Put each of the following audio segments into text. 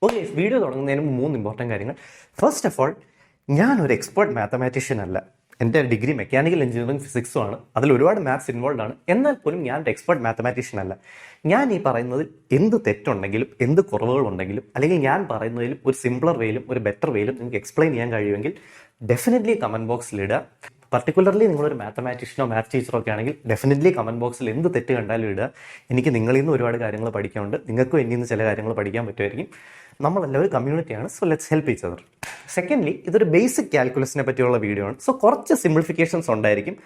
Okay, video തുടങ്ങുന്നതിന് 3 important കാര്യങ്ങൾ. First of all, ഞാനൊരു എക്സ്പേർട്ട് മാത്തമാറ്റീഷ്യൻ അല്ല. എൻ്റെ ഡിഗ്രി മെക്കാനിക്കൽ എഞ്ചിനീയറിംഗ് ഫിസിക്സും ആണ്. അതിൽ ഒരുപാട് മാത്സ് ഇൻവോൾവ് ആണ്. എന്നാൽ പോലും ഞാൻ ഒരു എക്സ്പേർട്ട് മാത്തമാറ്റീഷ്യൻ അല്ല. ഞാൻ ഈ പറയുന്നതിൽ എന്ത് തെറ്റുണ്ടെങ്കിലും എന്ത് കുറവുകളുണ്ടെങ്കിലും അല്ലെങ്കിൽ ഞാൻ പറയുന്നതിലും ഒരു സിംപ്ലർ വേയിലും ഒരു ബെറ്റർ വേയിലും നിങ്ങൾക്ക് എക്സ്പ്ലെയിൻ ചെയ്യാൻ കഴിയുമെങ്കിൽ ഡെഫിനറ്റ്ലി കമൻറ്റ് ബോക്സിൽ ഇടുക. പർട്ടിക്കുലർലി നിങ്ങളൊരു മാത്തമാറ്റീഷ്യനോ മാത്സ് ടീച്ചറോ ഒക്കെ ആണെങ്കിൽ ഡെഫിനറ്റ്ലി കമൻറ്റ് ബോക്സിൽ എന്ത് തെറ്റ് കണ്ടാലും ഇടുക. എനിക്ക് നിങ്ങളിൽ നിന്ന് ഒരുപാട് കാര്യങ്ങൾ പഠിക്കാനുണ്ട്. നിങ്ങൾക്കും എന്നിൽ നിന്ന് ചില കാര്യങ്ങൾ പഠിക്കാൻ പറ്റുമായിരിക്കും. നമ്മളെല്ലാവരും കമ്മ്യൂണിറ്റിയാണ്. So let's help each other. Secondly, ഇതൊരു ബേസിക് കാൽക്കുലസിനെ പറ്റിയുള്ള വീഡിയോ ആണ്. സോ കുറച്ച് സിംപ്ലിഫിക്കേഷൻസ് ഉണ്ടായിരിക്കും.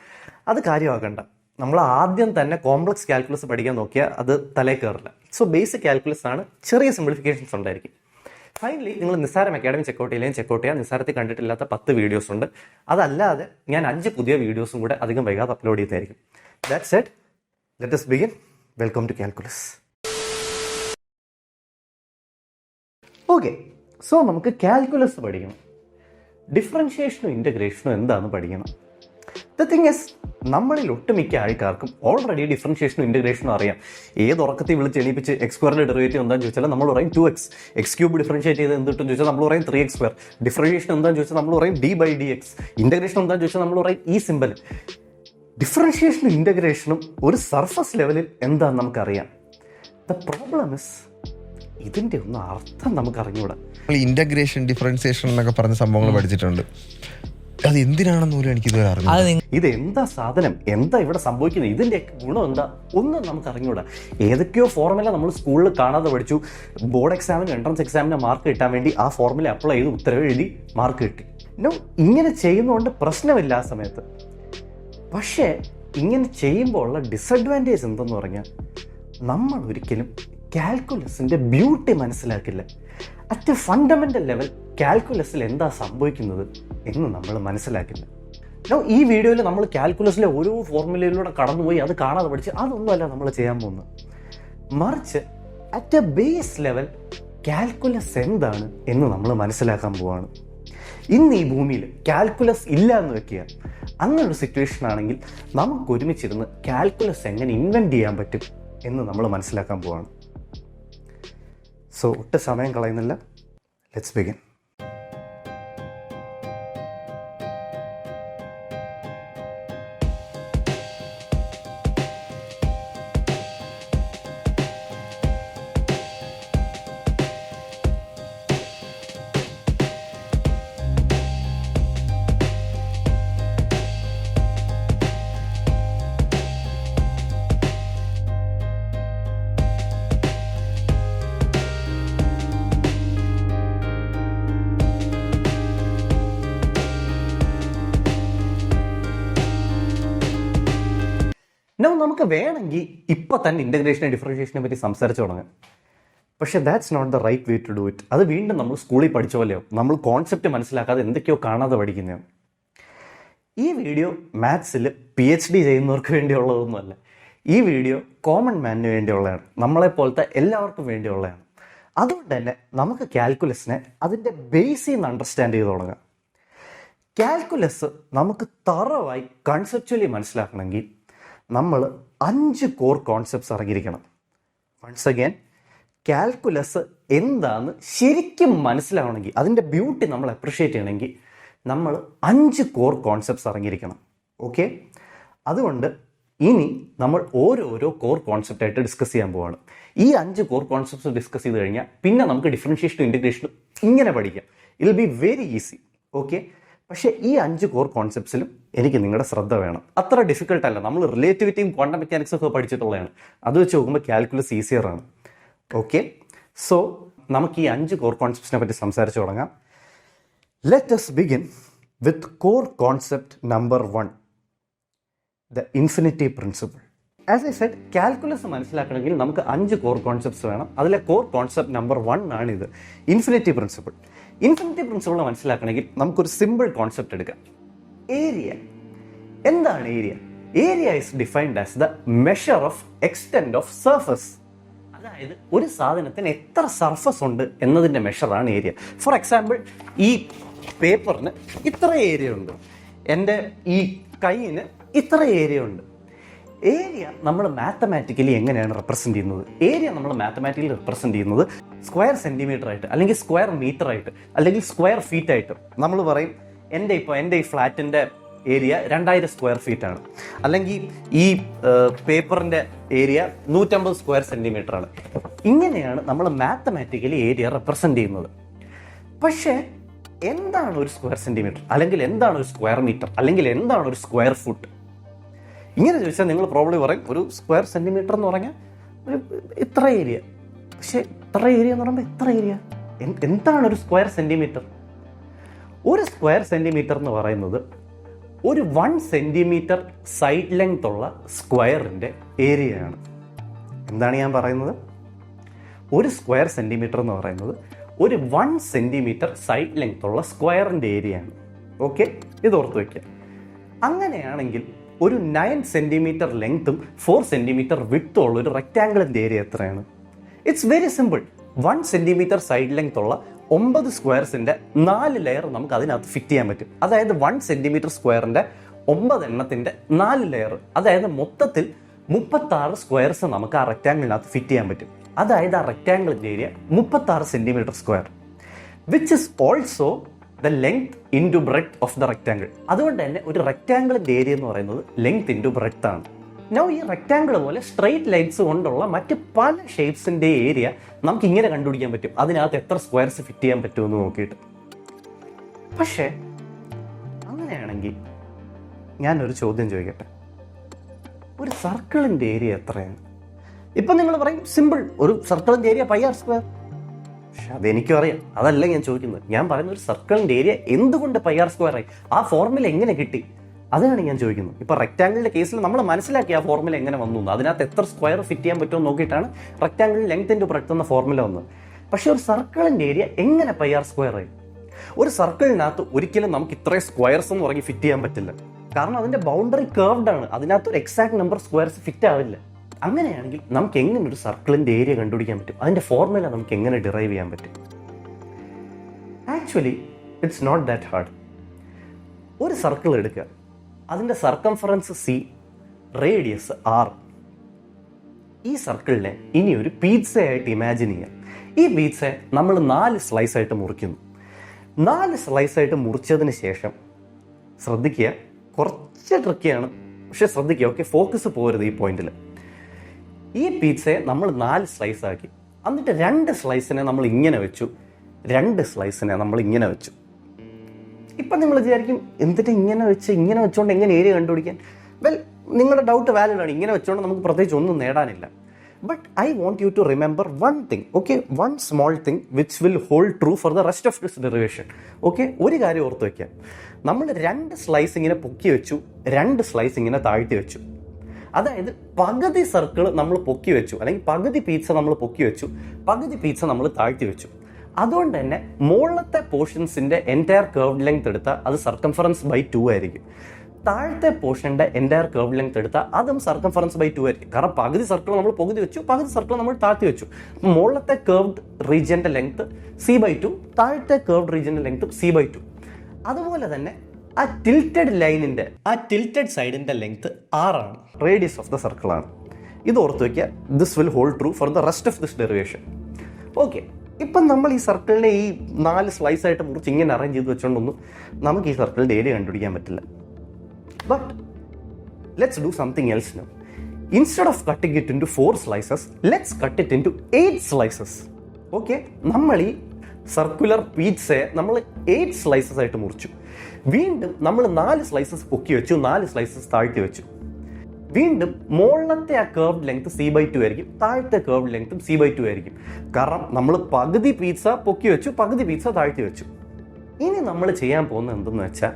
അത് കാര്യമാക്കണ്ട. നമ്മൾ ആദ്യം തന്നെ കോംപ്ലക്സ് കാൽക്കുലസ് പഠിക്കാൻ നോക്കിയാൽ അത് തലയിൽ കയറില്ല. സോ ബേസിക് കാൽക്കുലസ് ആണ്, ചെറിയ സിംപ്ലിഫിക്കേഷൻസ് ഉണ്ടായിരിക്കും. ഫൈനലി, നിങ്ങൾ നിസ്സാരം അക്കാഡമി ചെക്കൗട്ട് ചെയ്യുക. നിസ്സാരത്തിൽ കണ്ടിട്ടില്ലാത്ത 10 വീഡിയോസ് ഉണ്ട്. അതല്ലാതെ ഞാൻ 5 പുതിയ വീഡിയോസും കൂടെ അധികം വൈകാതെ അപ്ലോഡ് ചെയ്യുന്നതായിരിക്കും. That's it. Let us begin. Welcome to calculus. Okay, so നമുക്ക് കാൽക്കുലസ് പഠിക്കണം. ഡിഫറൻഷിയേഷനും ഇൻ്റഗ്രേഷനും എന്താണെന്ന് പഠിക്കണം. ദ തിങ് ഇസ്, നമ്മളിൽ ഒട്ടുമിക്ക ആൾക്കാർക്കും ഓൾറെഡി ഡിഫറൻഷിയേഷനും ഇൻ്റഗ്രേഷനും അറിയാം. ഏത് ഉറക്കത്തിൽ വിളിച്ച് എണീപ്പിച്ച് എക്സ്2 ഡെറിവേറ്റീവ് എന്താണെന്ന് ചോദിച്ചാൽ നമ്മൾ പറയും 2x. x³ ഡിഫറൻഷിയേറ്റ് ചെയ്ത് എന്ത് കിട്ടും ചോദിച്ചാൽ നമ്മൾ പറയും 3x². ഡിഫറൻഷിയേഷൻ എന്താണെന്ന് ചോദിച്ചാൽ നമ്മൾ പറയും d/dx. ഇൻ്റഗ്രേഷൻ എന്താണെന്ന് ചോദിച്ചാൽ നമ്മൾ പറയും ഈ സിമ്പൽ. ഡിഫറൻഷിയേഷനും ഇൻ്റഗ്രേഷനും ഒരു സർഫസ് ലെവലിൽ എന്താണെന്ന് നമുക്കറിയാം. ദ പ്രോബ്ലം ഇസ്, ഇതിൻ്റെ ഒന്നും അർത്ഥം നമുക്ക് അറിഞ്ഞൂടാ. ഇന്റഗ്രേഷൻ, ഡിഫറൻസിയേഷൻ എന്നൊക്കെ പറഞ്ഞ സംഭവങ്ങൾ പഠിച്ചിട്ടുണ്ട്. അത് എന്തിനാണെന്ന് പോലും എനിക്കിതുവരെ അറിഞ്ഞു. ഇത് എന്താ സാധനം, എന്താ ഇവിടെ സംഭവിക്കുന്നത്, ഇതിൻ്റെ ഗുണം എന്താ, ഒന്നും നമുക്ക് അറിഞ്ഞൂടാ. ഏതൊക്കെയോ ഫോർമുല നമ്മൾ സ്കൂളിൽ കാണാതെ പഠിച്ചു. ബോർഡ് എക്സാമിന്, എൻട്രൻസ് എക്സാമിന് മാർക്ക് കിട്ടാൻ വേണ്ടി ആ ഫോർമുല അപ്ലൈ ചെയ്ത് ഉത്തരവ് എഴുതി മാർക്ക് കിട്ടി. ഇങ്ങനെ ചെയ്യുന്നതുകൊണ്ട് പ്രശ്നമില്ല ആ സമയത്ത്. പക്ഷേ ഇങ്ങനെ ചെയ്യുമ്പോൾ ഉള്ള ഡിസഡ്വാൻറ്റേജ് എന്തെന്ന് പറഞ്ഞാൽ, നമ്മൾ ഒരിക്കലും കാൽക്കുലസിൻ്റെ ബ്യൂട്ടി മനസ്സിലാക്കില്ല. അറ്റ് എ ഫണ്ടമെൻ്റൽ ലെവൽ കാൽക്കുലസിൽ എന്താ സംഭവിക്കുന്നത് എന്ന് നമ്മൾ മനസ്സിലാക്കില്ല. ഈ വീഡിയോയിൽ നമ്മൾ കാൽക്കുലസിലെ ഓരോ ഫോർമുലയിലൂടെ കടന്നുപോയി അത് കാണാതെ പഠിച്ച് അതൊന്നുമല്ല നമ്മൾ ചെയ്യാൻ പോകുന്നത്. മറിച്ച് at A base level calculus എന്താണ് എന്ന് നമ്മൾ മനസ്സിലാക്കാൻ പോവാണ്. ഇന്ന് ഈ ഭൂമിയിൽ കാൽക്കുലസ് ഇല്ല എന്ന് വെക്കുക. അങ്ങനൊരു സിറ്റുവേഷൻ ആണെങ്കിൽ നമുക്ക് ഒരുമിച്ചിരുന്ന് കാൽക്കുലസ് എങ്ങനെ ഇൻവെൻറ്റ് ചെയ്യാൻ പറ്റും എന്ന് നമ്മൾ മനസ്സിലാക്കാൻ പോവാണ്. സോ ഒട്ടും സമയം കളയുന്നില്ല, ലെറ്റ്സ് ബിഗിൻ. നമുക്ക് വേണമെങ്കിൽ ഇപ്പം തന്നെ ഇൻ്റഗ്രേഷനെ ഡിഫറൻഷിയേഷനെ പറ്റി സംസാരിച്ച് തുടങ്ങാം. പക്ഷേ that's not the right way to do it. അത് വീണ്ടും നമ്മൾ സ്കൂളിൽ പഠിച്ച പോലെയോ നമ്മൾ കോൺസെപ്റ്റ് മനസ്സിലാക്കാതെ എന്തൊക്കെയോ കാണാതെ പഠിക്കുന്നതാണ്. ഈ വീഡിയോ മാത്സിൽ PhD ചെയ്യുന്നവർക്ക് വേണ്ടിയുള്ളതൊന്നുമല്ല. ഈ വീഡിയോ കോമൺ മാനിന് വേണ്ടിയുള്ളതാണ്, നമ്മളെപ്പോലത്തെ എല്ലാവർക്കും വേണ്ടിയുള്ളതാണ്. അതുകൊണ്ട് തന്നെ നമുക്ക് കാൽക്കുലസിനെ അതിൻ്റെ ബേസിൽ നിന്ന് അണ്ടർസ്റ്റാൻഡ് ചെയ്ത് തുടങ്ങാം. കാൽക്കുലസ് നമുക്ക് തറവായി കൺസെപ്ച്വലി മനസ്സിലാക്കണമെങ്കിൽ നമ്മൾ 5 കോർ കോൺസെപ്റ്റ്സ് അറിഞ്ഞിരിക്കണം. വൺസ് അഗൈൻ, കാൽക്കുലസ് എന്താണെന്ന് ശരിക്കും മനസ്സിലാവണമെങ്കിൽ, അതിൻ്റെ ബ്യൂട്ടി നമ്മൾ അപ്രിഷ്യേറ്റ് ചെയ്യണമെങ്കിൽ നമ്മൾ 5 കോർ കോൺസെപ്റ്റ്സ് അറിഞ്ഞിരിക്കണം. ഓക്കെ, അതുകൊണ്ട് ഇനി നമ്മൾ ഓരോരോ കോർ കോൺസെപ്റ്റായിട്ട് ഡിസ്കസ് ചെയ്യാൻ പോവാണ്. ഈ 5 കോർ കോൺസെപ്റ്റ്സ് ഡിസ്കസ് ചെയ്ത് കഴിഞ്ഞാൽ പിന്നെ നമുക്ക് ഡിഫറൻഷിയേഷനും ഇൻ്റഗ്രേഷനും ഇങ്ങനെ പഠിക്കാം. It will be very easy. Okay, പക്ഷേ ഈ 5 കോർ കോൺസെപ്റ്റ്സിലും എനിക്ക് നിങ്ങളുടെ ശ്രദ്ധ വേണം. അത്ര ഡിഫിക്കൽട്ട് അല്ല. നമ്മൾ റിലേറ്റിവിറ്റിയും ക്വാണ്ടം മെക്കാനിക്സും ഒക്കെ പഠിച്ചിട്ടുള്ളതാണ്. അത് വെച്ച് നോക്കുമ്പോൾ കാൽക്കുലസ് ഈസിയർ ആണ്. ഓക്കെ, സോ നമുക്ക് ഈ 5 കോർ കോൺസെപ്റ്റ്സിനെ പറ്റി സംസാരിച്ച് തുടങ്ങാം. Let us begin with core concept number 1, the infinity principle. As I said, calculus മനസ്സിലാക്കണമെങ്കിൽ നമുക്ക് 5 കോർ കോൺസെപ്റ്റ്സ് വേണം. അതിലെ കോർ കോൺസെപ്റ്റ് നമ്പർ 1 ആണിത്, ഇൻഫിനിറ്റി പ്രിൻസിപ്പിൾ. ഇൻഫിനിറ്റി പ്രിൻസിപ്പിൾ മനസ്സിലാക്കണമെങ്കിൽ നമുക്കൊരു സിമ്പിൾ കോൺസെപ്റ്റ് എടുക്കാം, ഏരിയ. എന്താണ് area? Area is defined as the measure of extend of surface. അതായത് ഒരു സാധനത്തിന് എത്ര സർഫസ് ഉണ്ട് എന്നതിൻ്റെ മെഷറാണ് ഏരിയ. ഫോർ എക്സാമ്പിൾ, ഈ പേപ്പറിന് ഇത്ര ഏരിയ ഉണ്ട്, എൻ്റെ ഈ കൈയിന് ഇത്ര ഏരിയ ഉണ്ട്. ഏരിയ നമ്മൾ മാത്തമാറ്റിക്കലി എങ്ങനെയാണ് റെപ്രസെൻ്റ് ചെയ്യുന്നത്? ഏരിയ നമ്മൾ മാത്തമാറ്റിക്കലി റെപ്രസെൻ്റ് ചെയ്യുന്നത് സ്ക്വയർ സെൻറ്റിമീറ്റർ ആയിട്ട്, അല്ലെങ്കിൽ സ്ക്വയർ മീറ്റർ ആയിട്ട്, അല്ലെങ്കിൽ സ്ക്വയർ ഫീറ്റ് ആയിട്ട് നമ്മൾ പറയും എൻ്റെ ഈ ഫ്ലാറ്റിൻ്റെ ഏരിയ 2000 സ്ക്വയർ ഫീറ്റ് ആണ്, അല്ലെങ്കിൽ ഈ പേപ്പറിൻ്റെ ഏരിയ 150 സ്ക്വയർ സെൻറ്റിമീറ്റർ ആണ്. ഇങ്ങനെയാണ് നമ്മൾ മാത്തമാറ്റിക്കലി ഏരിയ റെപ്രസെൻ്റ് ചെയ്യുന്നത്. പക്ഷേ എന്താണ് ഒരു സ്ക്വയർ സെൻറ്റിമീറ്റർ, അല്ലെങ്കിൽ എന്താണ് ഒരു സ്ക്വയർ മീറ്റർ, അല്ലെങ്കിൽ എന്താണ് ഒരു സ്ക്വയർ ഫുട്ട്? ഇങ്ങനെ ചോദിച്ചാൽ നിങ്ങൾ പ്രോബ്ലി പറയും ഒരു സ്ക്വയർ സെൻറ്റിമീറ്റർ എന്ന് പറഞ്ഞാൽ ഒരു ഇത്ര ഏരിയ. പക്ഷേ ഇത്ര ഏരിയ എന്ന് പറയുമ്പോൾ എത്ര ഏരിയ? എന്താണ് ഒരു സ്ക്വയർ സെൻറ്റിമീറ്റർ? ഒരു സ്ക്വയർ സെൻറ്റിമീറ്റർ എന്ന് പറയുന്നത് ഒരു 1 സെൻറ്റിമീറ്റർ സൈഡ് ലെങ്ത് ഉള്ള സ്ക്വയറിൻ്റെ ഏരിയയാണ്. എന്താണ് ഞാൻ പറയുന്നത്? ഒരു സ്ക്വയർ സെൻറ്റിമീറ്റർ എന്ന് പറയുന്നത് ഒരു 1 സെൻറ്റിമീറ്റർ സൈഡ് ലെങ്ത് ഉള്ള സ്ക്വയറിൻ്റെ ഏരിയയാണ്. ഓക്കെ, ഇത് ഓർത്ത് വയ്ക്കുക. അങ്ങനെയാണെങ്കിൽ ഒരു 9 സെൻറ്റിമീറ്റർ ലെങ്ത്തും 4 സെൻറ്റിമീറ്റർ വിഡ്ത്തും ഉള്ള ഒരു റെക്റ്റാങ്കിളിൻ്റെ ഏരിയ എത്രയാണ്? It's very simple. 1 centimetre side length ഉള്ള 9 സ്ക്വയർസിൻ്റെ 4 ലെയർ നമുക്ക് അതിനകത്ത് ഫിറ്റ് ചെയ്യാൻ പറ്റും. അതായത് 1 സെൻറ്റിമീറ്റർ സ്ക്വയറിൻ്റെ 9 എണ്ണത്തിൻ്റെ 4 ലെയർ, അതായത് മൊത്തത്തിൽ 36 സ്ക്വയർസ് നമുക്ക് ആ റെക്റ്റാങ്കിളിനകത്ത് ഫിറ്റ് ചെയ്യാൻ പറ്റും. അതായത് ആ റെക്റ്റാങ്കിളിൻ്റെ area 36 centimetre square, which is also the length into breadth of the rectangle. അതുകൊണ്ട് തന്നെ ഒരു റെക്റ്റാങ്കിളിൻ്റെ ഏരിയ എന്ന് പറയുന്നത് ലെങ്ത് ഇൻറ്റു ബ്രെഡ്ത്ത് ആണ്. നൗ ഈ റെക്റ്റാങ്കിൾ പോലെ സ്ട്രെയിറ്റ് ലൈൻസ് കൊണ്ടുള്ള മറ്റ് പല ഷേപ്സിൻ്റെ ഏരിയ നമുക്ക് ഇങ്ങനെ കണ്ടുപിടിക്കാൻ പറ്റും, അതിനകത്ത് എത്ര സ്ക്വയർസ് ഫിറ്റ് ചെയ്യാൻ പറ്റുമെന്ന് നോക്കിയിട്ട്. പക്ഷേ അങ്ങനെയാണെങ്കിൽ ഞാനൊരു ചോദ്യം ചോദിക്കട്ടെ, ഒരു സർക്കിളിൻ്റെ ഏരിയ എത്രയാണ്? ഇപ്പം നിങ്ങൾ പറയും സിമ്പിൾ, ഒരു സർക്കിളിൻ്റെ ഏരിയ πr². പക്ഷെ അതെനിക്കും അറിയാം, അതല്ല ഞാൻ ചോദിക്കുന്നത്. ഞാൻ പറയുന്ന ഒരു സർക്കിളിൻ്റെ ഏരിയ എന്തുകൊണ്ട് πr² ആയി? ആ ഫോർമുല എങ്ങനെ കിട്ടി? അതാണ് ഞാൻ ചോദിക്കുന്നത്. ഇപ്പോൾ റെക്റ്റാങ്കിളിൻ്റെ കേസിൽ നമ്മൾ മനസ്സിലാക്കി ആ ഫോർമുല എങ്ങനെ വന്നു, അതിനകത്ത് എത്ര സ്ക്വയർ ഫിറ്റ് ചെയ്യാൻ പറ്റുമോ നോക്കിയിട്ടാണ് റെക്റ്റാങ്കിൾ ലെങ്ത് ഇൻറ്റു ബ്രെഡ്ത്ത് എന്ന ഫോർമുല വന്നത്. പക്ഷേ ഒരു സർക്കിളിൻ്റെ ഏരിയ എങ്ങനെ πr² ആയി? ഒരു സർക്കിളിനകത്ത് ഒരിക്കലും നമുക്ക് ഇത്രയും സ്ക്വയർസ് എന്ന് പറഞ്ഞ് ഫിറ്റ് ചെയ്യാൻ പറ്റില്ല. കാരണം അതിൻ്റെ ബൗണ്ടറി കർവ്ഡ് ആണ്, അതിനകത്ത് ഒരു എക്സാക്ട് നമ്പർ സ്ക്വയർസ് ഫിറ്റ് ആവില്ല. അങ്ങനെയാണെങ്കിൽ നമുക്ക് എങ്ങനെ ഒരു സർക്കിളിൻ്റെ ഏരിയ കണ്ടുപിടിക്കാൻ പറ്റും? അതിൻ്റെ ഫോർമുല നമുക്ക് എങ്ങനെ ഡിറൈവ് ചെയ്യാൻ പറ്റും? Actually it's not that hard. ഒരു സർക്കിൾ എടുക്കുക, അതിൻ്റെ സർക്കംഫറൻസ് C, റേഡിയസ് R. ഈ സർക്കിളിനെ ഇനി ഒരു പീസയായിട്ട് ഇമാജിൻ ചെയ്യാം. ഈ പീസയെ നമ്മൾ 4 സ്ലൈസായിട്ട് മുറിക്കുന്നു. 4 സ്ലൈസായിട്ട് മുറിച്ചതിന് ശേഷം ശ്രദ്ധിക്കുക, കുറച്ച് ട്രിക്കിയാണ്, പക്ഷെ ശ്രദ്ധിക്കുക. ഓക്കെ, ഫോക്കസ് പോകരുത് ഈ പോയിന്റിൽ. ഈ പീസയെ നമ്മൾ 4 സ്ലൈസ് ആക്കി, എന്നിട്ട് 2 സ്ലൈസിനെ നമ്മൾ ഇങ്ങനെ വെച്ചു, 2 സ്ലൈസിനെ നമ്മൾ ഇങ്ങനെ വെച്ചു. ഇപ്പം നിങ്ങൾ വിചാരിക്കും എന്തിട്ട് ഇങ്ങനെ വെച്ചുകൊണ്ട് എങ്ങനെ ഏരിയ കണ്ടുപിടിക്കാൻ? വെൽ, നിങ്ങളുടെ ഡൗട്ട് വാലിഡ് ആണ്. ഇങ്ങനെ വെച്ചുകൊണ്ട് നമുക്ക് പ്രത്യേകിച്ച് ഒന്നും നേടാനില്ല. But I want you to remember one thing. Okay, one small thing which will hold true for the rest of this derivation. Okay, ഒരു കാര്യം ഓർത്ത് വയ്ക്കാം. നമ്മൾ 2 സ്ലൈസ് ഇങ്ങനെ പൊക്കി വെച്ചു, 2 സ്ലൈസ് ഇങ്ങനെ താഴ്ത്തി വെച്ചു. അതായത് പകുതി സർക്കിൾ നമ്മൾ പൊക്കി വെച്ചു, അല്ലെങ്കിൽ പകുതി പീസ നമ്മൾ പൊക്കി വെച്ചു, പകുതി പീസ നമ്മൾ താഴ്ത്തി വെച്ചു. അതുകൊണ്ട് തന്നെ മുകളിലത്തെ പോർഷൻസിൻ്റെ എൻറ്റയർ കർവ്ഡ് ലെങ്ത് എടുത്താൽ അത് സർക്കംഫറൻസ് ബൈ 2 ആയിരിക്കും. താഴത്തെ പോർഷൻ്റെ എൻറ്റയർ കർവ്ഡ് ലെങ്ത് എടുത്താൽ അതും സർക്കംഫറൻസ് ബൈ 2 ആയിരിക്കും. കാരണം പകുതി സർക്കിൾ നമ്മൾ പകുതി വെച്ചു, പകുതി സർക്കിൾ നമ്മൾ താഴ്ത്തി വെച്ചു. മുകളിലത്തെ കർവ്ഡ് റീജിയൻ്റെ ലെങ്ത് C/2, താഴത്തെ കർവ്ഡ് റീജിയൻ്റെ ലെങ്ത് C/2. അതുപോലെ തന്നെ ആ ടിൽറ്റഡ് ലൈനിൻ്റെ, ആ ടിൽറ്റഡ് സൈഡിൻ്റെ ലെങ്ത് R ആണ്, റേഡിയസ് ഓഫ് ദ സർക്കിൾ ആണ്. ഇത് ഓർത്ത് വയ്ക്കുക. This will hold true for the rest of this derivation. Okay, ഇപ്പം നമ്മൾ ഈ സർക്കിളിനെ ഈ 4 സ്ലൈസായിട്ട് മുറിച്ച് ഇങ്ങനെ അറേഞ്ച് ചെയ്ത് വെച്ചുകൊണ്ടൊന്നും നമുക്ക് ഈ സർക്കിളിൻ്റെ ഏരിയ കണ്ടുപിടിക്കാൻ പറ്റില്ല. But let's do something else now. Instead of cutting it into 4 slices, let's cut it into 8 slices. Okay, നമ്മൾ ഈ സർക്കുലർ പീസയെ നമ്മൾ 8 സ്ലൈസസ് ആയിട്ട് മുറിച്ചു. വീണ്ടും നമ്മൾ 4 സ്ലൈസസ് പൊക്കി വെച്ചു, 4 സ്ലൈസസ് താഴ്ത്തി വെച്ചു. വീണ്ടും മുകളിലത്തെ ആ കർവ്ഡ് ലെങ്ത് C/2 ആയിരിക്കും, താഴത്തെ കർവ്ഡ് ലെങ്ത്തും C/2 ആയിരിക്കും. കാരണം നമ്മൾ പകുതി പീസ പൊക്കി വെച്ചു, പകുതി പീസ താഴ്ത്തി വെച്ചു. ഇനി നമ്മൾ ചെയ്യാൻ പോകുന്നത് എന്തെന്ന് വെച്ചാൽ,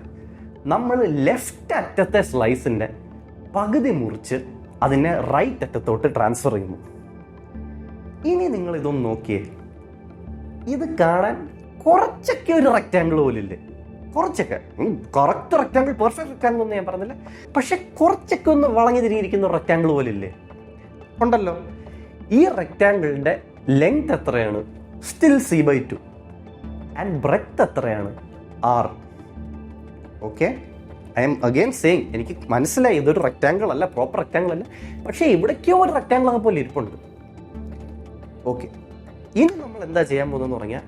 നമ്മൾ ലെഫ്റ്റ് അറ്റത്തെ സ്ലൈസിൻ്റെ പകുതി മുറിച്ച് അതിനെ റൈറ്റ് അറ്റത്തോട്ട് ട്രാൻസ്ഫർ ചെയ്യുന്നു. ഇനി നിങ്ങൾ ഇതൊന്ന് നോക്കിയേ, ഇത് കാണാൻ കുറച്ചൊക്കെ ഒരു റെക്റ്റാങ്കിൾ പോലില്ലേ? കുറച്ചൊക്കെ, കറക്റ്റ് റെക്റ്റാങ്കിൾ, പെർഫെക്റ്റ് റെക്റ്റാങ്കിൾ ഒന്നും ഞാൻ പറഞ്ഞില്ല, പക്ഷെ കുറച്ചൊക്കെ ഒന്ന് വളഞ്ഞു തിരിയിരിക്കുന്ന റെക്റ്റാങ്കിൾ പോലില്ലേ? ഉണ്ടല്ലോ. ഈ റെക്റ്റാങ്കിളിൻ്റെ ലെങ്ത് എത്രയാണ്? Still C/2. ആൻഡ് ബ്രെഡ്ത്ത് എത്രയാണ്? R. Okay, I M again saying, എനിക്ക് മനസ്സിലായി ഇതൊരു റെക്റ്റാങ്കിൾ അല്ല, പ്രോപ്പർ റെക്റ്റാങ്കിൾ അല്ല, പക്ഷേ ഇവിടേക്കോ ഒരു റെക്റ്റാങ്കിൾ അങ്ങ് പോലെ ഇരിപ്പുണ്ട്. ഓക്കെ, ഇനി നമ്മൾ എന്താ ചെയ്യാൻ പോകുന്നതെന്ന് പറഞ്ഞാൽ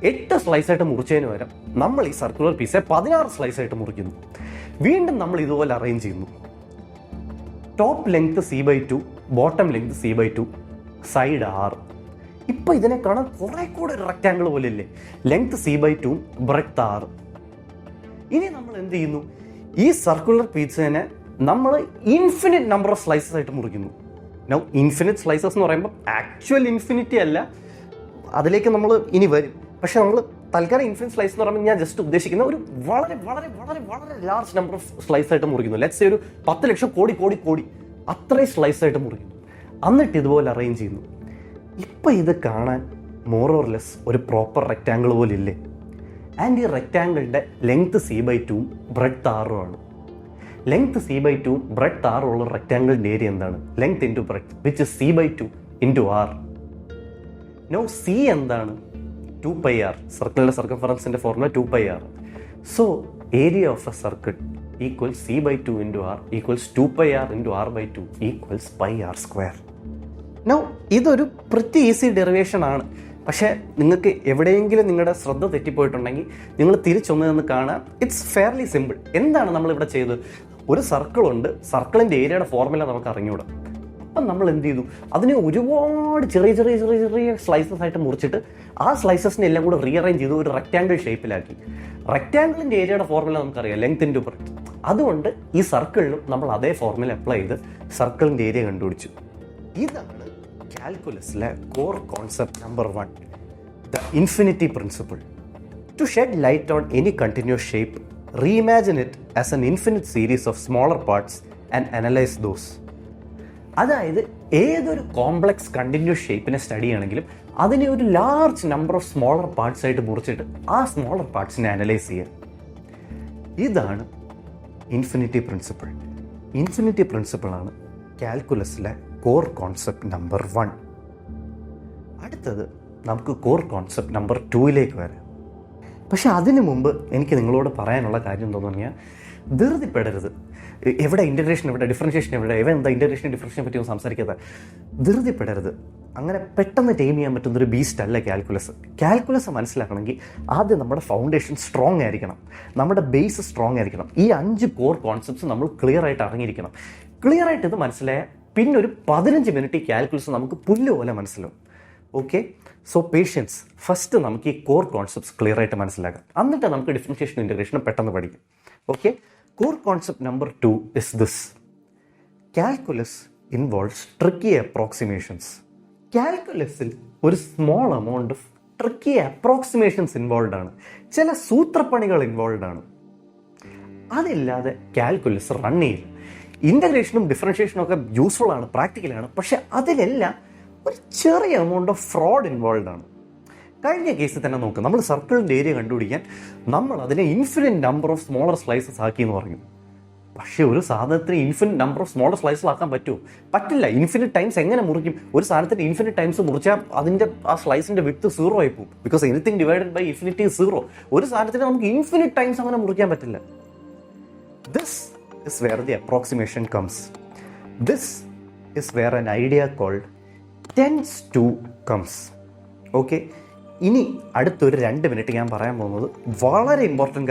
8 സ്ലൈസായിട്ട് മുറിച്ചതിന് പകരം നമ്മൾ ഈ സർക്കുലർ പീസെ 16 സ്ലൈസായിട്ട് മുറിക്കുന്നു. വീണ്ടും നമ്മൾ ഇതുപോലെ അറേഞ്ച് ചെയ്യുന്നു. Top length C/2, bottom length C/2, side 6. ഇപ്പം ഇതിനെ കാണാൻ കുറെ കൂടെ ഒരു റെക്റ്റാങ്കിൾ പോലെ ഇല്ലേ? Length C/2, breadth 6. ഇനി നമ്മൾ എന്ത് ചെയ്യുന്നു? ഈ സർക്കുലർ പീസനെ നമ്മൾ ഇൻഫിനിറ്റ് നമ്പർ ഓഫ് സ്ലൈസസ് ആയിട്ട് മുറിക്കുന്നു. നൗ ഇൻഫിനിറ്റ് സ്ലൈസസ് എന്ന് പറയുമ്പോൾ ആക്ച്വൽ ഇൻഫിനിറ്റി അല്ല, അതിലേക്ക് നമ്മൾ ഇനി വരും. പക്ഷെ നമ്മൾ തൽക്കാലം ഇൻഫിനിറ്റ് സ്ലൈസ് എന്ന് പറയുമ്പോൾ ഞാൻ ജസ്റ്റ് ഉദ്ദേശിക്കുന്ന ഒരു വളരെ വളരെ വളരെ വളരെ ലാർജ് നമ്പർ ഓഫ് സ്ലൈസ് ആയിട്ട് മുറിക്കുന്നു. ലെറ്റ്സ് സേ ഒരു 10 ലക്ഷം കോടി അത്രയും സ്ലൈസ് ആയിട്ട് മുറിക്കുന്നു. എന്നിട്ട് ഇതുപോലെ അറേഞ്ച് ചെയ്യുന്നു. ഇപ്പം ഇത് കാണാൻ മോർ ഓർ ലെസ് ഒരു പ്രോപ്പർ റെക്റ്റാങ്കിൾ പോലെ ഇല്ലേ? ആൻഡ് ഈ റെക്റ്റാങ്കിളിൻ്റെ ലെങ്ത് C/2, ബ്രെഡ്ത്ത് 6 ആണ്. ലെങ്ത് C/2, ബ്രെഡ്ത്ത് 6 ഉള്ള റെക്റ്റാങ്കിളിൻ്റെ ഏരിയ എന്താണ്? Length into breadth, which is C/2 into R. No C എന്താണ്? 2πr. സർക്കിളിൻ്റെ സർക്കംഫറൻസിൻ്റെ formula 2πr. So area of a circle equals C/2 into R equals 2πr into R/2 equals πr². No ഇതൊരു pretty easy derivation ആണ്. പക്ഷേ നിങ്ങൾക്ക് എവിടെയെങ്കിലും നിങ്ങളുടെ ശ്രദ്ധ തെറ്റിപ്പോയിട്ടുണ്ടെങ്കിൽ നിങ്ങൾ തിരിച്ചൊന്ന് കാണാം. It's fairly simple. എന്താണ് നമ്മളിവിടെ ചെയ്തത്? ഒരു സർക്കിളുണ്ട്, സർക്കിളിൻ്റെ ഏരിയയുടെ ഫോർമുല നമുക്ക് അറിഞ്ഞൂടാ. അപ്പം നമ്മൾ എന്ത് ചെയ്തു? അതിനെ ഒരുപാട് ചെറിയ സ്ലൈസസ് ആയിട്ട് മുറിച്ചിട്ട് ആ സ്ലൈസസിനെ എല്ലാം കൂടെ റീഅറേഞ്ച് ചെയ്ത് ഒരു റെക്റ്റാങ്കിൾ ഷേപ്പിലാക്കി. റെക്റ്റാങ്കിളിൻ്റെ ഏരിയയുടെ ഫോർമുല നമുക്കറിയാം, ലെങ്ത് ഇൻറ്റു ബ്രെഡ്ത്ത്. അതുകൊണ്ട് ഈ സർക്കിളിനും നമ്മൾ അതേ ഫോർമുല അപ്ലൈ ചെയ്ത് സർക്കിളിൻ്റെ ഏരിയ കണ്ടുപിടിച്ചു. ഇതാണ് കാൽക്കുലസിലെ core concept number 1, the infinity principle. To shed light on any continuous shape, reimagine it as an infinite series of smaller parts and analyse those. അതായത് ഏതൊരു കോംപ്ലക്സ് കണ്ടിന്യൂസ് ഷേപ്പിനെ സ്റ്റഡി ചെയ്യണമെങ്കിലും അതിനെ ഒരു large number of smaller parts ആയിട്ട് മുറിച്ചിട്ട് ആ smaller പാർട്സിനെ അനലൈസ് ചെയ്യുക. ഇതാണ് ഇൻഫിനിറ്റി പ്രിൻസിപ്പിൾ. ഇൻഫിനിറ്റി പ്രിൻസിപ്പിളാണ് കാൽക്കുലസിലെ കോർ കോൺസെപ്റ്റ് നമ്പർ 1. അടുത്തത് നമുക്ക് കോർ കോൺസെപ്റ്റ് നമ്പർ 2ലേക്ക് വരാം. പക്ഷെ അതിനു മുമ്പ് എനിക്ക് നിങ്ങളോട് പറയാനുള്ള കാര്യം എന്താണെന്ന് പറഞ്ഞാൽ, ധൃതിപ്പെടരുത്. എവിടെ ഇൻ്റഗ്രേഷൻ, എവിടെ ഡിഫറൻഷിയേഷൻ, എവിടെ എന്താ ഇൻ്റഗ്രേഷൻ ഡിഫറൻഷിയേഷനെ പറ്റി ഒന്നും സംസാരിക്കാതെ ധൃതിപ്പെടരുത്. അങ്ങനെ പെട്ടെന്ന് ടൈം ചെയ്യാൻ പറ്റുന്നൊരു ബീസ്റ്റ് അല്ല കാൽക്കുലസ്. കാൽക്കുലസ് മനസ്സിലാക്കണമെങ്കിൽ ആദ്യം നമ്മുടെ ഫൗണ്ടേഷൻ സ്ട്രോങ് ആയിരിക്കണം, നമ്മുടെ ബേസ് സ്ട്രോങ് ആയിരിക്കണം. ഈ 5 കോർ കോൺസെപ്റ്റ്സ് നമ്മൾ ക്ലിയർ ആയിട്ട് അറിഞ്ഞിരിക്കണം. ക്ലിയർ ആയിട്ട് ഇത് മനസ്സിലായ പിന്നെ ഒരു 15 മിനിറ്റ് ഈ കാൽക്കുലസ് നമുക്ക് പുല്ല് പോലെ മനസ്സിലാവും. Okay, so patients. ഫസ്റ്റ് നമുക്ക് ഈ കോർ കോൺസെപ്റ്റ്സ് ക്ലിയർ ആയിട്ട് മനസ്സിലാക്കാം, എന്നിട്ട് നമുക്ക് ഡിഫറൻഷിയേഷൻ ഇൻ്റഗ്രേഷൻ പെട്ടെന്ന് പഠിക്കും. Okay, core concept number 2 is this: calculus involves tricky approximations. കാൽക്കുലസിൽ ഒരു small amount of tricky approximations involve ആണ്, ചില സൂത്രപ്പണികൾ ഇൻവോൾവ് ആണ്. അതില്ലാതെ കാൽക്കുലസ് റൺ ചെയ്യില്ല. ഇൻ്റഗ്രേഷനും ഡിഫറൻഷിയേഷനും ഒക്കെ യൂസ്ഫുൾ ആണ്, പ്രാക്ടിക്കലാണ്. പക്ഷെ അതിലെല്ലാം ഒരു ചെറിയ എമൗണ്ട് ഓഫ് ഫ്രോഡ് ഇൻവോൾവ് ആണ്. കഴിഞ്ഞ കേസിൽ തന്നെ നോക്കുക, നമ്മൾ സർക്കിളിൻ്റെ ഏരിയ കണ്ടുപിടിക്കാൻ നമ്മൾ അതിനെ infinite number of smaller slices ആക്കി എന്ന് പറഞ്ഞു. പക്ഷേ ഒരു സാധനത്തിന് infinite number of smaller slices ആക്കാൻ പറ്റുമോ? പറ്റില്ല. ഇൻഫിനിറ്റ് ടൈംസ് എങ്ങനെ മുറിക്കും? ഒരു സാധനത്തിന് ഇൻഫിനിറ്റ് ടൈംസ് മുറിച്ചാൽ അതിൻ്റെ ആ സ്ലൈസിൻ്റെ വിഡ്ത്ത് 0 ആയി പോകും. Because anything divided by infinity 0. ഒരു സാധനത്തിന് നമുക്ക് ഇൻഫിനിറ്റ് ടൈംസ് അങ്ങനെ മുറിക്കാൻ പറ്റില്ല. This is where the approximation comes. This is where an idea called tends to comes. Okay, ഇനി അടുത്തൊരു 2 മിനിറ്റ് ഞാൻ പറയാൻ പോകുന്നത് വളരെ ഇമ്പോർട്ടൻ്റ്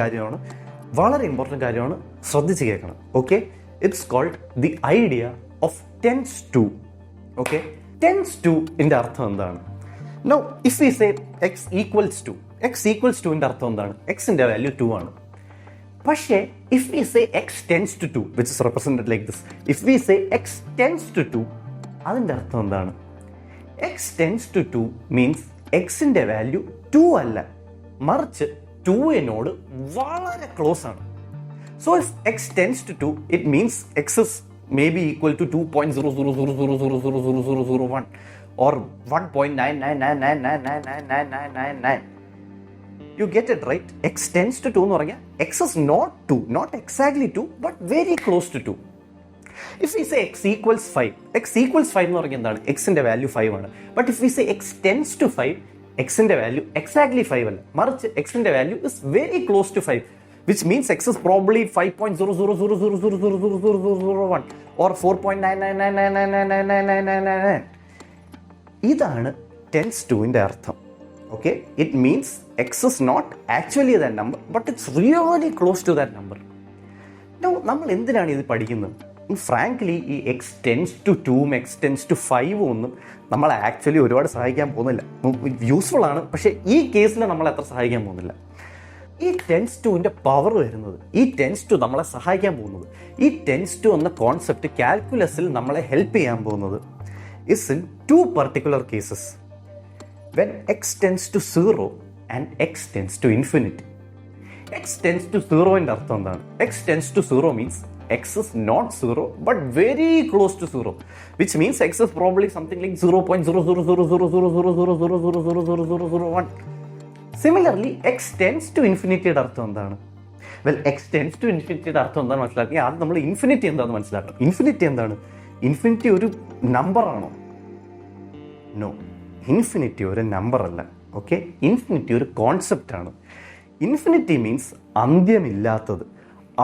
കാര്യമാണ്, ശ്രദ്ധിച്ച് കേൾക്കണം. Okay, it's called the idea of tends to. Okay, tends to ൻ്റെ അർത്ഥം എന്താണ്? No, if we say x equals ടുവിൻ്റെ അർത്ഥം എന്താണ്? എക്സിൻ്റെ വാല്യൂ 2 ആണ്. പക്ഷേ if we say x tends to 2, which is represented like this, if we say x tends to 2, അതിൻ്റെ അർത്ഥം എന്താണ്? x tends to 2 means xൻ്റെ value 2 അല്ല, മറിച്ച് 2നോട് വളരെ ക്ലോസ് ആണ്. So if x tends to 2, it means x is maybe equal to 2.00000000001 or 1.999999999. You get it right? X tends to 2 എന്ന് പറഞ്ഞാൽ x is not 2, not exactly 2, but very close to 2. If we say x equals 5 എന്ന് പറഞ്ഞാൽ എന്താണ്? xന്റെ value 5 ആണ്. But if we say x tends to 5, xന്റെ value exactly 5 അല്ല, മറിച്ച് xന്റെ value is very close to 5, which means x is probably 5.000000001 or 4.99999999999. ഇതാണ് tends ടുവിൻ്റെ അർത്ഥം. Okay, it means x is not actually that number but it's really close to that number. നമ്മൾ എന്തിനാണ് ഇത് പഠിക്കുന്നത്? ഫ്രാങ്ക്ലി ഈ എക്സ് ടെൻസ് ടു 2ഉം x tends to 5ഉം ഒന്നും നമ്മളെ ആക്ച്വലി ഒരുപാട് സഹായിക്കാൻ പോകുന്നില്ല. യൂസ്ഫുൾ ആണ്, പക്ഷേ ഈ കേസിൽ നമ്മളെ അത്ര സഹായിക്കാൻ പോകുന്നില്ല. ഈ ടെൻസ് ടുവിൻ്റെ പവർ വരുന്നത്, ഈ ടെൻസ് ടു നമ്മളെ സഹായിക്കാൻ പോകുന്നത്, ഈ ടെൻസ് ടു എന്ന കോൺസെപ്റ്റ് കാൽക്കുലസിൽ നമ്മളെ ഹെൽപ്പ് ചെയ്യാൻ പോകുന്നത് is in 2 particular cases. When x tends to 0 and x tends to infinity. x tends to 0 ൻ്റെ അർത്ഥം എന്താണ്? x tends to 0 means x is not 0 but very close to 0, which means x is probably something like 0.000000000000001. Similarly, x tends to infinity യുടെ അർത്ഥം എന്താണ്? Well, x tends to infinity യുടെ അർത്ഥം എന്താണെന്ന് മനസ്സിലാക്കി ആദ്യം നമ്മൾ ഇൻഫിനിറ്റി എന്താണെന്ന് മനസ്സിലാക്കണം. ഇൻഫിനിറ്റി എന്താണ്? ഇൻഫിനിറ്റി ഒരു നമ്പറാണോ? നോ, ഇൻഫിനിറ്റി ഒരു നമ്പർ അല്ല. ഓക്കെ, ഇൻഫിനിറ്റി ഒരു കോൺസെപ്റ്റാണ്. ഇൻഫിനിറ്റി മീൻസ് അന്ത്യമില്ലാത്തത്,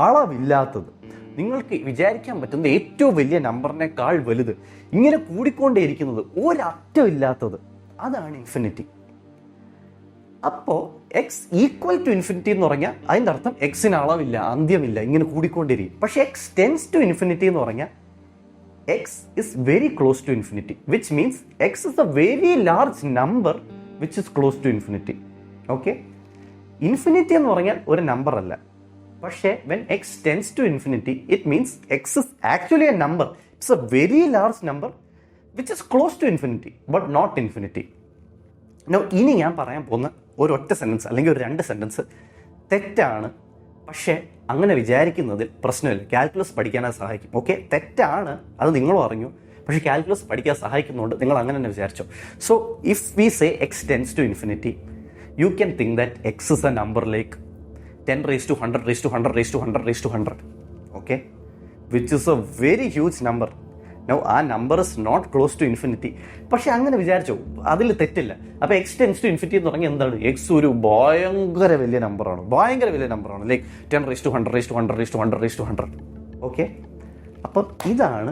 അളവില്ലാത്തത്, നിങ്ങൾക്ക് വിചാരിക്കാൻ പറ്റുന്ന ഏറ്റവും വലിയ നമ്പറിനേക്കാൾ വലുത്, ഇങ്ങനെ കൂടിക്കൊണ്ടേയിരിക്കുന്നത്, ഒരറ്റമില്ലാത്തത്, അതാണ് ഇൻഫിനിറ്റി. അപ്പോൾ എക്സ് ഈക്വൽ ടു ഇൻഫിനിറ്റി എന്ന് പറഞ്ഞാൽ അതിൻ്റെ അർത്ഥം എക്സിന് അളവില്ല, അന്ത്യമില്ല, ഇങ്ങനെ കൂടിക്കൊണ്ടിരിക്കും. പക്ഷേ എക്സ് ടെൻസ് ടു ഇൻഫിനിറ്റി എന്ന് പറഞ്ഞാൽ x is very close to infinity, which means x is a very large number which is close to infinity. Okay, infinity എന്ന് പറഞ്ഞാൽ ഒരു നമ്പർ അല്ല, പക്ഷേ when x tends to infinity it means x is actually a number. It's a very large number which is close to infinity but not infinity. Now ഇനി ഞാൻ പറയാൻ പോകുന്ന ഒരൊറ്റ സെൻറ്റൻസ് അല്ലെങ്കിൽ ഒരു 2 സെൻറ്റൻസ് തെറ്റാണ്, പക്ഷേ അങ്ങനെ വിചാരിക്കുന്നതിൽ പ്രശ്നമില്ല. കാൽക്കുലസ് പഠിക്കാൻ അത് സഹായിക്കും. ഓക്കെ, തെറ്റാണ്, അത് നിങ്ങളും അറിഞ്ഞു, പക്ഷേ കാൽക്കുലസ് പഠിക്കാൻ സഹായിക്കുന്നതുകൊണ്ട് നിങ്ങൾ അങ്ങനെ തന്നെ വിചാരിച്ചോ. So if we say x tends to infinity, you can think that x is a number like 10⁻100⁻100⁻100. Okay, which is a very huge number. Now ആ number is not close to infinity, പക്ഷെ അങ്ങനെ വിചാരിച്ചോ, അതിൽ തെറ്റില്ല. അപ്പോൾ X tends to infinity എന്ന് പറഞ്ഞാൽ എന്താണ്? എക്സ് ഒരു ഭയങ്കര വലിയ നമ്പറാണ്, ലൈക്ക് 10⁻100⁻100⁻100⁻100. ഓക്കെ, അപ്പം ഇതാണ്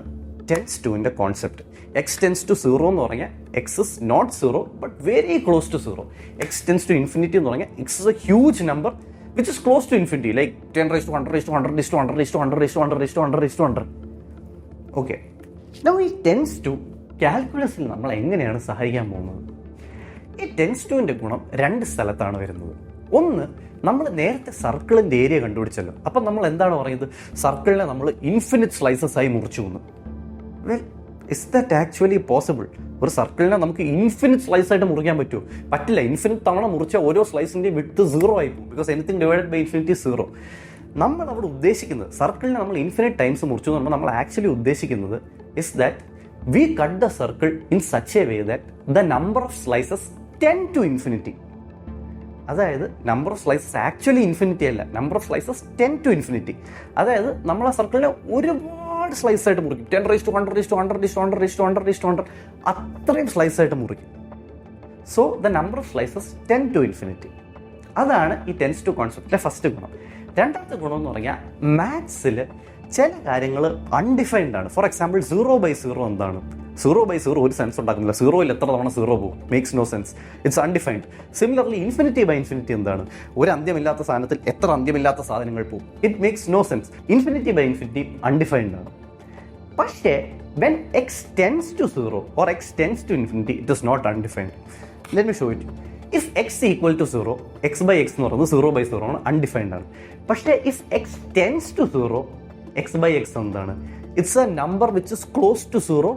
ടെൻസ് ടുവിൻ്റെ കോൺസെപ്റ്റ്. എക്സ് ടെൻസ് ടു 0 എന്ന് പറഞ്ഞാൽ x is not 0 but very close to 0. X tends to infinity എന്ന് പറഞ്ഞാൽ x is a huge number which is close to infinity, like 10⁻100⁻100⁻100⁻100⁻100. Okay, now ഈ tends to കാൽക്കുലസിൽ നമ്മൾ എങ്ങനെയാണ് സഹായിക്കാൻ പോകുന്നത്? ഈ ടെൻസ് ടുവിൻ്റെ ഗുണം 2 സ്ഥലത്താണ് വരുന്നത്. ഒന്ന്, നമ്മൾ നേരത്തെ സർക്കിളിൻ്റെ ഏരിയ കണ്ടുപിടിച്ചല്ലോ. അപ്പം നമ്മൾ എന്താണ് പറയുന്നത്? സർക്കിളിനെ നമ്മൾ ഇൻഫിനിറ്റ് സ്ലൈസസ് ആയി മുറിച്ചു വന്നു. Well, is that actually possible? ഒരു സർക്കിളിനെ നമുക്ക് ഇൻഫിനിറ്റ് സ്ലൈസ് ആയിട്ട് മുറിക്കാൻ പറ്റുമോ? പറ്റില്ല. ഇൻഫിനിറ്റ് തവണ മുറിച്ച ഓരോ സ്ലൈസിൻ്റെയും വിഡ്ത്ത് 0 ആയി പോകും, because anything divided by infinity 0. നമ്മൾ അവിടെ ഉദ്ദേശിക്കുന്നത്, സർക്കിളിനെ നമ്മൾ ഇൻഫിനിറ്റ് ടൈംസ് മുറിച്ചു എന്ന് പറയുമ്പോൾ നമ്മൾ ആക്ച്വലി ഉദ്ദേശിക്കുന്നത് is that we cut the circle in such a way that the number of slices tend to infinity. അതായത് number of slices actually infinity അല്ല, number of slices tend to infinity. അതായത് നമ്മൾ ആ സർക്കിളിനെ ഒരുപാട് സ്ലൈസ് ആയിട്ട് മുറിക്കും, 10⁻100⁻100⁻100⁻100 അത്രയും സ്ലൈസ് ആയിട്ട് മുറിക്കും. So the number of slices tend to infinity. അതാണ് ഈ ടെൻസ് ടു കോൺസെപ്റ്റിലെ ഫസ്റ്റ് ഗുണം. രണ്ടാമത്തെ ഗുണം എന്ന് പറഞ്ഞാൽ മാത്സിൽ ചില കാര്യങ്ങൾ അൺഡിഫൈൻഡ് ആണ്. ഫോർ എക്സാമ്പിൾ 0/0 എന്താണ്? 0/0 ഒരു സെൻസ് ഉണ്ടാക്കുന്നില്ല. 0ൽ എത്ര തവണ 0 പോകും? Makes no sense, it's undefined. Similarly infinity infinity എന്താണ്? ഒരു അന്ത്യമില്ലാത്ത സാധനത്തിൽ എത്ര അന്ത്യമില്ലാത്ത സാധനങ്ങൾ പോകും? It makes no sense. Infinity infinity undefined ആണ്. പക്ഷേ when x tends to 0 or x tends to infinity, it is not undefined. Let me show it. If x equal to 0, x/x എന്ന് പറയുന്നത് 0/0 ആണ്, അൺഡിഫൈൻഡ് ആണ്. പക്ഷേ if x tends to 0, x/x എന്താണ്? It's a number which is close to 0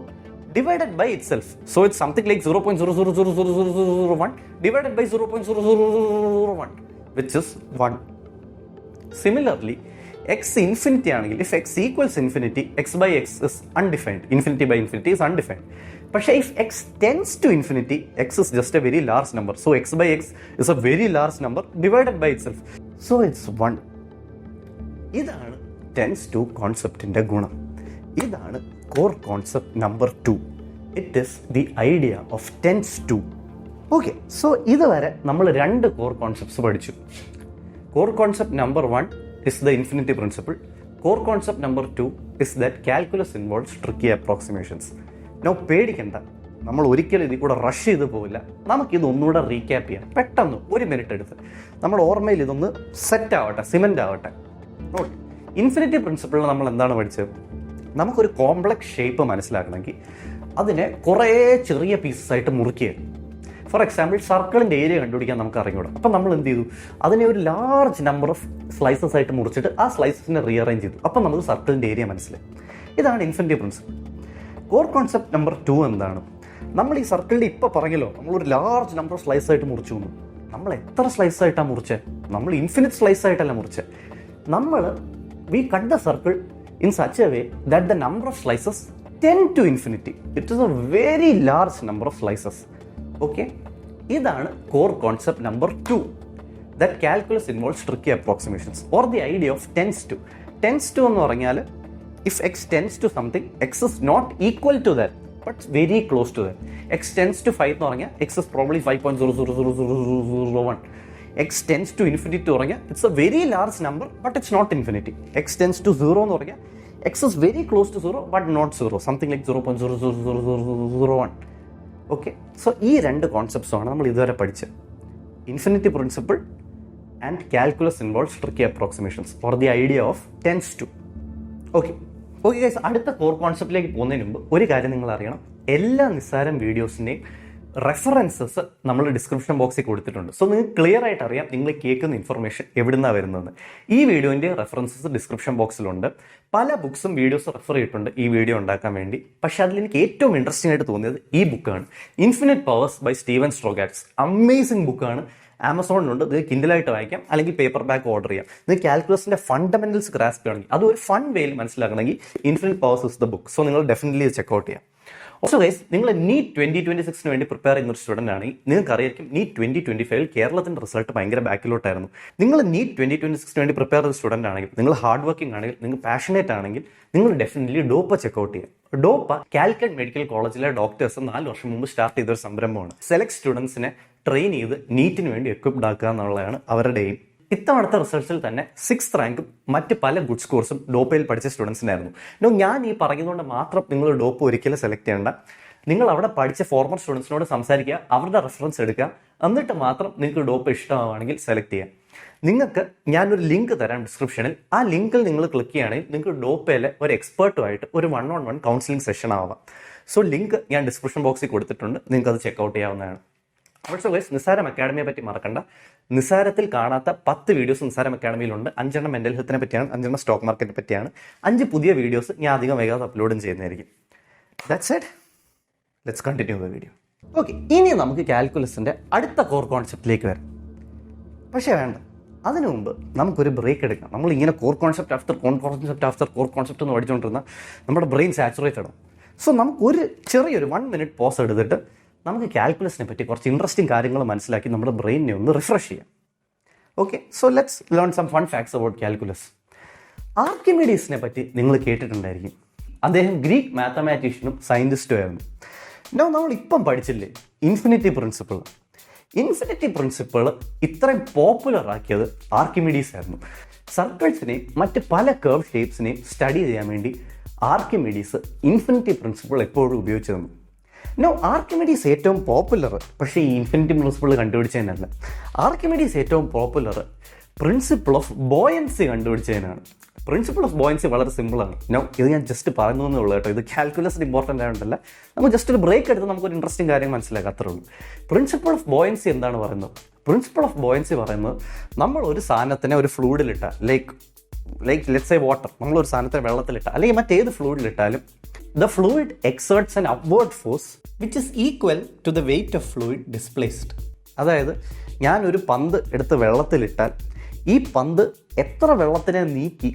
divided by itself. So it's something like 0.00000001 divided by 0.0001, which is 1. Similarly, x infinity ആണെങ്കിൽ, if x equals infinity, x/x is undefined. Infinity/infinity is undefined. പക്ഷേ if x tends to infinity, x is just a very large number. So x/x is a very large number divided by itself. So it's 1. ഇതാണ് tense to കോൺസെപ്റ്റിൻ്റെ ഗുണം. ഇതാണ് core concept number 2. It is the idea of tends to. Okay, so ഇതുവരെ നമ്മൾ 2 core concepts പഠിച്ചു. Core concept number 1 is the infinity principle. Core concept number 2 is that calculus involves tricky approximations. Now പേടിക്കണ്ട, നമ്മൾ ഒരിക്കലും ഇതിൽ കൂടെ rush ചെയ്ത് പോകില്ല. നമുക്കിത് ഒന്നുകൂടെ റീക്യാപ്പ് ചെയ്യാം പെട്ടെന്ന് 1 മിനിറ്റ് എടുത്ത്. നമ്മുടെ ഓർമ്മയിൽ ഇതൊന്ന് സെറ്റ് ആവട്ടെ, സിമെൻ്റ് ആവട്ടെ. ഓക്കെ, ഇൻഫിനിറ്റി പ്രിൻസിപ്പിളിൽ നമ്മൾ എന്താണ് പഠിച്ചത്? നമുക്കൊരു കോംപ്ലക്സ് ഷേപ്പ് മനസ്സിലാക്കണമെങ്കിൽ അതിനെ കുറേ ചെറിയ പീസസ് ആയിട്ട് മുറിക്കുക. ഫോർ എക്സാമ്പിൾ, സർക്കിളിൻ്റെ ഏരിയ കണ്ടുപിടിക്കാൻ നമുക്ക് അറിഞ്ഞൂടാ. അപ്പം നമ്മൾ എന്ത് ചെയ്തു? അതിനെ ഒരു ലാർജ് നമ്പർ ഓഫ് സ്ലൈസസ് ആയിട്ട് മുറിച്ചിട്ട് ആ സ്ലൈസസിനെ റീഅറേഞ്ച് ചെയ്തു. അപ്പം നമുക്ക് സർക്കിളിൻ്റെ ഏരിയ മനസ്സിലായി. ഇതാണ് infinity principle. Core concept number 2 എന്താണ്? നമ്മൾ ഈ സർക്കിളിൻ്റെ ഇപ്പോൾ പറഞ്ഞല്ലോ, നമ്മളൊരു ലാർജ് നമ്പർ ഓഫ് സ്ലൈസ് ആയിട്ട് മുറിച്ചു വന്നു. നമ്മൾ എത്ര സ്ലൈസ് ആയിട്ടാണ് മുറിച്ചത്? നമ്മൾ ഇൻഫിനിറ്റ് സ്ലൈസ് ആയിട്ടല്ല മുറിച്ചത്. We cut the circle in such a way that the number of slices tend to infinity. It is a very large number of slices. Okay, ഇതാണ് core concept number 2. That calculus involves tricky approximations or the idea of tends to. Tends to എന്ന് പറഞ്ഞാൽ if x tends to something, x is not equal to that but very close to that. X tends to 5 എന്ന് പറഞ്ഞാൽ x is probably 5.0000001. x tends to infinity എന്ന് പറഞ്ഞാൽ it's a very large number but it's not infinity. x tends to 0 എന്ന് പറഞ്ഞാൽ x is very close to 0 but not 0, something like 0.00001. Okay, so ഈ 2 കോൺസെപ്റ്റ്സാണ് നമ്മൾ ഇതുവരെ പഠിച്ചത്. Infinity principle and calculus involves tricky approximations or the idea of tends to. Okay guys, അടുത്ത core കോൺസെപ്റ്റിലേക്ക് പോകുന്നതിന് മുമ്പ് ഒരു കാര്യം നിങ്ങൾ അറിയണം. എല്ലാ നിസ്സാരം വീഡിയോസിൻ്റെയും റെഫറൻസസ് നമ്മൾ ഡിസ്ക്രിപ്ഷൻ ബോക്സിൽ കൊടുത്തിട്ടുണ്ട്. സോ നിങ്ങൾക്ക് ക്ലിയർ ആയിട്ട് അറിയാം നിങ്ങൾ കേൾക്കുന്ന ഇൻഫർമേഷൻ എവിടുന്നാണ് വരുന്നത്. ഈ വീഡിയോൻ്റെ റെഫറൻസസ് ഡിസ്ക്രിപ്ഷൻ ബോക്സിലുണ്ട്. പല ബുക്സും വീഡിയോസ് റെഫർ ചെയ്തിട്ടുണ്ട് ഈ വീഡിയോ ഉണ്ടാക്കാൻ വേണ്ടി. പക്ഷെ അതിൽ എനിക്ക് ഏറ്റവും ഇൻട്രസ്റ്റിംഗ് ആയിട്ട് തോന്നിയത് ഈ ബുക്കാണ്, infinite powers by Steven Strogatz. Amazing ബുക്കാണ്. ആമസോണിലുണ്ട്. ഇത് കിൻഡിലായിട്ട് വായിക്കാം, അല്ലെങ്കിൽ പേപ്പർ ബാക്ക് ഓർഡർ ചെയ്യാം. ഇത് കാൽക്കുലസിന്റെ ഫണ്ടമെന്റൽസ് ഗ്രാസ്പ് ചെയ്യണമെങ്കിൽ, അത് ഒരു ഫൺ വേയിൽ മനസ്സിലാക്കണമെങ്കിൽ infinite powers is the book. So നിങ്ങൾ ഡെഫിനറ്റ്ലി ചെക്കൗട്ട് ചെയ്യാം. ഓൾസോ ഗൈസ്, നിങ്ങൾ നീറ്റ് 2026 വേണ്ടി പ്രിപ്പയർ ചെയ്യുന്ന ഒരു സ്റ്റുഡൻ്റ് ആണെങ്കിൽ നിങ്ങൾക്ക് അറിയാം നീറ്റ് 2025 കേരളത്തിന്റെ റിസൾട്ട് ഭയങ്കര ബാക്കിലോട്ടായിരുന്നു. നിങ്ങൾ നീറ്റ് 2026 വേണ്ടി പ്രിപ്പയർ ചെയ്ത സ്റ്റുഡൻ്റ് ആണെങ്കിൽ, നിങ്ങൾ ഹാർഡ് വർക്കിംഗ് ആണെങ്കിൽ, നിങ്ങൾ പാഷനേറ്റ് ആണെങ്കിൽ, നിങ്ങൾ ഡെഫിനറ്റ്ലി ഡോപ്പ ചെക്കൗട്ട് ചെയ്യാം. ഡോപ്പ കാലിക്കറ്റ് മെഡിക്കൽ കോളേജിലെ ഡോക്ടേഴ്സ് 4 വർഷം മുമ്പ് സ്റ്റാർട്ട് ചെയ്തൊരു സംരംഭമാണ്. സെലക്ട് സ്റ്റുഡൻസിനെ ട്രെയിൻ ചെയ്ത് നീറ്റിന് വേണ്ടി എക്വിപ്ഡ് ആക്കുക എന്നുള്ളതാണ് അവരുടെ എയിം. ഇത്തവണത്തെ റിസൾട്ടിൽ തന്നെ 6th റാങ്കും മറ്റ് പല ഗുഡ് സ്കോർസും ഡോപ്പയിൽ പഠിച്ച സ്റ്റുഡൻസിനായിരുന്നു. ഞാൻ ഈ പറയുന്നതുകൊണ്ട് മാത്രം നിങ്ങൾ ഡോപ്പ് ഒരിക്കലും സെലക്ട് ചെയ്യേണ്ട. നിങ്ങൾ അവിടെ പഠിച്ച ഫോർമർ സ്റ്റുഡൻസിനോട് സംസാരിക്കുക, അവരുടെ റെഫറൻസ് എടുക്കുക, എന്നിട്ട് മാത്രം നിങ്ങൾക്ക് ഡോപ്പ് ഇഷ്ടമാവുകയാണെങ്കിൽ സെലക്ട് ചെയ്യാം. നിങ്ങൾക്ക് ഞാനൊരു ലിങ്ക് തരാം ഡിസ്ക്രിപ്ഷനിൽ. ആ ലിങ്കിൽ നിങ്ങൾ ക്ലിക്ക് ചെയ്യുകയാണെങ്കിൽ നിങ്ങൾക്ക് ഡോപ്പയിലെ ഒരു എക്സ്പേർട്ടുമായിട്ട് ഒരു 1-on-1 കൗൺസിലിംഗ് സെഷൻ ആവാം. സോ ലിങ്ക് ഞാൻ ഡിസ്ക്രിപ്ഷൻ ബോക്സിൽ കൊടുത്തിട്ടുണ്ട്, നിങ്ങൾക്ക് അത് ചെക്കൗട്ട് ചെയ്യാവുന്നതാണ്. ഓൾസോ ഗൈസ്, നിസാരം അക്കാഡമിയെ പറ്റി മറക്കണ്ട. നിസാരത്തിൽ കാണാത്ത 10 വീഡിയോസ് നിസാരം അക്കാഡമിയിലുണ്ട്. 5 മെന്റൽ ഹെൽത്തിനെ പറ്റിയാണ്, 5 സ്റ്റോക്ക് മാർക്കറ്റിനെ പറ്റിയാണ്. 5 പുതിയ വീഡിയോസ് ഞാൻ അധികം വൈകാതെ അപ്ലോഡും ചെയ്യുന്നതായിരിക്കും. That's it. Let's continue the video. Okay, ഇനി നമുക്ക് കാൽക്കുലസിന്റെ അടുത്ത കോർ കോൺസെപ്റ്റിലേക്ക് വരാം. പക്ഷേ വേണ്ട, അതിനു മുമ്പ് നമുക്കൊരു ബ്രേക്ക് എടുക്കാം. നമ്മളിങ്ങനെ core concept after core concept എന്ന് പഠിച്ചുകൊണ്ടിരുന്ന നമ്മുടെ ബ്രെയിൻ സാച്ചുറേറ്റ് ആവും. സോ നമുക്കൊരു ചെറിയൊരു 1 മിനിറ്റ് പോസ് എടുത്തിട്ട് നമുക്ക് കാൽക്കുലസിനെ പറ്റി കുറച്ച് ഇൻട്രസ്റ്റിംഗ് കാര്യങ്ങൾ മനസ്സിലാക്കി നമ്മുടെ ബ്രെയിനിനെ ഒന്ന് റിഫ്രഷ് ചെയ്യാം. Okay, so let's learn some fun facts about calculus. ആർക്കിമിഡീസിനെ പറ്റി നിങ്ങൾ കേട്ടിട്ടുണ്ടായിരിക്കും. അദ്ദേഹം ഗ്രീക്ക് മാത്തമാറ്റീഷ്യനും സയൻറ്റിസ്റ്റും ആയിരുന്നു. നമ്മളിപ്പം പഠിച്ചില്ലേ ഇൻഫിനിറ്റി പ്രിൻസിപ്പിൾ. ഇൻഫിനിറ്റി പ്രിൻസിപ്പിൾ ഇത്രയും പോപ്പുലർ ആക്കിയത് ആർക്കിമിഡീസ് ആയിരുന്നു. സർക്കിൾസിനെയും മറ്റ് പല കർവ് ഷേപ്സിനെയും സ്റ്റഡി ചെയ്യാൻ വേണ്ടി ആർക്കിമിഡീസ് ഇൻഫിനിറ്റി പ്രിൻസിപ്പിൾ എപ്പോഴും ഉപയോഗിച്ചു തന്നു. ആർക്കിമിഡീസ് ഏറ്റവും പോപ്പുലർ പക്ഷേ ഈ ഇൻഫിനിറ്റി പ്രിൻസിപ്പിൾ കണ്ടുപിടിച്ചതിനല്ല. ആർക്കിമിഡീസ് ഏറ്റവും പോപ്പുലർ പ്രിൻസിപ്പിൾ ഓഫ് ബോയൻസി കണ്ടുപിടിച്ചതിനാണ്. പ്രിൻസിപ്പിൾ ഓഫ് ബോയൻസി വളരെ സിമ്പിളാണ്. ഇത് ഞാൻ ജസ്റ്റ് പറയുന്നതേ ഉള്ളൂ കേട്ടോ. ഇത് കാൽക്കുലസിന് ഇമ്പോർട്ടൻ്റ് ആയതുകൊണ്ടല്ല. നമുക്ക് ജസ്റ്റ് ഒരു ബ്രേക്ക് എടുത്ത് നമുക്കൊരു ഇൻട്രസ്റ്റിംഗ് കാര്യം മനസ്സിലാക്കാം, അത്രേ ഉള്ളൂ. പ്രിൻസിപ്പിൾ ഓഫ് ബോയൻസി എന്താണ് പറയുന്നത്? പ്രിൻസിപ്പിൾ ഓഫ് ബോയൻസി പറയുന്നത്, നമ്മൾ ഒരു സാധനത്തിനെ ഒരു ഫ്ലൂയിഡിലിട്ട ലൈക്ക് ലെറ്റ്സ് സേ വാട്ടർ, നമ്മളൊരു സാധനത്തെ വെള്ളത്തിലിട്ട അല്ലെങ്കിൽ മറ്റേത് ഫ്ലൂയിഡിലിട്ടാലും the fluid exerts an upward force which is equal to the weight of fluid displaced. അതായത് ഞാനൊരു പന്ത് എടുത്ത് വെള്ളത്തിലിട്ടാൽ ഈ പന്ത് എത്ര വെള്ളത്തിനെ നീക്കി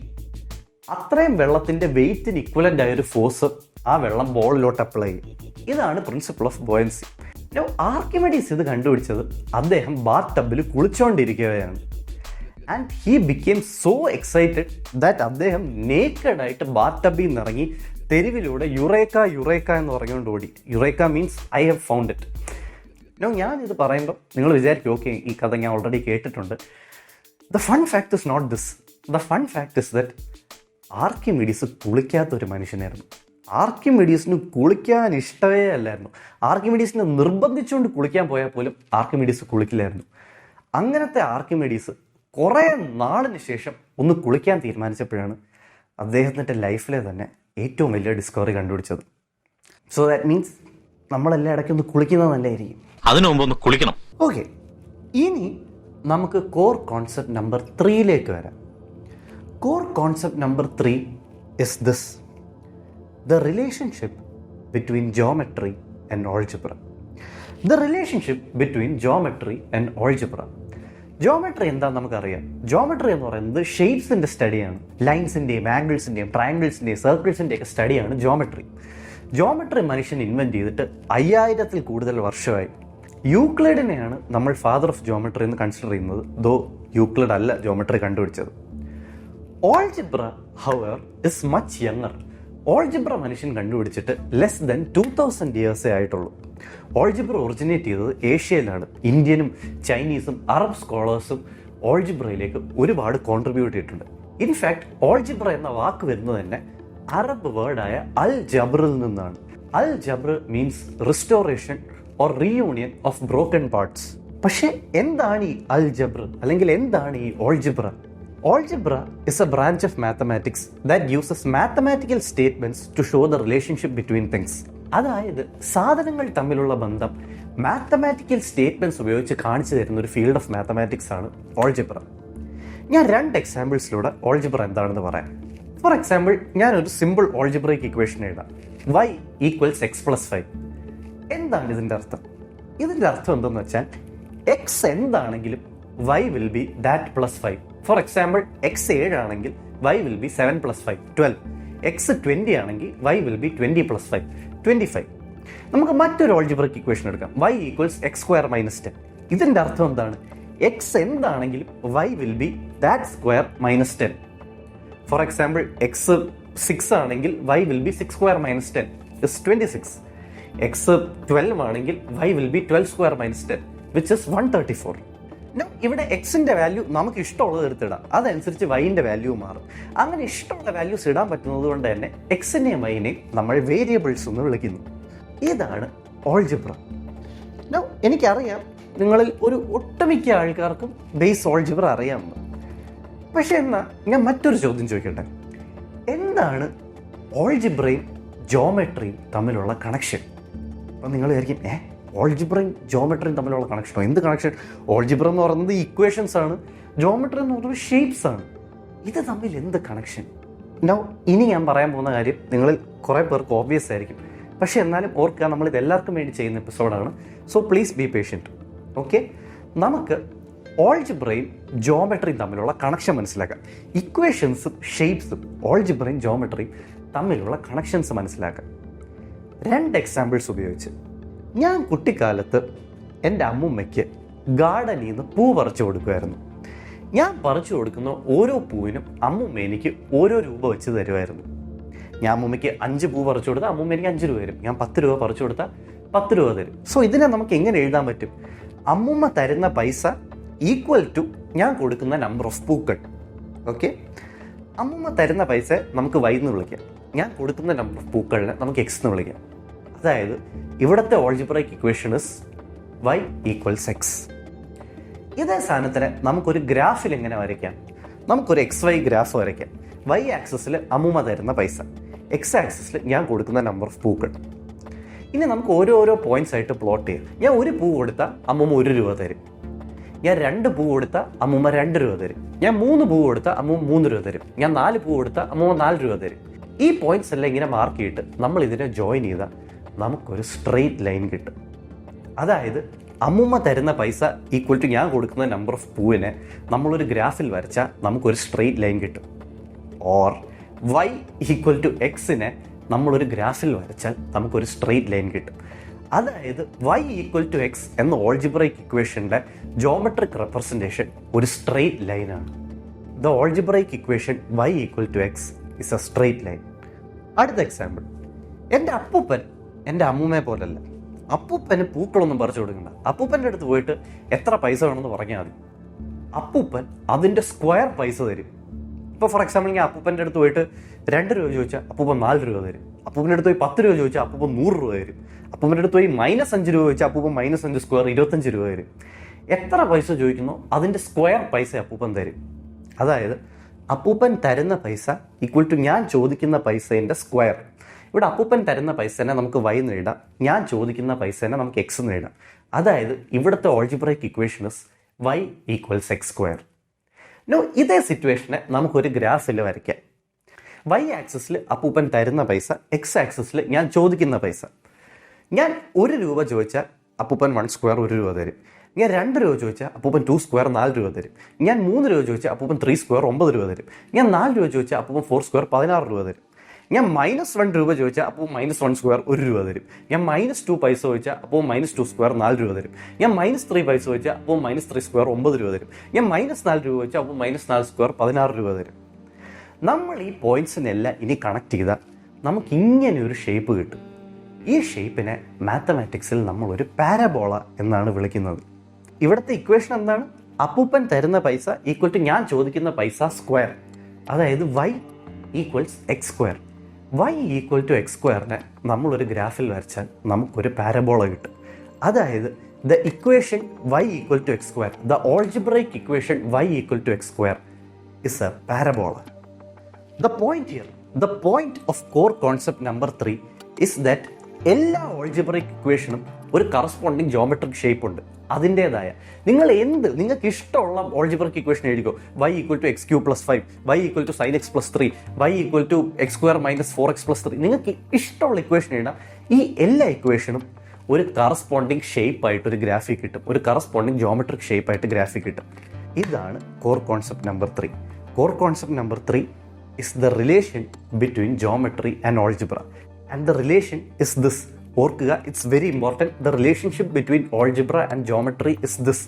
അത്രയും വെള്ളത്തിൻ്റെ വെയിറ്റിന് ഇക്വലൻ്റ് ആയൊരു ഫോഴ്സ് ആ വെള്ളം ബോളിലോട്ട് അപ്ലൈ ചെയ്യും. ഇതാണ് പ്രിൻസിപ്പിൾ ഓഫ് ബോയൻസി. ആർക്കിമിഡീസ് ഇത് കണ്ടുപിടിച്ചത് അദ്ദേഹം ബാത്ത് ടബിൽ കുളിച്ചുകൊണ്ടിരിക്കുകയാണ്. And he became so excited that അദ്ദേഹം നേക്കഡായിട്ട് ബാത്ത് ടബിൽ നിന്ന് ഇറങ്ങി തെരുവിലൂടെ യുറേക്ക എന്ന് പറഞ്ഞുകൊണ്ട് ഓടി. Eureka means I have found it. ഞാനിത് പറയുമ്പോൾ നിങ്ങൾ വിചാരിക്കും ഓക്കെ ഈ കഥ ഞാൻ ഓൾറെഡി കേട്ടിട്ടുണ്ട്. The fun fact is not this. The fun fact is that Archimedes കുളിക്കാത്തൊരു മനുഷ്യനായിരുന്നു. ആർക്കിമിഡീസിന് കുളിക്കാൻ ഇഷ്ടമേ അല്ലായിരുന്നു. ആർക്കിമിഡീസിനെ നിർബന്ധിച്ചുകൊണ്ട് കുളിക്കാൻ പോയാൽ പോലും ആർക്കിമിഡീസ് കുളിക്കില്ലായിരുന്നു. അങ്ങനത്തെ ആർക്കിമിഡീസ് കുറേ നാളിന് ശേഷം ഒന്ന് കുളിക്കാൻ തീരുമാനിച്ചപ്പോഴാണ് അദ്ദേഹത്തിൻ്റെ ലൈഫിലെ തന്നെ ഏറ്റവും വലിയ ഡിസ്കവറി കണ്ടുപിടിച്ചത്. സോ ദാറ്റ് മീൻസ് നമ്മളെല്ലാം ഇടയ്ക്ക് ഒന്ന് കുളിക്കുന്നത് നല്ലതായിരിക്കും. അതിനു മുമ്പ് ഒന്ന് കുളിക്കണം. ഓക്കെ, ഇനി നമുക്ക് കോർ കോൺസെപ്റ്റ് നമ്പർ 3 വരാം. Core concept number 3 is this: the relationship between geometry and algebra. The relationship between geometry and algebra. Geometry എന്താണെന്ന് നമുക്കറിയാം. ജോമെട്രി എന്ന് പറയുന്നത് ഷേപ്സിൻ്റെ സ്റ്റഡിയാണ്. ലൈൻസിൻ്റെയും ആംഗിൾസിൻ്റെയും ട്രയാങ്കിൾസിൻ്റെയും സർക്കിൾസിൻ്റെയും ഒക്കെ സ്റ്റഡിയാണ് ജോമെട്രി. ജോമെട്രി മനുഷ്യൻ ഇൻവെൻറ്റ് ചെയ്തിട്ട് 5000-ൽ കൂടുതൽ വർഷമായി. യൂക്ലിഡിനെയാണ് നമ്മൾ ഫാദർ ഓഫ് ജോമെട്രി എന്ന് കൺസിഡർ ചെയ്യുന്നത്, ദോ യൂക്ലിഡ് അല്ല ജോമെട്രി കണ്ടുപിടിച്ചത്. Algebra however is much younger. Algebra മനുഷ്യൻ കണ്ടുപിടിച്ചിട്ട് ലെസ് ദൻ 2000 ഇയേഴ്സേ ആയിട്ടുള്ളൂ. ഓൾജിബ്ര ഒറിജിനേറ്റ് ചെയ്തത് ഏഷ്യയിലാണ്. ഇന്ത്യനും ചൈനീസും അറബ് സ്കോളേഴ്സും ഓൾജിബ്രയിലേക്ക് ഒരുപാട് കോൺട്രിബ്യൂട്ട് ചെയ്തിട്ടുണ്ട്. ഇൻഫാക്ട് ഓൾജിബ്ര എന്ന വാക്ക് വരുന്നത് തന്നെ അറബ് വേർഡായ അൽ ജബ്രിൽ നിന്നാണ്. അൽ ജബ്ർ means restoration or reunion of broken parts. പക്ഷേ എന്താണ് ഈ അൽ ജബ്ർ, അല്ലെങ്കിൽ എന്താണ് ഈ algebra? Algebra is a branch of mathematics that uses mathematical statements to show the relationship between things. അതായത് സാധനങ്ങൾ തമ്മിലുള്ള ബന്ധം മാത്തമാറ്റിക്കൽ സ്റ്റേറ്റ്മെൻറ്റ്സ് ഉപയോഗിച്ച് കാണിച്ചു തരുന്ന ഒരു ഫീൽഡ് ഓഫ് മാത്തമാറ്റിക്സ് ആണ് ഓൾജിബ്ര. ഞാൻ 2 എക്സാമ്പിൾസിലൂടെ ഓൾജിബ്ര എന്താണെന്ന് പറയാം. ഫോർ എക്സാമ്പിൾ, ഞാനൊരു സിമ്പിൾ ഓൾജിബ്രയ്ക്ക് ഇക്വേഷൻ എഴുതാം. y = x+5. എന്താണ് ഇതിൻ്റെ അർത്ഥം? ഇതിൻ്റെ അർത്ഥം എന്തെന്ന് വെച്ചാൽ x എന്താണെങ്കിലും y will be that +5. For example, x 7 ആണെങ്കിൽ y will be 7 + 5 12. x 20 ആണെങ്കിൽ y will be 20 + 5 25. നമുക്ക് മറ്റൊരു ഓൾജിബ്രിക് ഇക്വേഷൻ എടുക്കാം. y = x² - 10. ഇതിൻ്റെ അർത്ഥം എന്താണ്? x എന്താണെങ്കിലും y will be that square minus 10. For example, x 6 ആണെങ്കിൽ y will be 6² - 10 is 26. x 12 ആണെങ്കിൽ y will be 12² - 10 which is 134. ഇവിടെ എക്സിൻ്റെ വാല്യൂ നമുക്ക് ഇഷ്ടമുള്ളത് എടുത്തിടാം, അതനുസരിച്ച് വൈൻ്റെ വാല്യൂ മാറും. അങ്ങനെ ഇഷ്ടമുള്ള വാല്യൂസ് ഇടാൻ പറ്റുന്നത് കൊണ്ട് തന്നെ എക്സിനെയും വൈനെയും നമ്മൾ വേരിയബിൾസ് എന്ന് വിളിക്കുന്നു. ഇതാണ് ഓൾജിബ്ര. എനിക്കറിയാം നിങ്ങളിൽ ഒരു ഒട്ടുമിക്ക ആൾക്കാർക്കും ബേസ് ഓൾജിബ്ര അറിയാമെന്ന്. പക്ഷെ എന്നാൽ ഞാൻ മറ്റൊരു ചോദ്യം ചോദിക്കട്ടെ. എന്താണ് ഓൾജിബ്രയും ജോമെട്രിയും തമ്മിലുള്ള കണക്ഷൻ? അപ്പം നിങ്ങൾ വിചാരിക്കും, ഓൾജിബ്രയും ജോമെട്രിയും തമ്മിലുള്ള കണക്ഷനോ? എന്ത് കണക്ഷൻ? ഓൾജിബ്ര എന്ന് പറയുന്നത് ഇക്വേഷൻസ് ആണ്, ജോമെട്രി എന്ന് പറയുന്നത് ഷേപ്സ് ആണ്. ഇത് തമ്മിൽ എന്ത് കണക്ഷൻ? ഇനി ഞാൻ പറയാൻ പോകുന്ന കാര്യം നിങ്ങളിൽ കുറേ പേർക്ക് ഓബ്വിയസ് ആയിരിക്കും. പക്ഷേ എന്നാലും ഓർക്കുക, നമ്മളിത് എല്ലാവർക്കും വേണ്ടി ചെയ്യുന്ന എപ്പിസോഡാണ്. So please be patient. Okay, നമുക്ക് ഓൾജിബ്രയും ജോമെട്രിയും തമ്മിലുള്ള കണക്ഷൻ മനസ്സിലാക്കാം. ഇക്വേഷൻസും ഷേപ്സും ഓൾജിബ്രയും ജോമെട്രിയും തമ്മിലുള്ള കണക്ഷൻസ് മനസ്സിലാക്കാം 2 എക്സാമ്പിൾസ് ഉപയോഗിച്ച്. ഞാൻ കുട്ടിക്കാലത്ത് എൻ്റെ അമ്മുമ്മയ്ക്ക് ഗാർഡനിൽ നിന്ന് പൂ പറിച്ചു കൊടുക്കുമായിരുന്നു. ഞാൻ പറിച്ചു കൊടുക്കുന്ന ഓരോ പൂവിനും അമ്മുമ്മ എനിക്ക് ഓരോ രൂപ വെച്ച് തരുമായിരുന്നു. ഞാൻ അമ്മുമ്മയ്ക്ക് 5 പൂ പറിച്ചു കൊടുത്താൽ അമ്മുമ്മ എനിക്ക് 5 രൂപ തരും. ഞാൻ 10 രൂപ പറിച്ചു കൊടുത്താൽ 10 രൂപ തരും. സോ ഇതിനെ നമുക്ക് എങ്ങനെ എഴുതാൻ പറ്റും? അമ്മുമ്മ തരുന്ന പൈസ ഈക്വൽ ടു ഞാൻ കൊടുക്കുന്ന നമ്പർ ഓഫ് പൂക്കൾ. ഓക്കെ, അമ്മുമ്മ തരുന്ന പൈസ നമുക്ക് y എന്ന് വിളിക്കാം, ഞാൻ കൊടുക്കുന്ന നമ്പർ ഓഫ് പൂക്കളിനെ നമുക്ക് x എന്ന് വിളിക്കാം. അതായത് ഇവിടുത്തെ algebraic equation is y = x. ഇതേ സാധനത്തിന് നമുക്കൊരു ഗ്രാഫിൽ എങ്ങനെ വരയ്ക്കാം? നമുക്കൊരു XY ഗ്രാഫ് വരയ്ക്കാം. y ആക്സിസിൽ അമ്മുമ്മ തരുന്ന പൈസ, x ആക്സിസിൽ ഞാൻ കൊടുക്കുന്ന നമ്പർ ഓഫ് പൂക്കൾ. ഇനി നമുക്ക് ഓരോരോ പോയിന്റ്സ് ആയിട്ട് പ്ലോട്ട് ചെയ്യാം. ഞാൻ 1 പൂ കൊടുത്താൽ അമ്മുമ്മ 1 രൂപ തരും. ഞാൻ 2 പൂ കൊടുത്താൽ അമ്മുമ്മ 2 രൂപ തരും. ഞാൻ 3 പൂ കൊടുത്താൽ അമ്മുമ്മ 3 രൂപ തരും. ഞാൻ 4 പൂ കൊടുത്താൽ അമ്മുമ്മ 4 രൂപ തരും. ഈ പോയിന്റ്സ് എല്ലാം ഇങ്ങനെ മാർക്ക് ചെയ്തിട്ട് നമ്മൾ ഇതിനെ ജോയിൻ ചെയ്താൽ നമുക്കൊരു സ്ട്രെയിറ്റ് ലൈൻ കിട്ടും. അതായത് അമ്മുമ്മ തരുന്ന പൈസ ഈക്വൽ ടു ഞാൻ കൊടുക്കുന്ന നമ്പർ ഓഫ് പൂവിനെ നമ്മളൊരു ഗ്രാഫിൽ വരച്ചാൽ നമുക്കൊരു സ്ട്രെയിറ്റ് ലൈൻ കിട്ടും. ഓർ y = x-നെ നമ്മളൊരു ഗ്രാഫിൽ വരച്ചാൽ നമുക്കൊരു സ്ട്രെയിറ്റ് ലൈൻ കിട്ടും. അതായത് y = x എന്ന ഓൾജിബ്രൈക് ഇക്വേഷൻ്റെ ജോമെട്രിക് റെപ്രസെൻറ്റേഷൻ ഒരു സ്ട്രെയിറ്റ് ലൈനാണ്. The algebraic equation y = x is A straight line. അടുത്ത എക്സാമ്പിൾ, എൻ്റെ അപ്പൂപ്പൻ എൻ്റെ അമ്മൂമ്മയെ പോലല്ല. അപ്പൂപ്പന് പൂക്കളൊന്നും പറിച്ചു കൊടുക്കണ്ട. അപ്പൂപ്പൻ്റെ അടുത്ത് പോയിട്ട് എത്ര പൈസ വേണമെന്ന് പറഞ്ഞാൽ മതി. അപ്പൂപ്പൻ അതിൻ്റെ സ്ക്വയർ പൈസ തരും. ഇപ്പോൾ ഫോർ എക്സാമ്പിൾ ഞാൻ അപ്പൂപ്പൻ്റെ അടുത്ത് പോയിട്ട് 2 രൂപ ചോദിച്ചാൽ അപ്പൂപ്പൻ 4 രൂപ തരും. അപ്പൂപ്പൻ്റെ അടുത്ത് പോയി 10 രൂപ ചോദിച്ചാൽ അപ്പൂപ്പൻ 100 രൂപ തരും. അപ്പൂപ്പൻ്റെ അടുത്ത് പോയി -5 രൂപ ചോദിച്ചാൽ അപ്പൂപ്പൻ -5 സ്ക്വയർ 25 രൂപ തരും. എത്ര പൈസ ചോദിക്കുന്നോ അതിൻ്റെ സ്ക്വയർ പൈസ അപ്പൂപ്പൻ തരും. അതായത് അപ്പൂപ്പൻ തരുന്ന പൈസ ഈക്വൽ ടു ഞാൻ ചോദിക്കുന്ന പൈസേൻ്റെ സ്ക്വയർ. ഇവിടെ അപ്പൂപ്പൻ തരുന്ന പൈസേനെ നമുക്ക് y എന്ന് എഴുതാം, ഞാൻ ചോദിക്കുന്ന പൈസേനെ നമുക്ക് x എന്ന് എഴുതാം. അതായത് ഇവിടുത്തെ algebraic equation is y = x². ഇതേ സിറ്റുവേഷനെ നമുക്കൊരു ഗ്രാഫിൽ വരയ്ക്കാം. y ആക്സിസിൽ അപ്പൂപ്പൻ തരുന്ന പൈസ, x ആക്സിസിൽ ഞാൻ ചോദിക്കുന്ന പൈസ. ഞാൻ 1 രൂപ ചോദിച്ചാൽ അപ്പൂപ്പൻ 1 സ്ക്വയർ 1 രൂപ തരും. ഞാൻ 2 രൂപ ചോദിച്ചാൽ അപ്പൂപ്പൻ 2 സ്ക്വയർ 4 രൂപ തരും. ഞാൻ 3 രൂപ ചോദിച്ചാൽ അപ്പൂപ്പൻ 3 സ്ക്വയർ 9 രൂപ തരും. ഞാൻ 4 രൂപ ചോദിച്ചാൽ അപ്പൂപ്പൻ 4 സ്ക്വയർ 16 രൂപ തരും. ഞാൻ -1 രൂപ ചോദിച്ചാൽ അപ്പോൾ -1 സ്ക്വയർ 1 രൂപ തരും. ഞാൻ -2 പൈസ ചോദിച്ചാൽ അപ്പോൾ -2 സ്ക്വയർ 4 രൂപ തരും. ഞാൻ -3 പൈസ ചോദിച്ചാൽ അപ്പോൾ -3 സ്ക്വയർ 9 രൂപ തരും. ഞാൻ -4 രൂപ ചോദിച്ചാൽ അപ്പോൾ -4 സ്ക്വയർ 16 രൂപ തരും. നമ്മൾ ഈ പോയിന്റ്സിനെല്ലാം ഇനി കണക്ട് ചെയ്താൽ നമുക്ക് ഇങ്ങനെ ഒരു ഷേപ്പ് കിട്ടും. ഈ ഷേപ്പിനെ മാത്തമാറ്റിക്സിൽ നമ്മളൊരു പാരബോള എന്നാണ് വിളിക്കുന്നത്. ഇവിടുത്തെ ഇക്വേഷൻ എന്താണ്? അപ്പൂപ്പൻ തരുന്ന പൈസ ഈക്വൽ ടു ഞാൻ ചോദിക്കുന്ന പൈസ സ്ക്വയർ. അതായത് y = x². y = x² നമ്മളൊരു ഗ്രാഫിൽ വരച്ചാൽ നമുക്കൊരു പാരബോള കിട്ടും. അതായത് the equation y = x², the algebraic equation y = x² is A parabola. The point of core concept number 3 is that എല്ലാ ഓൾജിബ്രൈക് ഇക്വേഷനും ഒരു കറസ്പോണ്ടിങ് ജോമെട്രിക് ഷേപ്പ് ഉണ്ട് അതിൻ്റെതായ. നിങ്ങൾക്ക് ഇഷ്ടമുള്ള ഓൾജിബ്രൈക് ഇക്വേഷൻ എഴുതിക്കോ. y = x³ + 5, y = sin x + 3, y = x² - 4x + 3. നിങ്ങൾക്ക് ഇഷ്ടമുള്ള ഇക്വേഷൻ എഴുതാം. ഈ എല്ലാ ഇക്വേഷനും ഒരു കറസ്പോണ്ടിങ് ഷേപ്പായിട്ട് ഒരു ഗ്രാഫിക് കിട്ടും, ഒരു കറസ്പോണ്ടിങ് ജോമെട്രിക് ഷേപ്പായിട്ട് ഗ്രാഫിക് കിട്ടും. ഇതാണ് core concept number 3. Core concept number 3 is the relation between geometry and algebra, and the relation is this. ഓർക്കുക, it's very important. The relationship between algebra and geometry is this: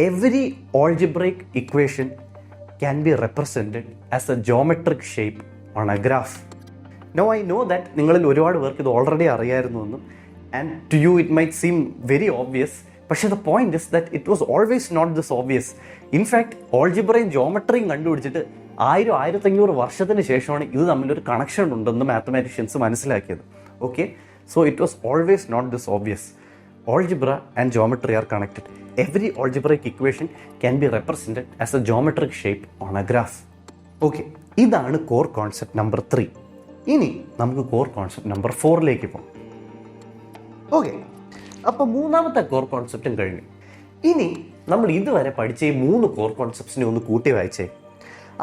every algebraic equation can be represented as a geometric shape on a graph. Now I know that നിങ്ങളിൽ ഒരുപാട് പേർക്ക് ഇത് already അറിയായിരുന്നു എന്നും, and to you it might seem very obvious. പക്ഷേ the point is that it was always not this obvious. In fact, ഓൾജിബ്രയും ജോമെട്രിയും കണ്ടുപിടിച്ചിട്ട് 1000-1500 വർഷത്തിന് ശേഷമാണ് ഇത് തമ്മിലൊരു കണക്ഷൻ ഉണ്ടെന്ന് മാത്തമാറ്റീഷ്യൻസ് മനസ്സിലാക്കിയത്. Okay, so it was always not this obvious. Algebra and geometry are connected. Every algebraic equation can be represented as a geometric shape on a graph. Okay, ഇതാണ് core concept number 3. ഇനി നമുക്ക് core concept number 4ലേക്ക് പോകാം. Okay, അപ്പോൾ മൂന്നാമത്തെ core കോൺസെപ്റ്റും കഴിഞ്ഞു. ഇനി നമ്മൾ ഇതുവരെ പഠിച്ച ഈ 3 കോർ കോൺസെപ്റ്റ്സിനെ ഒന്ന് കൂട്ടി വായിച്ചേ.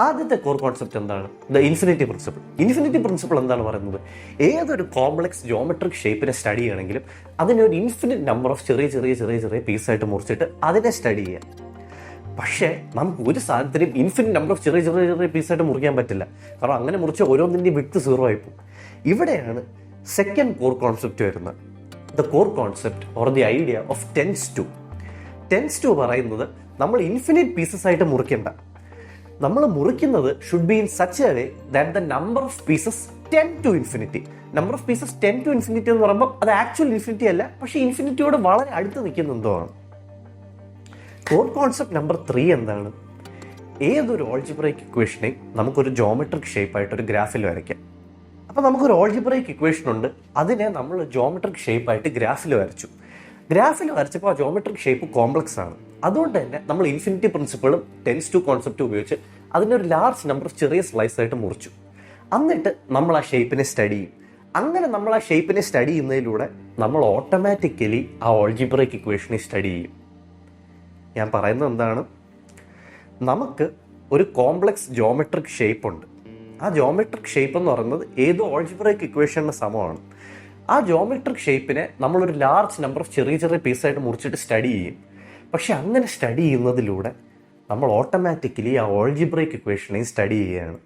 ആദ്യത്തെ കോർ കോൺസെപ്റ്റ് എന്താണ്? The infinity principle. Infinity principle എന്താണ് പറയുന്നത്? ഏതൊരു കോംപ്ലക്സ് ജോമെട്രിക് ഷേപ്പിനെ സ്റ്റഡി ചെയ്യണമെങ്കിലും അതിനൊരു ഇൻഫിനിറ്റ് നമ്പർ ഓഫ് ചെറിയ ചെറിയ ചെറിയ ചെറിയ പീസായിട്ട് മുറിച്ചിട്ട് അതിനെ സ്റ്റഡി ചെയ്യാം. പക്ഷേ നമുക്ക് ഒരു സാധനത്തിനും ഇൻഫിനിറ്റ് നമ്പർ ഓഫ് ചെറിയ ചെറിയ ചെറിയ പീസായിട്ട് മുറിക്കാൻ പറ്റില്ല. കാരണം അങ്ങനെ മുറിച്ച ഓരോന്നിൻ്റെയും വിഡ്ത്ത് 0 ആയിപ്പോകും. ഇവിടെയാണ് സെക്കൻഡ് കോർ കോൺസെപ്റ്റ് വരുന്നത്. The core concept or the idea of tends to പറയുന്നത് നമ്മൾ ഇൻഫിനിറ്റ് പീസസ് ആയിട്ട് മുറിക്കേണ്ട. നമ്മൾ മുറിക്കുന്നത് should be in such a way that the number of pieces tend to infinity. Number of pieces tend to infinity എന്ന് പറയുമ്പോൾ അത് actual infinity അല്ല, പക്ഷേ ഇൻഫിനിറ്റിയോട് വളരെ അടുത്ത് നിൽക്കുന്ന എന്തോ ആണ്. കോർ കോൺസെപ്റ്റ് നമ്പർ 3 എന്താണ്? ഏതൊരു ഓൾജിബ്രൈക് ഇക്വേഷനെയും നമുക്കൊരു ജോമെട്രിക് ഷേപ്പായിട്ട് ഒരു ഗ്രാഫിൽ വരയ്ക്കാം. അപ്പോൾ നമുക്കൊരു ഓൾജിബ്രൈക് ഇക്വേഷൻ ഉണ്ട്, അതിനെ നമ്മൾ ജോമെട്രിക് ഷേപ്പായിട്ട് ഗ്രാഫിൽ വരച്ചു. ഗ്രാഫിൽ വരച്ചപ്പോൾ ആ ജോമെട്രിക് ഷേപ്പ് കോംപ്ലക്സ് ആണ്. അതുകൊണ്ട് തന്നെ നമ്മൾ ഇൻഫിനിറ്റി പ്രിൻസിപ്പിളും ടെൻസ് ടു കോൺസെപ്റ്റും ഉപയോഗിച്ച് അതിനൊരു ലാർജ് നമ്പർ ഓഫ് ചെറിയ സ്ലൈസ് ആയിട്ട് മുറിച്ചു. എന്നിട്ട് നമ്മൾ ആ ഷേപ്പിനെ സ്റ്റഡി ചെയ്യും. അങ്ങനെ നമ്മൾ ആ ഷേപ്പിനെ സ്റ്റഡി ചെയ്യുന്നതിലൂടെ നമ്മൾ ഓട്ടോമാറ്റിക്കലി ആ ഓൾജിബ്രൈക് ഇക്വേഷനെ സ്റ്റഡി ചെയ്യും. ഞാൻ പറയുന്നത് എന്താണ്? നമുക്ക് ഒരു കോംപ്ലക്സ് ജോമെട്രിക് ഷേപ്പ് ഉണ്ട്. ആ ജോമെട്രിക് ഷേപ്പ് എന്ന് പറയുന്നത് ഏതോ ഓൾജിബ്രൈക് ഇക്വേഷന് സമമാണ്. ആ ജോമെട്രിക് ഷേപ്പിനെ നമ്മളൊരു ലാർജ് നമ്പർ ഓഫ് ചെറിയ ചെറിയ പീസായിട്ട് മുറിച്ചിട്ട് സ്റ്റഡി ചെയ്യും. പക്ഷെ അങ്ങനെ സ്റ്റഡി ചെയ്യുന്നതിലൂടെ നമ്മൾ ഓട്ടോമാറ്റിക്കലി ആ ഓൾജിബ്രൈക് ഇക്വേഷനെയും സ്റ്റഡി ചെയ്യുകയാണ്.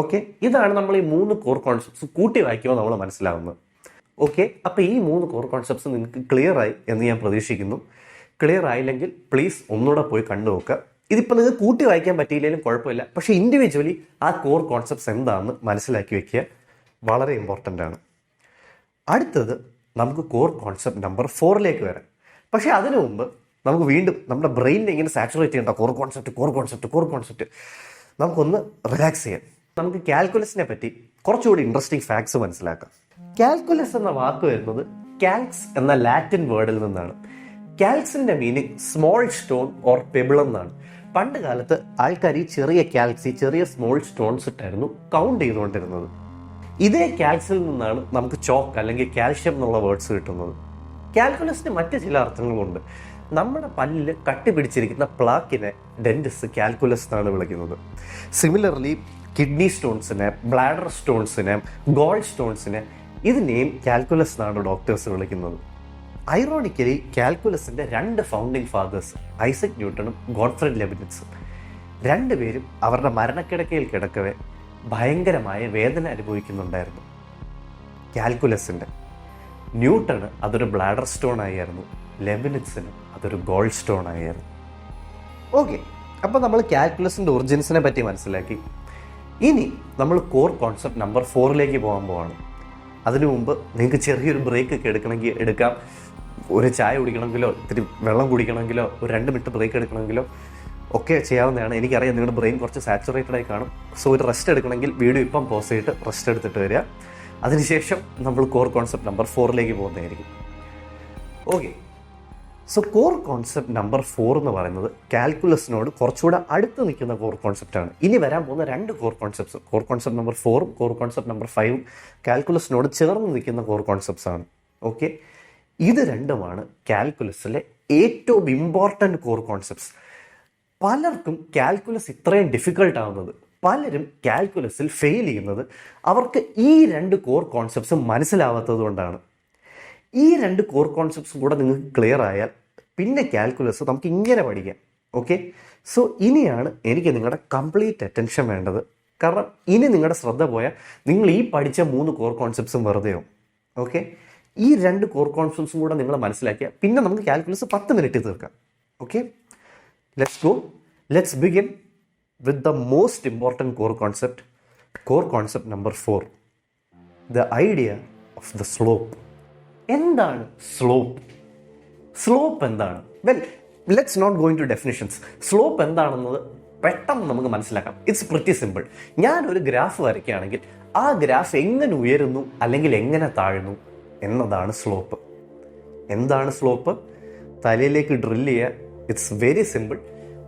ഓക്കെ, ഇതാണ് നമ്മൾ ഈ 3 കോർ കോൺസെപ്റ്റ്സ് കൂട്ടി വായിക്കുമ്പോൾ നമ്മൾ മനസ്സിലാവുന്നത്. ഓക്കെ, അപ്പോൾ ഈ 3 കോർ കോൺസെപ്റ്റ്സ് നിങ്ങൾക്ക് ക്ലിയർ ആയി എന്ന് ഞാൻ പ്രതീക്ഷിക്കുന്നു. ക്ലിയർ ആയില്ലെങ്കിൽ പ്ലീസ് ഒന്നുകൂടെ പോയി കണ്ടു നോക്കുക. ഇതിപ്പോൾ നിങ്ങൾക്ക് കൂട്ടി വായിക്കാൻ പറ്റിയില്ലെങ്കിലും കുഴപ്പമില്ല, പക്ഷേ ഇൻഡിവിജ്വലി ആ കോർ കോൺസെപ്റ്റ്സ് എന്താണെന്ന് മനസ്സിലാക്കി വെക്കുക വളരെ ഇമ്പോർട്ടൻ്റ് ആണ്. അടുത്തത് നമുക്ക് കോർ കോൺസെപ്റ്റ് നമ്പർ 4ലേക്ക് വരാം. പക്ഷേ അതിനു മുമ്പ് നമുക്ക് വീണ്ടും നമ്മുടെ ബ്രെയിനിനെ ഇങ്ങനെ സാച്ചുറേറ്റ് ചെയ്യേണ്ട കോർ കോൺസെപ്റ്റ്. നമുക്കൊന്ന് റിലാക്സ് ചെയ്യാം. നമുക്ക് കാൽക്കുലസിനെ പറ്റി കുറച്ചുകൂടി ഇൻട്രസ്റ്റിംഗ് ഫാക്ട്സ് മനസ്സിലാക്കാം. കാൽക്കുലസ് എന്ന വാക്ക് വരുന്നത് കാൽക്സ് എന്ന ലാറ്റിൻ വേർഡിൽ നിന്നാണ്. കാൽക്സിന്റെ meaning small stone or pebble എന്നാണ്. പണ്ട് കാലത്ത് ആൾക്കാർ ഈ ചെറിയ കാൽക്സ്, ചെറിയ സ്മോൾ സ്റ്റോൺസ് ഇട്ടായിരുന്നു കൗണ്ട് ചെയ്തുകൊണ്ടിരുന്നത്. ഇതേ കാൽക്സിൽ നിന്നാണ് നമുക്ക് ചോക്ക് അല്ലെങ്കിൽ കാൽഷ്യം എന്നുള്ള വേർഡ്സ് കിട്ടുന്നത്. കാൽക്കുലസിന് മറ്റ് ചില അർത്ഥങ്ങളുണ്ട്. നമ്മുടെ പല്ലിൽ കട്ടിപിടിച്ചിരിക്കുന്ന പ്ലാക്കിനെ ഡെന്റിസ്റ്റ് കാൽക്കുലസ് എന്നാണ് വിളിക്കുന്നത്. സിമിലർലി കിഡ്നി സ്റ്റോൺസിനെ, ബ്ലാഡർ സ്റ്റോൺസിനെ, ഗോൾ സ്റ്റോൺസിനെ ഇതിനെയും കാൽക്കുലസ് എന്നാണ് ഡോക്ടേഴ്സ് വിളിക്കുന്നത്. ഐറോണിക്കലി കാൽക്കുലസിന്റെ 2 ഫൗണ്ടിങ് ഫാദേഴ്സ് ഐസക് ന്യൂട്ടണും ഗോഡ്ഫ്രെഡ് ലെബിനിറ്റ്സും രണ്ടുപേരും അവരുടെ മരണക്കിടക്കയിൽ കിടക്കവേ ഭയങ്കരമായ വേദന അനുഭവിക്കുന്നുണ്ടായിരുന്നു. കാൽക്കുലസിന്റെ ന്യൂട്ടണ് അതൊരു ബ്ലാഡർ സ്റ്റോൺ ആയിരുന്നു, ലെബിനിറ്റ്സിന് അതൊരു ഗോൾഡ് സ്റ്റോൺ ആയിരുന്നു. ഓക്കെ, അപ്പോൾ നമ്മൾ കാൽക്കുലസിന്റെ ഒറിജിൻസിനെ പറ്റി മനസ്സിലാക്കി. ഇനി നമ്മൾ കോർ കോൺസെപ്റ്റ് നമ്പർ 4ലേക്ക് പോകാൻ പോവാണ്. അതിനു മുമ്പ് നിങ്ങൾക്ക് ചെറിയൊരു ബ്രേക്ക് ഒക്കെ എടുക്കണമെങ്കിൽ എടുക്കാം. ഒരു ചായ കുടിക്കണമെങ്കിലോ ഇത്തിരി വെള്ളം കുടിക്കണമെങ്കിലോ ഒരു 2 മിനിറ്റ് ബ്രേക്ക് എടുക്കണമെങ്കിലോ ഒക്കെ ചെയ്യാവുന്നതാണ്. എനിക്കറിയാം നിങ്ങളുടെ ബ്രെയിൻ കുറച്ച് സാച്ചുറേറ്റഡ് ആയി കാണും. സോ ഒരു റെസ്റ്റ് എടുക്കണമെങ്കിൽ വീഡിയോ ഇപ്പം പോസ് ചെയ്തിട്ട് റെസ്റ്റ് എടുത്തിട്ട് വരിക. അതിനുശേഷം നമ്മൾ കോർ കോൺസെപ്റ്റ് നമ്പർ 4ലേക്ക് പോകുന്നതായിരിക്കും. Okay, so core concept number 4 എന്ന് പറയുന്നത് കാൽക്കുലസിനോട് കുറച്ചുകൂടെ അടുത്ത് നിൽക്കുന്ന കോർ കോൺസെപ്റ്റാണ്. ഇനി വരാൻ പോകുന്ന 2 core concepts, core concept number 4ഉം കോർ കോൺസെപ്റ്റ് നമ്പർ 5ഉം കാൽക്കുലസിനോട് ചേർന്ന് നിൽക്കുന്ന കോർ കോൺസെപ്റ്റ്സ് ആണ്. ഓക്കെ, ഇത് രണ്ടുമാണ് കാൽക്കുലസിലെ ഏറ്റവും ഇമ്പോർട്ടൻറ്റ് കോർ കോൺസെപ്റ്റ്സ്. പലർക്കും കാൽക്കുലസ് ഇത്രയും ഡിഫിക്കൽട്ട് ആവുന്നത്, പലരും കാൽക്കുലസിൽ ഫെയിൽ ചെയ്യുന്നത് അവർക്ക് ഈ 2 കോർ കോൺസെപ്റ്റ്സ് മനസ്സിലാവാത്തത് കൊണ്ടാണ്. ഈ 2 കോർ കോൺസെപ്റ്റ്സും കൂടെ നിങ്ങൾക്ക് ക്ലിയർ ആയാൽ പിന്നെ കാൽക്കുലസ് നമുക്ക് ഇങ്ങനെ പഠിക്കാം. ഓക്കെ, സോ ഇനിയാണ് എനിക്ക് നിങ്ങളുടെ കംപ്ലീറ്റ് അറ്റൻഷൻ വേണ്ടത്. കാരണം ഇനി നിങ്ങളുടെ ശ്രദ്ധ പോയാൽ നിങ്ങൾ ഈ പഠിച്ച 3 കോർ കോൺസെപ്റ്റ്സും വെറുതെയാവും. ഓക്കെ, ഈ 2 കോർ കോൺസെപ്റ്റ്സും കൂടെ നിങ്ങൾ മനസ്സിലാക്കിയാൽ പിന്നെ നമുക്ക് കാൽക്കുലസ് 10 മിനിറ്റ് തീർക്കാം. Okay, let's go. Let's begin with the most important core concept number 4, the idea of the slope. എന്താണ് സ്ലോപ്പ്? സ്ലോപ്പ് എന്താണ്? Well, let's not go into definitions. Slope എന്താണെന്നത് പെട്ടെന്ന് നമുക്ക് മനസ്സിലാക്കാം. It's pretty simple. ഞാനൊരു graph വരയ്ക്കുകയാണെങ്കിൽ ആ graph എങ്ങനെ ഉയരുന്നു അല്ലെങ്കിൽ എങ്ങനെ താഴുന്നു എന്നതാണ് സ്ലോപ്പ്. എന്താണ് സ്ലോപ്പ്? തലയിലേക്ക് ഡ്രിൽ ചെയ്യുക. It's very simple.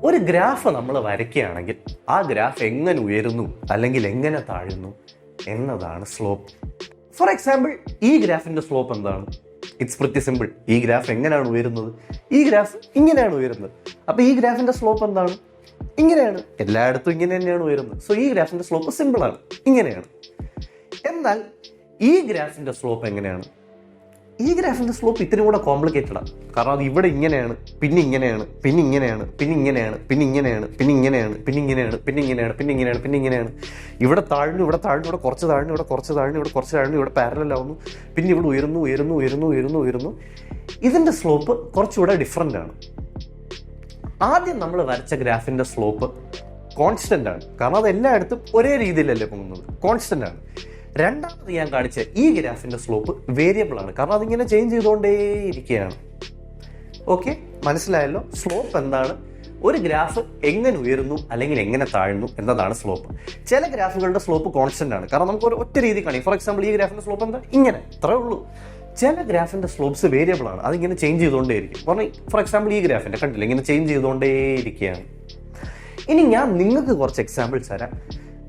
ഒരു ഗ്രാഫ് നമ്മൾ വരയ്ക്കുകയാണെങ്കിൽ ആ ഗ്രാഫ് എങ്ങനെ ഉയരുന്നു അല്ലെങ്കിൽ എങ്ങനെ താഴുന്നു എന്നതാണ് സ്ലോപ്പ്. ഫോർ എക്സാമ്പിൾ, ഈ ഗ്രാഫിന്റെ സ്ലോപ്പ് എന്താണ്? It's pretty simple. ഈ ഗ്രാഫ് എങ്ങനെയാണ് ഉയരുന്നത്? ഈ ഗ്രാഫ് ഇങ്ങനെയാണ് ഉയരുന്നത്. അപ്പൊ ഈ ഗ്രാഫിന്റെ സ്ലോപ്പ് എന്താണ്? ഇങ്ങനെയാണ്. എല്ലായിടത്തും ഇങ്ങനെ തന്നെയാണ് ഉയരുന്നത്. സോ ഈ ഗ്രാഫിന്റെ സ്ലോപ്പ് സിമ്പിളാണ്, ഇങ്ങനെയാണ്. എന്നാൽ ഈ ഗ്രാഫിന്റെ സ്ലോപ്പ് എങ്ങനെയാണ്? ഈ ഗ്രാഫിന്റെ സ്ലോപ്പ് ഇത്തിരി കൂടെ കോംപ്ലിക്കേറ്റഡ് ആണ്. കാരണം അത് ഇവിടെ ഇങ്ങനെയാണ്, പിന്നെ ഇങ്ങനെയാണ്, പിന്നെ ഇങ്ങനെയാണ്, പിന്നെ ഇങ്ങനെയാണ്, പിന്നെ ഇങ്ങനെയാണ്, പിന്നെ ഇങ്ങനെയാണ്, പിന്നെ ഇങ്ങനെയാണ്, പിന്നെ ഇങ്ങനെയാണ്, പിന്നെ ഇങ്ങനെയാണ്, പിന്നെ ഇങ്ങനെയാണ്. ഇവിടെ താഴ്ന്നു, ഇവിടെ താഴ്ന്നു, ഇവിടെ കുറച്ച് താഴ്ന്നു, ഇവിടെ കുറച്ച് താഴ്ന്നു, ഇവിടെ കുറച്ച് താഴ്ന്നു, ഇവിടെ പാരലൽ ആവുന്നു, പിന്നെ ഇവിടെ ഉയരുന്നു ഉയരുന്നു ഉയരുന്നു ഉയരുന്നു ഉയരുന്നു. ഇതിന്റെ സ്ലോപ്പ് കുറച്ചുകൂടെ ഡിഫറെൻ്റ് ആണ്. ആദ്യം നമ്മൾ വരച്ച ഗ്രാഫിന്റെ സ്ലോപ്പ് കോൺസ്റ്റന്റ് ആണ്. കാരണം അത് എല്ലായിടത്തും ഒരേ രീതിയിലല്ലേ പോകുന്നത്, കോൺസ്റ്റന്റ് ആണ്. രണ്ടാമത് ഞാൻ കാണിച്ച ഈ ഗ്രാഫിന്റെ സ്ലോപ്പ് വേരിയബിൾ ആണ്. കാരണം അതിങ്ങനെ ചേഞ്ച് ചെയ്തുകൊണ്ടേയിരിക്കുകയാണ്. ഓക്കെ, മനസ്സിലായല്ലോ സ്ലോപ്പ് എന്താണ്? ഒരു ഗ്രാഫ് എങ്ങനെ ഉയരുന്നു അല്ലെങ്കിൽ എങ്ങനെ താഴ്ന്നു എന്നതാണ് സ്ലോപ്പ്. ചില ഗ്രാഫുകളുടെ സ്ലോപ്പ് കോൺസ്റ്റന്റ് ആണ്. കാരണം നമുക്ക് ഒരു ഒറ്റ രീതി കാണാം. ഫോർ എക്സാമ്പിൾ, ഈ ഗ്രാഫിന്റെ സ്ലോപ്പ് എന്താ? ഇങ്ങനെ, ഇത്രേ ഉള്ളൂ. ചില ഗ്രാഫിന്റെ സ്ലോപ്സ് വേരിയബിൾ ആണ്. അതിങ്ങനെ ചേഞ്ച് ചെയ്തുകൊണ്ടേയിരിക്കും. കാരണം ഫോർ എക്സാമ്പിൾ, ഈ ഗ്രാഫിന്റെ കണ്ടില്ല, ഇങ്ങനെ ചേഞ്ച് ചെയ്തുകൊണ്ടേയിരിക്കുകയാണ്. ഇനി ഞാൻ നിങ്ങൾക്ക് കുറച്ച് എക്സാമ്പിൾസ് തരാം.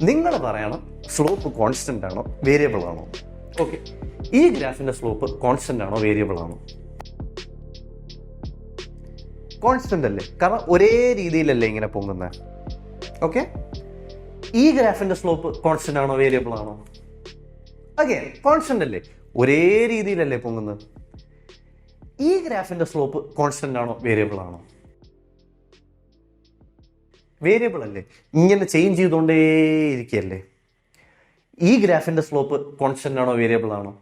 നിങ്ങൾ പറയണം സ്ലോപ്പ് കോൺസ്റ്റന്റ് ആണോ വേരിയബിൾ ആണോ. ഓക്കെ, ഈ ഗ്രാഫിന്റെ സ്ലോപ്പ് കോൺസ്റ്റന്റ് ആണോ വേരിയബിൾ ആണോ? കോൺസ്റ്റന്റ് അല്ലേ, കാരണം ഒരേ രീതിയിലല്ലേ ഇങ്ങനെ പൊങ്ങുന്നത്. ഓക്കെ, ഈ ഗ്രാഫിന്റെ സ്ലോപ്പ് കോൺസ്റ്റന്റ് ആണോ വേരിയബിൾ ആണോ? അഗൈൻ കോൺസ്റ്റന്റ് അല്ലേ, ഒരേ രീതിയിലല്ലേ പൊങ്ങുന്നത്. ഈ ഗ്രാഫിന്റെ സ്ലോപ്പ് കോൺസ്റ്റന്റ് ആണോ വേരിയബിൾ ആണോ? വേരിയബിൾ അല്ലേ, ഇങ്ങനെ ചേഞ്ച് ചെയ്തുകൊണ്ടേയിരിക്കുകയല്ലേ. ഈ ഗ്രാഫിന്റെ സ്ലോപ്പ് കോൺസ്റ്റന്റ് ആണോ വേരിയബിൾ ആണോ?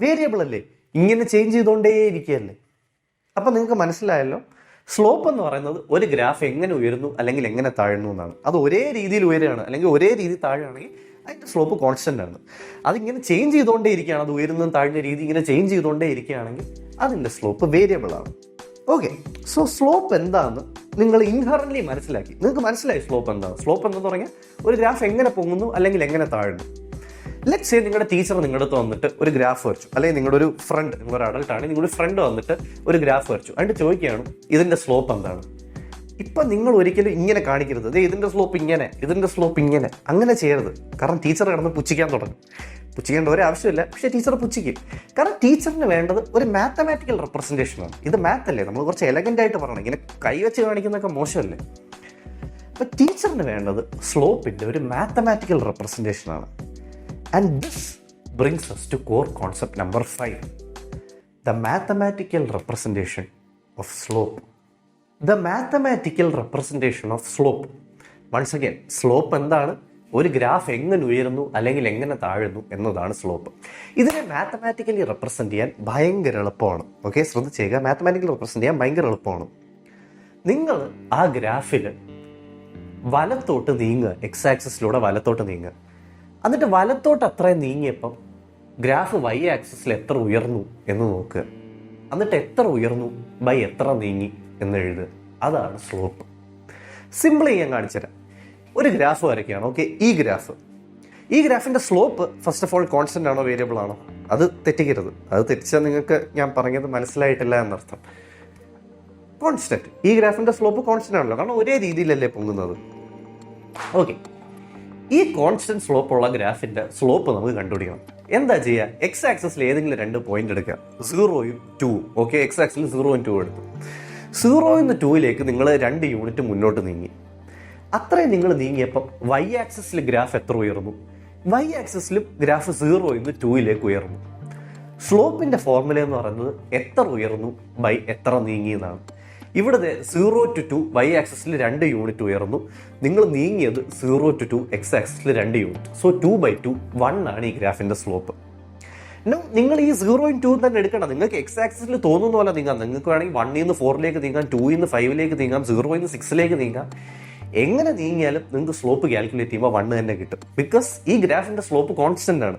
വേരിയബിൾ അല്ലേ, ഇങ്ങനെ ചേഞ്ച് ചെയ്തുകൊണ്ടേയിരിക്കുകയല്ലേ. അപ്പം നിങ്ങൾക്ക് മനസ്സിലായല്ലോ, സ്ലോപ്പ് എന്ന് പറയുന്നത് ഒരു ഗ്രാഫ് എങ്ങനെ ഉയരുന്നു അല്ലെങ്കിൽ എങ്ങനെ താഴുന്നു എന്നാണ്. അത് ഒരേ രീതിയിൽ ഉയരുകയാണ് അല്ലെങ്കിൽ ഒരേ രീതിയിൽ താഴുകയാണെങ്കിൽ അതിൻ്റെ സ്ലോപ്പ് കോൺസ്റ്റന്റ് ആണ്. അതിങ്ങനെ ചേഞ്ച് ചെയ്തുകൊണ്ടേയിരിക്കുകയാണ്, അത് ഉയരുന്നതും താഴ്ന്ന രീതി ഇങ്ങനെ ചേഞ്ച് ചെയ്തുകൊണ്ടേയിരിക്കുകയാണെങ്കിൽ അതിൻ്റെ സ്ലോപ്പ് വേരിയബിൾ ആണ്. ഓക്കെ, സോ സ്ലോപ്പ് എന്താണെന്ന് നിങ്ങൾ ഇൻഹറന്റ്ലി മനസ്സിലാക്കി, നിങ്ങൾക്ക് മനസ്സിലായി സ്ലോപ്പ് എന്താണ്. സ്ലോപ്പ് എന്തെന്ന് പറഞ്ഞാൽ ഒരു ഗ്രാഫ് എങ്ങനെ പൊങ്ങുന്നു അല്ലെങ്കിൽ എങ്ങനെ താഴുന്നു. ലെറ്റ്സ് സേ നിങ്ങളുടെ ടീച്ചർ നിങ്ങളുടെ അടുത്ത് വന്നിട്ട് ഒരു ഗ്രാഫ് വരച്ചു, അല്ലെങ്കിൽ നിങ്ങളുടെ ഒരു ഫ്രണ്ട്, നിങ്ങളൊരു അഡൾട്ട് ആണ്, നിങ്ങളുടെ ഫ്രണ്ട് വന്നിട്ട് ഒരു ഗ്രാഫ് വരച്ചു, എന്നിട്ട് ചോദിക്കുകയാണ് ഇതിന്റെ സ്ലോപ്പ് എന്താണ്. ഇപ്പം നിങ്ങൾ ഒരിക്കലും ഇങ്ങനെ കാണിക്കരുത്, ഇതിന്റെ സ്ലോപ്പ് ഇങ്ങനെ, ഇതിന്റെ സ്ലോപ്പ് ഇങ്ങനെ, അങ്ങനെ ചെയ്യരുത്. കാരണം ടീച്ചർ കിടന്ന് പുച്ഛിക്കാൻ തുടങ്ങും. പുച്ഛിക്കേണ്ട ഒരു ആവശ്യമില്ല, പക്ഷേ ടീച്ചർ പുച്ഛിക്കും. കാരണം ടീച്ചറിന് വേണ്ടത് ഒരു മാത്തമാറ്റിക്കൽ റെപ്രസെൻറ്റേഷനാണ്. ഇത് മാത്ത് അല്ലേ, നമ്മൾ കുറച്ച് എലഗൻ്റ് ആയിട്ട് പറയണം. ഇങ്ങനെ കൈവച്ച് കാണിക്കുന്നതൊക്കെ മോശമല്ലേ. അപ്പം ടീച്ചറിന് വേണ്ടത് സ്ലോപ്പിൻ്റെ ഒരു മാത്തമാറ്റിക്കൽ റെപ്രസെൻറ്റേഷനാണ്. And this brings us to core concept number 5, the mathematical representation of slope. The mathematical representation of slope. Once again, slope എന്താണ്? ഒരു ഗ്രാഫ് എങ്ങനെ ഉയരുന്നു അല്ലെങ്കിൽ എങ്ങനെ താഴുന്നു എന്നതാണ് സ്ലോപ്പ്. ഇതിനെ മാത്തമാറ്റിക്കലി റെപ്രസെന്റ് ചെയ്യാൻ ഭയങ്കര എളുപ്പമാണ്. ഓക്കെ, ശ്രദ്ധിച്ചേക്കുക, മാത്തമാറ്റിക്കലി റെപ്രസെന്റ് ചെയ്യാൻ ഭയങ്കര എളുപ്പമാണ്. നിങ്ങൾ ആ ഗ്രാഫിൽ വലത്തോട്ട് നീങ്ങുക, എക്സ് ആക്സിസിലൂടെ വലത്തോട്ട് നീങ്ങുക. എന്നിട്ട് വലത്തോട്ട് അത്രയും നീങ്ങിയപ്പം ഗ്രാഫ് വൈ ആക്സിസിൽ എത്ര ഉയർന്നു എന്ന് നോക്കുക. എന്നിട്ട് എത്ര ഉയർന്നു ബൈ എത്ര നീങ്ങി എന്ന് എഴുതുക. അതാണ് സ്ലോപ്പ്. സിമ്പിൾ ഞാൻ കാണിച്ചുതരാം. ഒരു ഗ്രാഫ് വരയ്ക്കുകയാണ്. ഓക്കെ, ഈ ഗ്രാഫിൻ്റെ slope first of all constant ആണോ വേരിയബിൾ ആണോ? അത് തെറ്റിക്കരുത്. അത് തെറ്റിച്ചാൽ നിങ്ങൾക്ക് ഞാൻ പറഞ്ഞത് മനസ്സിലായിട്ടില്ല എന്നർത്ഥം. കോൺസ്റ്റന്റ്, ഈ ഗ്രാഫിൻ്റെ സ്ലോപ്പ് കോൺസ്റ്റന്റ് ആണല്ലോ, കാരണം ഒരേ രീതിയിലല്ലേ പൊങ്ങുന്നത്. ഓക്കെ, ഈ കോൺസ്റ്റന്റ് സ്ലോപ്പ് ഉള്ള ഗ്രാഫിൻ്റെ സ്ലോപ്പ് നമുക്ക് കണ്ടുപിടിക്കണം. എന്താ ചെയ്യുക? എക്സ് ആക്സിസിൽ ഏതെങ്കിലും 2 പോയിന്റ് എടുക്കുക, 0യും 2. ഓക്കെ, എക്സ് ആക്സിൽ 0യും 2 എടുത്തു. 0യിൽ നിന്ന് 2ലേക്ക് നിങ്ങൾ 2 യൂണിറ്റ് മുന്നോട്ട് നീങ്ങി. അത്രയും നിങ്ങൾ നീങ്ങിയപ്പം വൈ ആക്സിസിൽ ഗ്രാഫ് എത്ര ഉയർന്നു? വൈ ആക്സിസിലും ഗ്രാഫ് 0യിൽ നിന്ന് 2ലേക്ക് ഉയർന്നു. സ്ലോപ്പിന്റെ ഫോർമുല എന്ന് പറയുന്നത് എത്ര ഉയർന്നു ബൈ എത്ര നീങ്ങി എന്നാണ്. ഇവിടെ 0 to 2 വൈ ആക്സിസിൽ 2 യൂണിറ്റ് ഉയർന്നു. നിങ്ങൾ നീങ്ങിയത് 0 to 2 എക്സ് ആക്സിസിൽ 2 യൂണിറ്റ്. സോ 2/2 1 ആണ് ഈ ഗ്രാഫിന്റെ സ്ലോപ്പ്. നിങ്ങൾ ഈ 0യും 2 തന്നെ എടുക്കണം. നിങ്ങൾക്ക് എക്സ് ആക്സിസിൽ തോന്നുന്ന പോലെ നീങ്ങാം. നിങ്ങൾക്ക് വേണമെങ്കിൽ 1ൽ നിന്ന് 4ലേക്ക് നീങ്ങാം, 2ൽ നിന്ന് 5ലേക്ക് നീങ്ങാം, 0യിൽ നിന്ന് 6ലേക്ക് നീങ്ങാം. എങ്ങനെ നീങ്ങിയാലും നിങ്ങൾക്ക് സ്ലോപ്പ് കാൽക്കുലേറ്റ് ചെയ്യുമ്പോൾ 1 തന്നെ കിട്ടും. ബിക്കോസ് ഈ ഗ്രാഫിന്റെ സ്ലോപ്പ് കോൺസ്റ്റന്റ് ആണ്.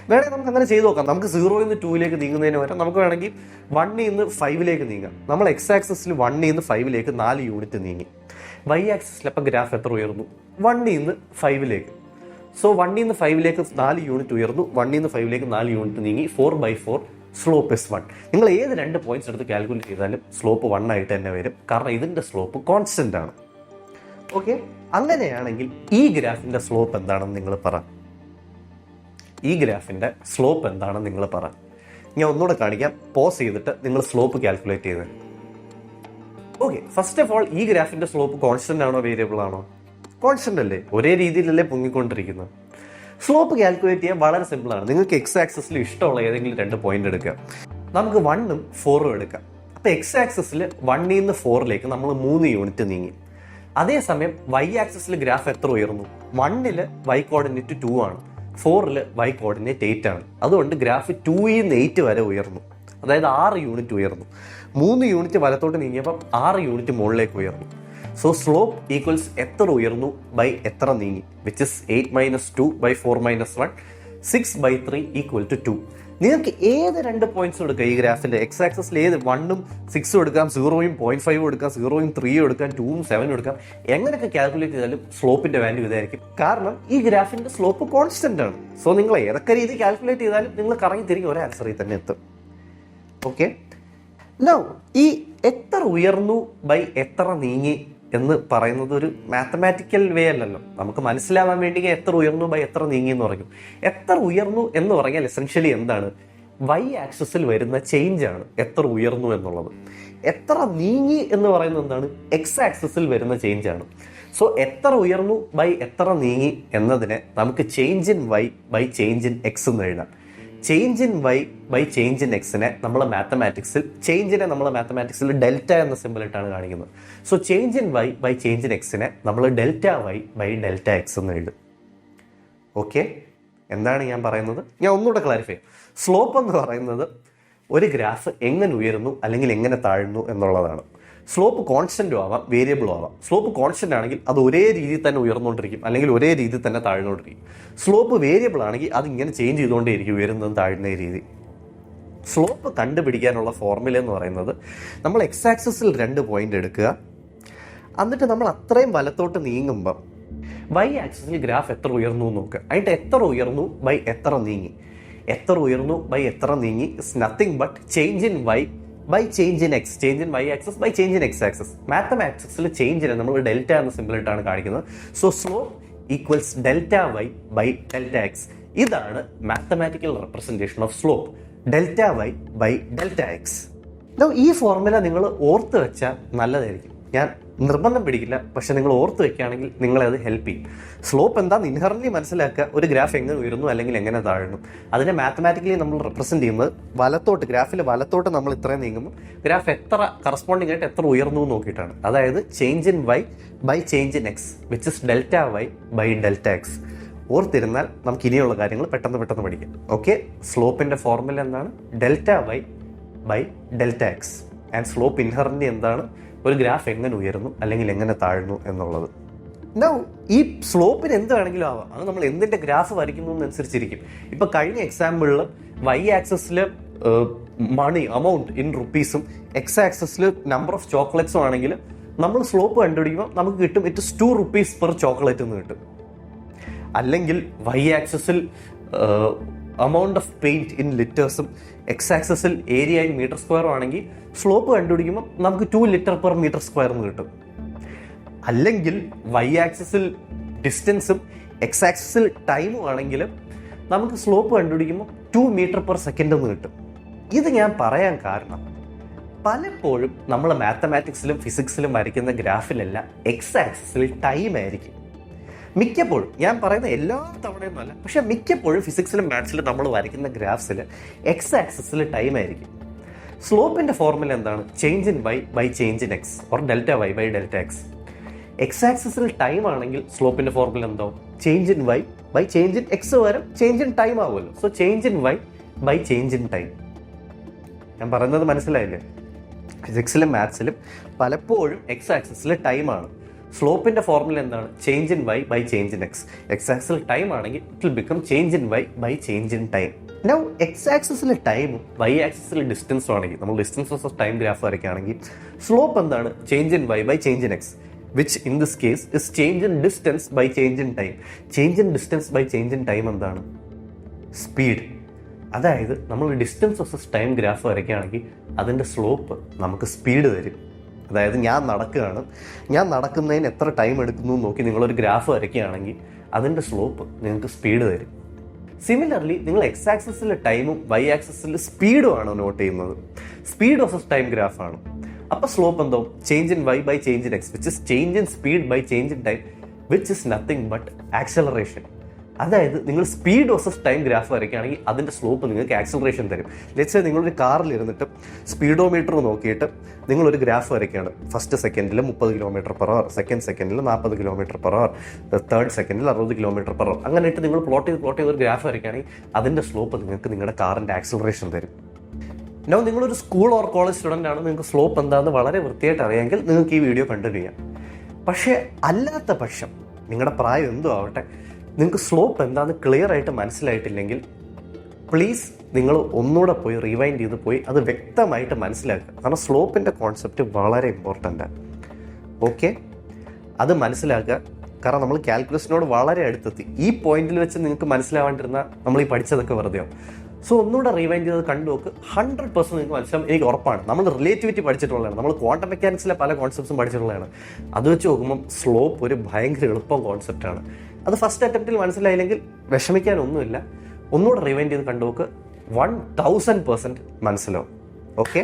വേണമെങ്കിൽ നമുക്ക് അങ്ങനെ ചെയ്ത് നോക്കാം. നമുക്ക് 0യിൽ നിന്ന് 2ലേക്ക് നീങ്ങുന്നതിന് വരെ നമുക്ക് വേണമെങ്കിൽ 1ൽ നിന്ന് 5ലേക്ക് നീങ്ങാം. നമ്മൾ എക്സ് ആക്സിസിൽ 1ൽ നിന്ന് 5ലേക്ക് 4 യൂണിറ്റ് നീങ്ങി. വൈ ആക്സിസിൽ അപ്പം ഗ്രാഫ് എത്ര ഉയർന്നു? 1ൽ നിന്ന് 5ലേക്ക്. സോ 1ൽ നിന്ന് 5ലേക്ക് 4 യൂണിറ്റ് ഉയർന്നു. 1ൽ നിന്ന് 5ലേക്ക് 4 യൂണിറ്റ് നീങ്ങി. 4/4 സ്ലോപ്പ് ഇസ് 1. നിങ്ങൾ ഏത് 2 പോയിന്റ്സ് എടുത്ത് കാൽക്കുലേറ്റ് ചെയ്താലും സ്ലോപ്പ് 1 ആയിട്ട് തന്നെ വരും. കാരണം ഇതിന്റെ സ്ലോപ്പ് കോൺസ്റ്റന്റ് ആണ്. ഓക്കെ, അങ്ങനെയാണെങ്കിൽ ഈ ഗ്രാഫിന്റെ സ്ലോപ്പ് എന്താണെന്ന് നിങ്ങൾ പറ. ഈ ഗ്രാഫിന്റെ സ്ലോപ്പ് എന്താണെന്ന് നിങ്ങൾ പറ. ഞാൻ ഒന്നുകൂടെ കാണിക്കാം. പോസ് ചെയ്തിട്ട് നിങ്ങൾ സ്ലോപ്പ് കാൽക്കുലേറ്റ് ചെയ്ത്. ഓക്കെ, ഫസ്റ്റ് ഓഫ് ഓൾ ഈ ഗ്രാഫിന്റെ സ്ലോപ്പ് കോൺസ്റ്റന്റ് ആണോ വേരിയബിൾ ആണോ? കോൺസ്റ്റന്റ് അല്ലേ, ഒരേ രീതിയിലല്ലേ പൊങ്ങിക്കൊണ്ടിരിക്കുന്നത്. സ്ലോപ്പ് കാൽക്കുലേറ്റ് ചെയ്യാൻ വളരെ സിമ്പിൾ ആണ്. നിങ്ങൾക്ക് എക്സ് ആക്സിസിൽ ഇഷ്ടമുള്ള ഏതെങ്കിലും 2 പോയിന്റ് എടുക്കുക. നമുക്ക് 1ഉം 4ഉം എടുക്കാം. അപ്പൊ എക്സ് ആക്സിസിൽ 1ൽ നിന്ന് 4ലേക്ക് നമ്മൾ 3 യൂണിറ്റ് നീങ്ങി. അതേസമയം വൈ ആക്സിസിൽ ഗ്രാഫ് എത്ര ഉയർന്നു? 1ൽ വൈ കോർഡിനേറ്റ് 2 ആണ്, 4ൽ വൈ കോർഡിനേറ്റ് 8 ആണ്. അതുകൊണ്ട് ഗ്രാഫ് 2ൽ നിന്ന് 8 വരെ ഉയർന്നു. അതായത് 6 യൂണിറ്റ് ഉയർന്നു. 3 യൂണിറ്റ് വലത്തോട്ട് നീങ്ങിയപ്പം 6 യൂണിറ്റ് മുകളിലേക്ക് ഉയർന്നു. സോ സ്ലോപ്പ് ഈക്വൽസ് എത്ര ഉയർന്നു ബൈ എത്ര നീങ്ങി, വിച്ച് ഇസ് 8 - 2 / 4 - 1, 6/3 = 2. നിങ്ങൾക്ക് ഏത് 2 പോയിന്റ്സ് എടുക്കാം ഈ ഗ്രാഫിന്റെ. എക്സ് ആക്സിസിൽ ഏത് 1ഉം 6ഉം എടുക്കാം, 0യും 0.5 എടുക്കാം, 0യും 3യും എടുക്കാം, 2ഉം 7ഉം എടുക്കാം. എങ്ങനെയൊക്കെ കാൽക്കുലേറ്റ് ചെയ്താലും സ്ലോപ്പിന്റെ വാല്യൂ ഇതായിരിക്കും. കാരണം ഈ ഗ്രാഫിന്റെ സ്ലോപ്പ് കോൺസ്റ്റന്റ് ആണ്. സോ നിങ്ങൾ ഏതൊക്കെ രീതി കാൽക്കുലേറ്റ് ചെയ്താലും നിങ്ങൾ കറങ്ങി തിരികെ ഒരേ ആൻസറിൽ തന്നെ എത്തും. ഓക്കെ, നൗ ഈ എത്ര ഉയർന്നു ബൈ എത്ര നീങ്ങി എന്ന് പറയുന്നത് ഒരു മാത്തമാറ്റിക്കൽ വേ അല്ലല്ലോ. നമുക്ക് മനസ്സിലാവാൻ വേണ്ടി എത്ര ഉയർന്നു ബൈ എത്ര നീങ്ങി എന്ന് പറയും. എത്ര ഉയർന്നു എന്ന് പറഞ്ഞാൽ എസെൻഷ്യലി എന്താണ്? വൈ ആക്സിസിൽ വരുന്ന ചേഞ്ച് ആണ് എത്ര ഉയർന്നു എന്നുള്ളത്. എത്ര നീങ്ങി എന്ന് പറയുന്നത് എന്താണ്? എക്സ് ആക്സിസിൽ വരുന്ന ചേഞ്ച് ആണ്. സോ എത്ര ഉയർന്നു ബൈ എത്ര നീങ്ങി എന്നതിനെ നമുക്ക് change in y by change in x എന്ന് എഴുതാം. Change in y by change in എക്സിനെ നമ്മൾ മാത്തമാറ്റിക്സിൽ ഡെൽറ്റ എന്ന സിമ്പിൾ ഇട്ടാണ് കാണിക്കുന്നത്. So change in y by change in എക്സിനെ നമ്മൾ delta y by delta x എന്ന് എഴുതും. ഓക്കെ, എന്താണ് ഞാൻ പറയുന്നത്? ഞാൻ ഒന്നുകൂടെ ക്ലാരിഫൈ ചെയ്യാം. സ്ലോപ്പ് എന്ന് പറയുന്നത് ഒരു ഗ്രാഫ് എങ്ങനെ ഉയരുന്നു അല്ലെങ്കിൽ എങ്ങനെ താഴുന്നു എന്നുള്ളതാണ്. സ്ലോപ്പ് കോൺസ്റ്റന്റും ആവാം വേരിയബിളും ആവാം. സ്ലോപ്പ് കോൺസ്റ്റന്റ് ആണെങ്കിൽ അത് ഒരേ രീതിയിൽ തന്നെ ഉയർന്നുകൊണ്ടിരിക്കും അല്ലെങ്കിൽ ഒരേ രീതിയിൽ തന്നെ താഴ്ന്നുകൊണ്ടിരിക്കും. സ്ലോപ്പ് വേരിയബിൾ ആണെങ്കിൽ അത് ഇങ്ങനെ ചേഞ്ച് ചെയ്തുകൊണ്ടേയിരിക്കും, ഉയരുന്നതും താഴ്ന്ന രീതി. സ്ലോപ്പ് കണ്ടുപിടിക്കാനുള്ള ഫോർമുല എന്ന് പറയുന്നത് നമ്മൾ എക്സ് ആക്സിസിൽ 2 പോയിന്റ് എടുക്കുക. എന്നിട്ട് നമ്മൾ അത്രയും വലത്തോട്ട് നീങ്ങുമ്പം വൈ ആക്സിസിൽ ഗ്രാഫ് എത്ര ഉയർന്നു എന്ന് നോക്കുക. അതിൻ്റെ എത്ര ഉയർന്നു ബൈ എത്ര നീങ്ങി. എത്ര ഉയർന്നു ബൈ എത്ര നീങ്ങി is nothing but change in y by change in x. Change in y axis by change in x axis. മാത്തമാറ്റിക്സിൽ ചേഞ്ചിനെ നമ്മൾ ഡെൽറ്റ എന്ന സിമ്പിളിട്ടാണ് കാണിക്കുന്നത്. So slope equals delta y by delta x. ഇതാണ് mathematical representation of slope, delta y by delta x. ഈ formula നിങ്ങൾ ഓർത്ത് വെച്ചാൽ നല്ലതായിരിക്കും. ഞാൻ നിർബന്ധം പിടിക്കില്ല, പക്ഷെ നിങ്ങൾ ഓർത്ത് വെക്കുകയാണെങ്കിൽ നിങ്ങളെ അത് ഹെൽപ്പ് ചെയ്യും. സ്ലോപ്പ് എന്താണെന്ന് ഇൻഹറൻലി മനസ്സിലാക്കുക. ഒരു ഗ്രാഫ് എങ്ങനെ ഉയരുന്നു അല്ലെങ്കിൽ എങ്ങനെ താഴുന്നു, അതിനെ മാത്തമാറ്റിക്കലി നമ്മൾ റെപ്രസെൻറ്റ് ചെയ്യുന്നത് വലത്തോട്ട്, ഗ്രാഫിൽ വലത്തോട്ട് നമ്മൾ ഇത്രയും നീങ്ങുമ്പോൾ ഗ്രാഫ് എത്ര കറസ്പോണ്ടിങ് ആയിട്ട് എത്ര ഉയർന്നു നോക്കിയിട്ടാണ്. അതായത് change in y by change in x which is delta y by delta x. ഓർത്തിരുന്നാൽ നമുക്ക് ഇനിയുള്ള കാര്യങ്ങൾ പെട്ടെന്ന് പഠിക്കാം. ഓക്കെ, സ്ലോപ്പിൻ്റെ ഫോർമുല എന്താണ്? Delta y by delta x. And slope inherently എന്താണ്? ഒരു ഗ്രാഫ് എങ്ങനെ ഉയരുന്നു അല്ലെങ്കിൽ എങ്ങനെ താഴ്ന്നു എന്നുള്ളത്. ഈ സ്ലോപ്പിന് എന്ത് വേണമെങ്കിലും ആവാം, അത് നമ്മൾ എന്തിൻ്റെ ഗ്രാഫ് വരയ്ക്കുന്നതിനനുസരിച്ചിരിക്കും. ഇപ്പം കഴിഞ്ഞ എക്സാമ്പിളിൽ വൈ ആക്സസിൽ മണി അമൗണ്ട് ഇൻ റുപ്പീസും എക്സ് ആക്സസിൽ നമ്പർ ഓഫ് ചോക്ലേറ്റ്സും ആണെങ്കിൽ നമ്മൾ സ്ലോപ്പ് കണ്ടുപിടിക്കുമ്പോൾ നമുക്ക് കിട്ടും ഇറ്റ്സ് 2 rupees പെർ ചോക്ലേറ്റ് എന്ന് കിട്ടും. അല്ലെങ്കിൽ വൈ ആക്സസിൽ amount of paint in ലിറ്റേഴ്സും എക്സ് ആക്സസിൽ ഏരിയ ഇൻ മീറ്റർ സ്ക്വയറും ആണെങ്കിൽ സ്ലോപ്പ് കണ്ടുപിടിക്കുമ്പോൾ നമുക്ക് 2 liter per meter square എന്ന് കിട്ടും. അല്ലെങ്കിൽ വൈ ആക്സസിൽ ഡിസ്റ്റൻസും എക്സ് ആക്സസിൽ ടൈമും ആണെങ്കിൽ നമുക്ക് സ്ലോപ്പ് കണ്ടുപിടിക്കുമ്പോൾ 2 meter per second എന്ന് കിട്ടും. ഇത് ഞാൻ പറയാൻ കാരണം പലപ്പോഴും നമ്മൾ മാത്തമാറ്റിക്സിലും ഫിസിക്സിലും വരയ്ക്കുന്ന ഗ്രാഫിലെല്ലാം എക്സ് ആക്സസിൽ ടൈം ആയിരിക്കും. മിക്കപ്പോഴും, ഞാൻ പറയുന്ന എല്ലാ തവണയും അല്ല, പക്ഷെ മിക്കപ്പോഴും ഫിസിക്സിലും മാത്സിലും നമ്മൾ വരയ്ക്കുന്ന ഗ്രാഫ്സിൽ എക്സ് ആക്സസിൽ ടൈം ആയിരിക്കും. സ്ലോപ്പിൻ്റെ ഫോർമുല എന്താണ്? Change in y by change in x or delta y by delta x. X ആക്സസിൽ ടൈം ആണെങ്കിൽ സ്ലോപ്പിൻ്റെ ഫോർമുല എന്താവും? Change in y by change in x വരും ചേഞ്ച് ഇൻ ടൈം ആവുമല്ലോ. So change in y by change in time. ഞാൻ പറയുന്നത് മനസ്സിലായില്ലേ? ഫിസിക്സിലും മാത്സിലും പലപ്പോഴും എക്സ് ആക്സസിൽ ടൈമാണ്. സ്ലോപ്പിൻ്റെ ഫോർമുല എന്താണ്? Change in y by change in x. X ആക്സിൽ ടൈം ആണെങ്കിൽ it will become change in y by change in time. Now x ആക്സിസിൽ ടൈമും വൈ ആക്സിസിൽ ഡിസ്റ്റൻസും ആണെങ്കിൽ, നമ്മൾ ഡിസ്റ്റൻസ് ഓഫ് ടൈം ഗ്രാഫ് വരയ്ക്കുകയാണെങ്കിൽ സ്ലോപ്പ് എന്താണ്? Change in y by change in x which in this case is change in distance by change in time. Change in distance by change in time എന്താണ്? Speed. അതായത് നമ്മൾ distance of time graph വരയ്ക്കുകയാണെങ്കിൽ അതിൻ്റെ slope നമുക്ക് speed തരും. അതായത് ഞാൻ നടക്കുന്നതിന് എത്ര ടൈം എടുക്കുന്നു നോക്കി നിങ്ങളൊരു ഗ്രാഫ് വരയ്ക്കുകയാണെങ്കിൽ അതിൻ്റെ സ്ലോപ്പ് നിങ്ങൾക്ക് സ്പീഡ് തരും. സിമിലർലി നിങ്ങൾ എക്സ് ആക്സസിൽ ടൈമും വൈ ആക്സസിൽ സ്പീഡും ആണ് നോട്ട് ചെയ്യുന്നത്. സ്പീഡ് വേഴ്സസ് ടൈം ഗ്രാഫാണ്. അപ്പോൾ സ്ലോപ്പ് എന്തോ? Change in y by change in x which is change in speed by change in time which is nothing but acceleration. അതായത് നിങ്ങൾ സ്പീഡ് വേഴ്സസ് ടൈം ഗ്രാഫ് വരയ്ക്കുകയാണെങ്കിൽ അതിൻ്റെ സ്ലോപ്പ് നിങ്ങൾക്ക് acceleration തരും. Let's say നിങ്ങളൊരു കാറിൽ ഇരുന്നിട്ട് സ്പീഡോമീറ്റർ നോക്കിയിട്ട് നിങ്ങളൊരു ഗ്രാഫ് വരയ്ക്കുകയാണ്. ഫസ്റ്റ് സെക്കൻഡിൽ 30 km/h, സെക്കൻഡ് സെക്കൻഡിൽ 40 km/h, തേർഡ് സെക്കൻഡിൽ 60 km/h. അങ്ങനെ ഇട്ട് നിങ്ങൾ പ്ലോട്ട് ചെയ്ത് ഒരു ഗ്രാഫ് വരയ്ക്കുകയാണെങ്കിൽ അതിൻ്റെ സ്ലോപ്പ് നിങ്ങൾക്ക് നിങ്ങളുടെ കാറിൻ്റെ ആക്സലറേഷൻ തരും. നോ നിങ്ങളൊരു സ്കൂൾ ഓർ കോളേജ് സ്റ്റുഡൻ്റ് ആണ്, നിങ്ങൾക്ക് സ്ലോപ്പ് എന്താണെന്ന് വളരെ വൃത്തിയായിട്ട് അറിയാമെങ്കിൽ നിങ്ങൾക്ക് ഈ വീഡിയോ കണ്ടിന്യൂ ചെയ്യാം. പക്ഷേ അല്ലാത്ത പക്ഷം നിങ്ങളുടെ പ്രായം എന്തോ ആവട്ടെ, നിങ്ങൾക്ക് സ്ലോപ്പ് എന്താണെന്ന് ക്ലിയർ ആയിട്ട് മനസ്സിലായിട്ടില്ലെങ്കിൽ പ്ലീസ് നിങ്ങൾ ഒന്നുകൂടെ പോയി റിവൈൻഡ് ചെയ്ത് പോയി അത് വ്യക്തമായിട്ട് മനസ്സിലാക്കുക. കാരണം സ്ലോപ്പിൻ്റെ കോൺസെപ്റ്റ് വളരെ ഇമ്പോർട്ടൻ്റാണ്. ഓക്കെ, അത് മനസ്സിലാക്കുക. കാരണം നമ്മൾ കാൽക്കുലസിനോട് വളരെ അടുത്തെത്തി. ഈ പോയിന്റിൽ വെച്ച് നിങ്ങൾക്ക് മനസ്സിലാവാണ്ടിരുന്നാൽ നമ്മൾ ഈ പഠിച്ചതൊക്കെ വെറുതെയാവും. സോ ഒന്നുകൂടെ റിവൈൻഡ് ചെയ്ത് കണ്ടു നോക്ക്. 100% നിങ്ങൾക്ക് മനസ്സിലാവും, എനിക്ക് ഉറപ്പാണ്. നമ്മൾ റിലേറ്റിവിറ്റി പഠിച്ചിട്ടുള്ളതാണ്, നമ്മൾ ക്വാണ്ടം മെക്കാനിക്സിലെ പല കോൺസെപ്റ്റ്സും പഠിച്ചിട്ടുള്ളതാണ്. അത് വെച്ച് നോക്കുമ്പം സ്ലോപ്പ് ഒരു ഭയങ്കര എളുപ്പം കോൺസെപ്റ്റാണ്. അത് ഫസ്റ്റ് അറ്റംപ്റ്റിൽ മനസ്സിലായില്ലെങ്കിൽ വിഷമിക്കാനൊന്നുമില്ല. ഒന്നുകൂടെ റിവൈൻഡ് ചെയ്ത് കണ്ടു നോക്ക്. 1000% മനസ്സിലാവും. ഓക്കെ,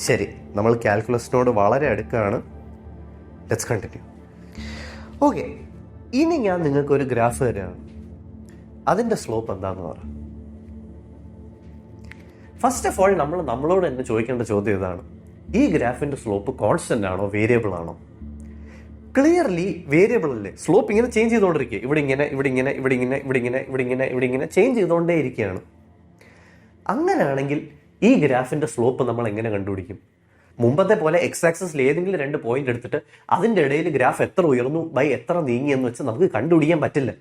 ശരി, നമ്മൾ കാൽക്കുലസിനോട് വളരെ അടുക്കാണ്. Let's continue. ഓക്കെ, ഇനി ഞാൻ നിങ്ങൾക്കൊരു ഗ്രാഫ് തരാണ്. അതിൻ്റെ സ്ലോപ്പ് എന്താണെന്ന് പറ. ഫസ്റ്റ് ഓഫ് ഓൾ നമ്മളോട് തന്നെ ചോദിക്കേണ്ട ചോദ്യം ഇതാണ്: ഈ ഗ്രാഫിൻ്റെ സ്ലോപ്പ് കോൺസ്റ്റൻ്റ് ആണോ വേരിയബിൾ ആണോ? ക്ലിയർലി വേരിയബിൾ അല്ലേ? സ്ലോപ്പ് ഇങ്ങനെ ചേഞ്ച് ചെയ്തുകൊണ്ടിരിക്കുക. ഇവിടെ ഇങ്ങനെ ചേഞ്ച് ചെയ്തുകൊണ്ടേ ഇരിക്കുകയാണ്. അങ്ങനെയാണെങ്കിൽ ഈ ഗ്രാഫിൻ്റെ സ്ലോപ്പ് നമ്മൾ എങ്ങനെ കണ്ടുപിടിക്കും? മുമ്പത്തെ പോലെ എക്സ് ആക്സിസിൽ ഏതെങ്കിലും 2 പോയിന്റ് എടുത്തിട്ട് അതിൻ്റെ ഇടയിൽ ഗ്രാഫ് എത്ര ഉയർന്നു ബൈ എത്ര നീങ്ങി എന്ന് വെച്ച് നമുക്ക് കണ്ടുപിടിക്കാൻ പറ്റില്ല.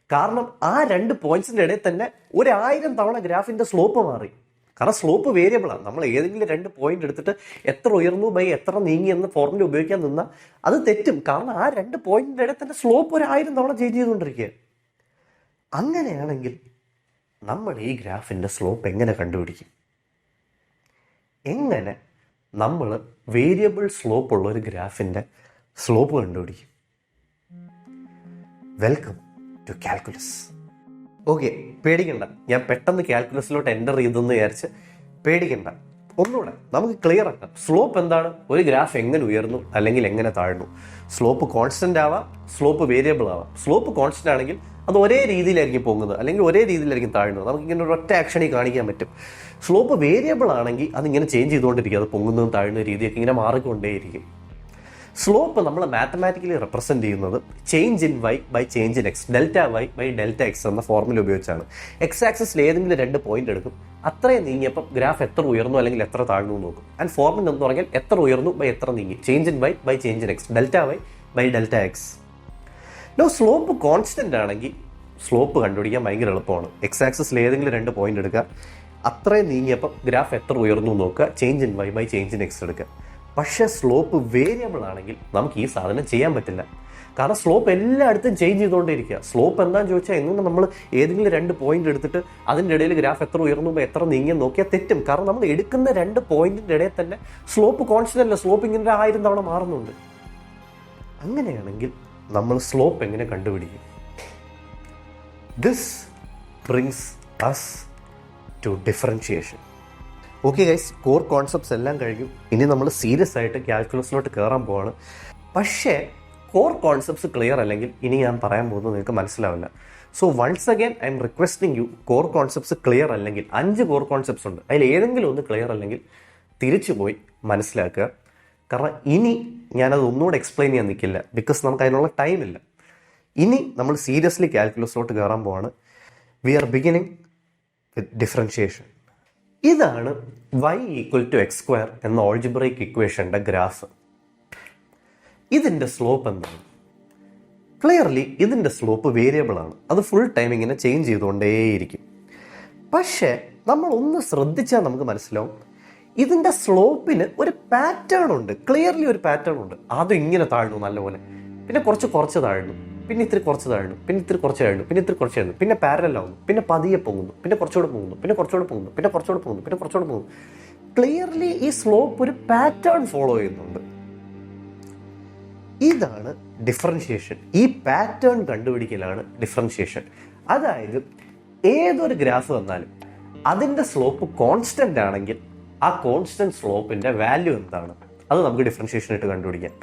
കാരണം ആ 2 പോയിന്റ്സിൻ്റെ ഇടയിൽ തന്നെ 1000 തവണ ഗ്രാഫിൻ്റെ സ്ലോപ്പ് മാറി. കാരണം സ്ലോപ്പ് വേരിയബിളാണ്. നമ്മൾ ഏതെങ്കിലും 2 പോയിന്റ് എടുത്തിട്ട് എത്ര ഉയർന്നു ബൈ എത്ര നീങ്ങി എന്ന ഫോർമുല ഉപയോഗിക്കാൻ നിന്നാൽ അത് തെറ്റും. കാരണം ആ 2 പോയിന്റിൻ്റെ ഇടയിൽ തന്നെ സ്ലോപ്പ് ഒരു 1000 തവണ ചേഞ്ച് ചെയ്തുകൊണ്ടിരിക്കുക. അങ്ങനെയാണെങ്കിൽ നമ്മൾ ഈ ഗ്രാഫിൻ്റെ സ്ലോപ്പ് എങ്ങനെ കണ്ടുപിടിക്കും? എങ്ങനെ നമ്മൾ വേരിയബിൾ സ്ലോപ്പ് ഉള്ള ഒരു ഗ്രാഫിൻ്റെ സ്ലോപ്പ് കണ്ടുപിടിക്കും? Welcome to calculus. ഓക്കെ, പേടിക്കണ്ട, ഞാൻ പെട്ടെന്ന് കാൽക്കുലസിലോട്ട് എൻ്റർ ചെയ്തെന്ന് വിചാരിച്ച് പേടിക്കണ്ട. ഒന്നുകൂടെ നമുക്ക് ക്ലിയർ ആക്കാം. സ്ലോപ്പ് എന്താണ്? ഒരു ഗ്രാഫ് എങ്ങനെ ഉയർന്നു അല്ലെങ്കിൽ എങ്ങനെ താഴ്ന്നു. സ്ലോപ്പ് കോൺസ്റ്റന്റ് ആവാം, സ്ലോപ്പ് വേരിയബിൾ ആവാം. സ്ലോപ്പ് കോൺസ്റ്റന്റ് ആണെങ്കിൽ അത് ഒരേ രീതിയിലായിരിക്കും പോകുന്നത് അല്ലെങ്കിൽ ഒരേ രീതിയിലായിരിക്കും താഴുന്നത്. നമുക്കിങ്ങനെ ഒരു ഒറ്റ ആക്ഷനിൽ കാണിക്കാൻ പറ്റും. സ്ലോപ്പ് വേരിയബിൾ ആണെങ്കിൽ അതിങ്ങനെ ചേഞ്ച് ചെയ്തുകൊണ്ടിരിക്കും. അത് പൊങ്ങുന്നതും താഴുന്ന രീതിയൊക്കെ ഇങ്ങനെ മാറിക്കൊണ്ടേയിരിക്കും. സ്ലോപ്പ് നമ്മൾ മാത്തമാറ്റിക്കലി റെപ്രസെൻറ്റ് ചെയ്യുന്നത് change in y by change in x, delta y by delta x എന്ന ഫോർമുല ഉപയോഗിച്ചാണ്. എക്സ് ആക്സിസിൽ ഏതെങ്കിലും 2 പോയിന്റ് എടുക്കും, അത്രയും നീങ്ങിയപ്പം ഗ്രാഫ് എത്ര ഉയർന്നു അല്ലെങ്കിൽ എത്ര താഴ്ന്നു നോക്കും. ആൻഡ് ഫോർമുല എന്ന് പറഞ്ഞാൽ എത്ര ഉയർന്നു ബൈ എത്ര നീങ്ങി, change in y by change in x, delta y by delta x. Slope constant ആണെങ്കിൽ സ്ലോപ്പ് കണ്ടുപിടിക്കാൻ ഭയങ്കര എളുപ്പമാണ്. എക്സ് ആക്സിസിൽ ഏതെങ്കിലും 2 പോയിന്റ് എടുക്കുക, അത്രയും നീങ്ങിയപ്പം ഗ്രാഫ് എത്ര ഉയർന്നു നോക്കുക, change in y by change in x എടുക്കുക. പക്ഷേ സ്ലോപ്പ് വേരിയബിൾ ആണെങ്കിൽ നമുക്ക് ഈ സാധനം ചെയ്യാൻ പറ്റില്ല. കാരണം സ്ലോപ്പ് എല്ലായിടത്തും ചേഞ്ച് ചെയ്തുകൊണ്ടിരിക്കുക. സ്ലോപ്പ് എന്താണെന്ന് ചോദിച്ചാൽ എങ്ങനെ നമ്മൾ ഏതെങ്കിലും 2 പോയിന്റ് എടുത്തിട്ട് അതിൻ്റെ ഇടയിൽ ഗ്രാഫ് എത്ര ഉയർന്നു എത്ര നീങ്ങിയെന്ന് നോക്കിയാൽ തെറ്റും. കാരണം നമ്മൾ എടുക്കുന്ന 2 പോയിന്റിൻ്റെ ഇടയിൽ തന്നെ സ്ലോപ്പ് കോൺസ്റ്റന്റ് അല്ല, സ്ലോപ്പ് ഇങ്ങനെ 1000 തവണ മാറുന്നുണ്ട്. അങ്ങനെയാണെങ്കിൽ നമ്മൾ സ്ലോപ്പ് എങ്ങനെ കണ്ടുപിടിക്കും? This brings us to differentiation. Okay guys, core concepts എല്ലാം കഴിഞ്ഞു. ഇനി നമ്മൾ സീരിയസ് ആയിട്ട് കാൽക്കുലസിലോട്ട് കയറാൻ പോവാണ്. പക്ഷേ കോർ കോൺസെപ്റ്റ്സ് ക്ലിയർ അല്ലെങ്കിൽ ഇനി ഞാൻ പറയാൻ പോകുന്നത് നിങ്ങൾക്ക് മനസ്സിലാവില്ല. So once again I'm requesting you, core concepts clear അല്ലെങ്കിൽ 5 കോർ കോൺസെപ്റ്റ്സ് ഉണ്ട്, അതിൽ ഏതെങ്കിലും ഒന്ന് ക്ലിയർ അല്ലെങ്കിൽ തിരിച്ചു പോയി മനസ്സിലാക്കുക. കാരണം ഇനി ഞാനത് ഒന്നുകൂടെ എക്സ്പ്ലെയിൻ ചെയ്യാൻ നിൽക്കില്ല, ബിക്കോസ് നമുക്ക് അതിനുള്ള ടൈമില്ല. ഇനി നമ്മൾ സീരിയസ്ലി കാൽക്കുലസിലോട്ട് കയറാൻ പോവാണ്. We are beginning with differentiation. ഇതാണ് y = x² എന്ന ഓൾജിബ്രൈക് ഇക്വേഷൻ്റെ ഗ്രാഫ്. ഇതിൻ്റെ സ്ലോപ്പ് എന്താണ്? ക്ലിയർലി ഇതിൻ്റെ സ്ലോപ്പ് വേരിയബിൾ ആണ്. അത് ഫുൾ ടൈം ഇങ്ങനെ ചേഞ്ച് ചെയ്തുകൊണ്ടേയിരിക്കും. പക്ഷേ നമ്മൾ ഒന്ന് ശ്രദ്ധിച്ചാൽ നമുക്ക് മനസ്സിലാവും, ഇതിൻ്റെ സ്ലോപ്പിന് ഒരു പാറ്റേൺ ഉണ്ട്. ക്ലിയർലി ഒരു പാറ്റേൺ ഉണ്ട്. ആദ്യം ഇങ്ങനെ താഴ്ന്നു നല്ലപോലെ, പിന്നെ കുറച്ച് താഴ്ന്നു, പിന്നെ ഇത്തിരി കുറച്ച് താഴ്ന്നു, പിന്നെ ഇത്തിരി കുറച്ച് താഴ്ന്നു, പിന്നെ ഇത്തിരി കുറച്ച് താഴ്ന്നു, പിന്നെ പാരലൽ ആവുന്നു, പിന്നെ പതിയെ പോകുന്നു, പിന്നെ കുറച്ചുകൂടെ പോകുന്നു, പിന്നെ കുറച്ചുകൂടെ പോകുന്നു, പിന്നെ കുറച്ചുകൂടെ പോകുന്നു, പിന്നെ കുറച്ചുകൂടെ പോകുന്നു. ക്ലിയർലി ഈ സ്ലോപ്പ് ഒരു പാറ്റേൺ ഫോളോ ചെയ്യുന്നുണ്ട്. ഇതാണ് ഡിഫറൻഷിയേഷൻ. ഈ പാറ്റേൺ കണ്ടുപിടിക്കലാണ് ഡിഫറൻഷിയേഷൻ. അതായത് ഏതൊരു ഗ്രാഫ് വന്നാലും അതിൻ്റെ സ്ലോപ്പ് കോൺസ്റ്റന്റ് ആണെങ്കിൽ ആ കോൺസ്റ്റന്റ് സ്ലോപ്പിൻ്റെ വാല്യൂ എന്താണ് അത് നമുക്ക് ഡിഫറൻഷിയേഷൻ ആയിട്ട് കണ്ടുപിടിക്കാം.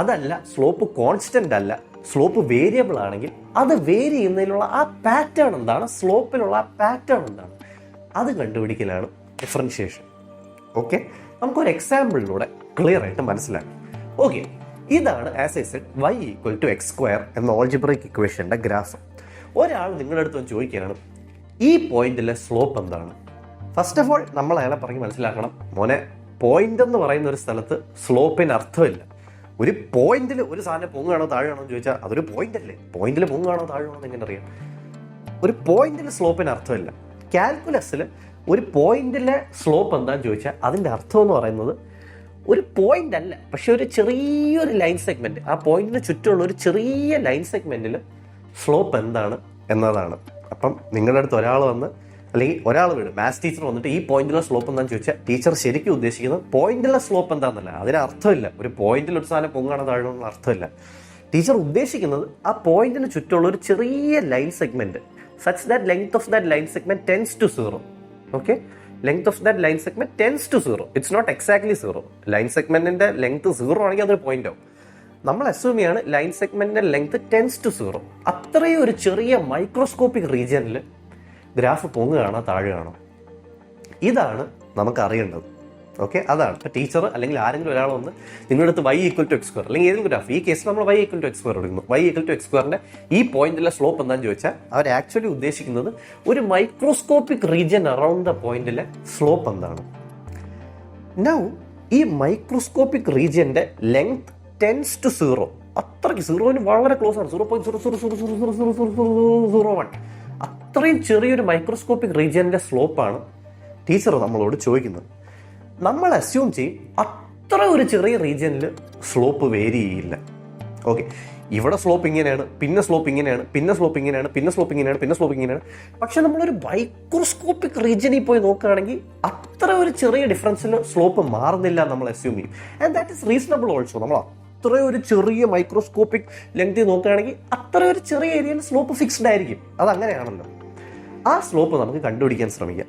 അതല്ല, സ്ലോപ്പ് കോൺസ്റ്റന്റ് അല്ല, സ്ലോപ്പ് വേരിയബിൾ ആണെങ്കിൽ അത് വേരി ചെയ്യുന്നതിനുള്ള ആ പാറ്റേൺ എന്താണ്, സ്ലോപ്പിലുള്ള ആ പാറ്റേൺ എന്താണ്, അത് കണ്ടുപിടിക്കലാണ് ഡിഫറൻഷിയേഷൻ. ഓക്കെ, നമുക്കൊരു എക്സാമ്പിളിലൂടെ ക്ലിയർ ആയിട്ട് മനസ്സിലാക്കാം. ഓക്കെ, ഇതാണ് as I Z y = x² എന്ന ഓൾജിബ്രൈക് ഇക്വേഷൻ്റെ ഗ്രാഫ്. ഒരാൾ നിങ്ങളുടെ അടുത്ത് ചോദിക്കുകയാണ് ഈ പോയിന്റിലെ സ്ലോപ്പ് എന്താണ്. ഫസ്റ്റ് ഓഫ് ഓൾ നമ്മൾ അയാളെ പറഞ്ഞ് മനസ്സിലാക്കണം, മോനെ പോയിന്റ് എന്ന് പറയുന്ന ഒരു സ്ഥലത്ത് സ്ലോപ്പിന് അർത്ഥമില്ല. ഒരു പോയിന്റിൽ ഒരു സാധനം പൊങ്ങുകയാണോ താഴെയാണോ എന്ന് ചോദിച്ചാൽ അതൊരു പോയിന്റ് അല്ലേ. പോയിന്റിൽ പൊങ്ങുകയാണോ താഴെയാണോ എന്ന് എങ്ങനെ അറിയാം? ഒരു പോയിന്റിൽ സ്ലോപ്പിന് അർത്ഥമില്ല. കാൽക്കുലസിൽ ഒരു പോയിന്റിലെ സ്ലോപ്പ് എന്താണെന്ന് ചോദിച്ചാൽ അതിൻ്റെ അർത്ഥം എന്ന് പറയുന്നത് ഒരു പോയിന്റ് അല്ല, പക്ഷെ ഒരു ചെറിയൊരു ലൈൻ സെഗ്മെന്റ്, ആ പോയിന്റിന് ചുറ്റുമുള്ള ഒരു ചെറിയ ലൈൻ സെഗ്മെന്റിൽ സ്ലോപ്പ് എന്താണ് എന്നതാണ്. അപ്പം നിങ്ങളുടെ അടുത്ത് ഒരാൾ വന്ന് അല്ലെങ്കിൽ ഒരാൾ വീട് മാത്സ് ടീച്ചർ വന്നിട്ട് ഈ പോയിന്റിലെ സ്ലോപ്പ് എന്താണെന്ന് ചോദിച്ചാൽ ടീച്ചർ ശരിക്കും ഉദ്ദേശിക്കുന്നത് പോയിന്റിലെ സ്ലോപ്പ് എന്താണെന്നല്ല. അതിന് അർത്ഥമില്ല. ഒരു പോയിന്റിൽ ഒരു സാധനം പൊങ്ങാണോ താഴെയുള്ള അർത്ഥമില്ല. ടീച്ചർ ഉദ്ദേശിക്കുന്നത് ആ പോയിന്റിന് ചുറ്റുമുള്ള ഒരു ചെറിയ line segment, such that length of that line segment tends to 0. Okay, length of that line segment tends to 0. It's not exactly 0. Line സെഗ്മെന്റിന്റെ ലെങ്ത് 0 ആണെങ്കിൽ അതൊരു പോയിന്റ് ആവും. നമ്മൾ അസ്യൂം ചെയ്യാണ് ലൈൻ സെഗ്മെന്റിന്റെ ലെങ്ത് ടെൻസ് ടു 0. അത്രയും ഒരു ചെറിയ മൈക്രോസ്കോപ്പിക് റീജിയനിൽ ഗ്രാഫ് പൊങ്ങുകയാണോ താഴെയാണോ, ഇതാണ് നമുക്ക് അറിയേണ്ടത്. ഓക്കെ, അതാണ് ഇപ്പോൾ ടീച്ചർ അല്ലെങ്കിൽ ആരെങ്കിലും ഒരാൾ വന്ന് നിങ്ങളുടെ അടുത്ത് y = x² അല്ലെങ്കിൽ ഏതെങ്കിലും ഗ്രാഫ്, ഈ കേസിൽ നമ്മൾ y = x² എടുക്കുന്നു. y = x² ഈ പോയിന്റിലെ സ്ലോപ്പ് എന്താണെന്ന് ചോദിച്ചാൽ അവർ ആക്ച്വലി ഉദ്ദേശിക്കുന്നത് ഒരു മൈക്രോസ്കോപ്പിക് റീജിയൻ അറൌണ്ട് ദ പോയിന്റിലെ സ്ലോപ്പ് എന്താണ്. നൗ ഈ മൈക്രോസ്കോപ്പിക് റീജിയന്റെ ലെങ്ത് ടെൻസ് ടു 0. അത്രയ്ക്ക് 0ന് വളരെ ക്ലോസ് ആണ്. 0.0000001. അത്രയും ചെറിയൊരു മൈക്രോസ്കോപ്പിക് റീജിയന്റെ സ്ലോപ്പാണ് ടീച്ചർ നമ്മളോട് ചോദിക്കുന്നത്. നമ്മൾ അസ്യൂം ചെയ്യും അത്ര ഒരു ചെറിയ റീജിയനിൽ സ്ലോപ്പ് വേരി ചെയ്യില്ല. ഓക്കെ, ഇവിടെ സ്ലോപ്പ് ഇങ്ങനെയാണ്, പിന്നെ സ്ലോപ്പ് ഇങ്ങനെയാണ്, പിന്നെ സ്ലോപ്പ് ഇങ്ങനെയാണ്, പിന്നെ സ്ലോപ്പ് ഇങ്ങനെയാണ്, പിന്നെ സ്ലോപ്പ് ഇങ്ങനെയാണ്. പക്ഷെ നമ്മളൊരു മൈക്രോസ്കോപ്പിക് റീജിയനിൽ പോയി നോക്കുകയാണെങ്കിൽ അത്ര ഒരു ചെറിയ ഡിഫറൻസിൽ സ്ലോപ്പ് മാറുന്നില്ല നമ്മൾ അസ്യൂം ചെയ്യും. And that is reasonable also. നമ്മൾ അത്ര ഒരു ചെറിയ മൈക്രോസ്കോപ്പിക് ലെങ്ത്തിൽ നോക്കുകയാണെങ്കിൽ അത്ര ഒരു ചെറിയ ഏരിയയിൽ സ്ലോപ്പ് ഫിക്സ്ഡ് ആയിരിക്കും. അതങ്ങനെയാണല്ലോ. ആ സ്ലോപ്പ് നമുക്ക് കണ്ടുപിടിക്കാൻ ശ്രമിക്കാം.